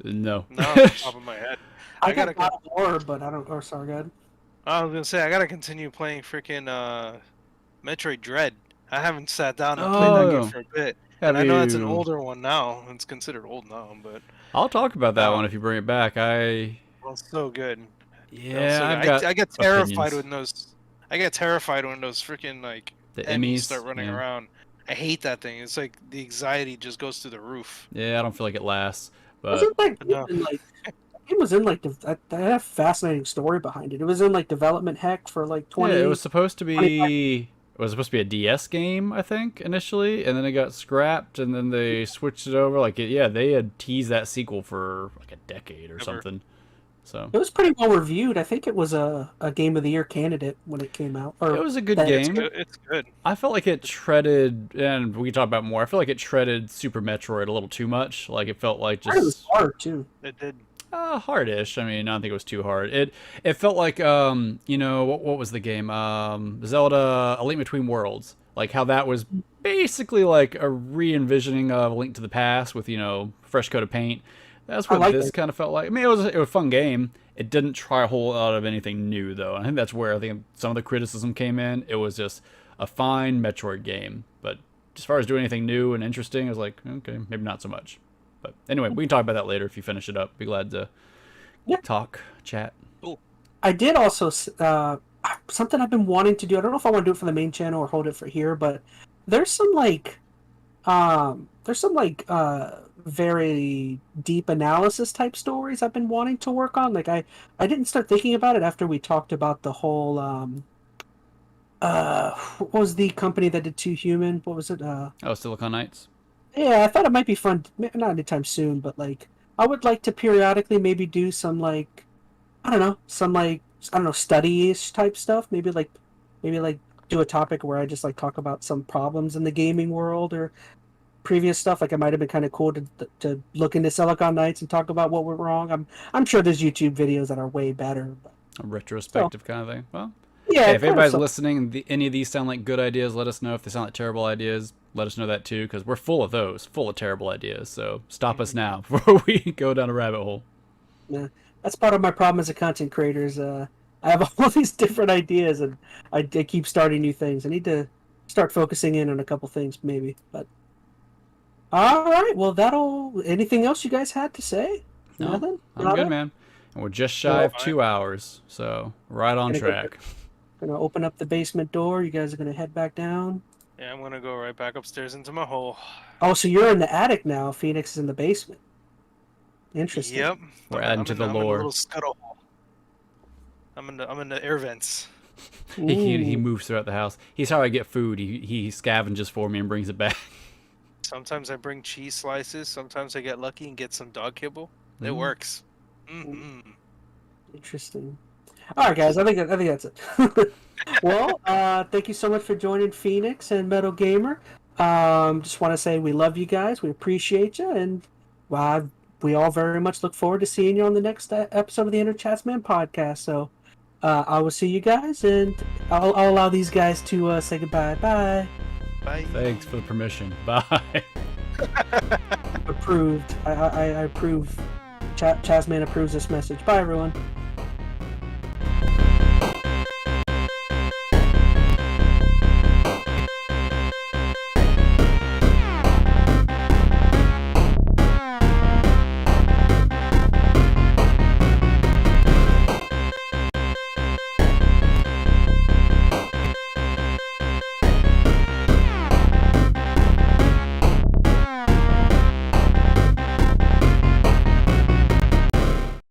No. No, off the top of my head. I gotta got God of War, but I don't. Oh, sorry, God. I was gonna say I gotta continue playing freaking Metroid Dread. I haven't sat down and played that game for a bit. Have And I know it's an you- older one now. It's considered old now, but I'll talk about that No. one if you bring it back. well, it's so good. Yeah, So I've good. got I get terrified opinions. when those. I get terrified when those freaking like The enemies Emmys start running yeah. around. I hate that thing. It's like the anxiety just goes through the roof. Yeah, I don't feel like it lasts. But Wasn't that game no. in like? It was in like that had a fascinating story behind it. It was in like development heck for like 20. yeah, it was supposed to be. It was supposed to be a DS game, I think, initially, and then it got scrapped, and then they switched it over. Like, yeah, they had teased that sequel for like a decade or Ever. something. So It was pretty well reviewed. I think it was a Game of the Year candidate when it came out. Or it was a good that- game. It's good. I felt like it treaded, and we can talk about more. I feel like it treaded Super Metroid a little too much. Like it felt like It was just hard too. It did. hardish. I mean, I don't think it was too hard. It felt like you know, what was the game? Zelda: A Link Between Worlds. Like how that was basically like a re-envisioning of A Link to the Past with, you know, fresh coat of paint. That's what like this it. kind of felt like. I mean, it was a fun game. It didn't try a whole lot of anything new though. I think that's where I think some of the criticism came in. It was just a fine Metroid game, but as far as doing anything new and interesting, I was like, okay, maybe not so much. But anyway, we can talk about that later if you finish it up. Be glad to Yeah. talk, chat. I did also something I've been wanting to do. I don't know if I want to do it for the main channel or hold it for here, but there's some very deep analysis type stories I've been wanting to work on. Like I didn't start thinking about it after we talked about the whole what was the company that did Two Human? What was it? Oh, Silicon Knights. Yeah, I thought it might be fun. Not anytime soon, but like I would like to periodically maybe do some like study-ish type stuff. Maybe like do a topic where I just like talk about some problems in the gaming world or previous stuff. Like it might have been kind of cool to look into Silicon Knights and talk about what went wrong. I'm sure there's YouTube videos that are way better. But, A retrospective kind of thing. Well, yeah, hey, if kind of anybody's stuff. listening, any of these sound like good ideas, let us know. If they sound like terrible ideas, let us know that too, because we're full of those, full of terrible ideas. So stop us now before we go down a rabbit hole. Yeah, that's part of my problem as a content creator. Is I have all these different ideas and I keep starting new things. I need to start focusing in on a couple things maybe. But all right, well anything else you guys had to say? No, Nothing? I'm Nada? good, man. And we're just shy of fine. 2 hours, so right on Gonna go- track. Gonna open up the basement door. You guys are gonna head back down. Yeah, I'm gonna go right back upstairs into my hole. Oh, so you're in the attic now. Phoenix is in the basement. Interesting. Yep. We're adding to the I'm in a lore. little scuttle hole. I'm in the air vents. He Ooh. moves throughout the house. He's how I get food. He scavenges for me and brings it back. Sometimes I bring cheese slices. Sometimes I get lucky and get some dog kibble. It Mm. works. Mm-hmm. Interesting. All right, guys. I think that's it. Well, thank you so much for joining Phoenix and MetalGamer. Just want to say we love you guys. We appreciate you, and we all very much look forward to seeing you on the next episode of the ChazmaN podcast. So I will see you guys, and I'll allow these guys to say goodbye. Bye. Bye. Thanks for the permission. Bye. Approved. I approve. ChazmaN approves this message. Bye, everyone.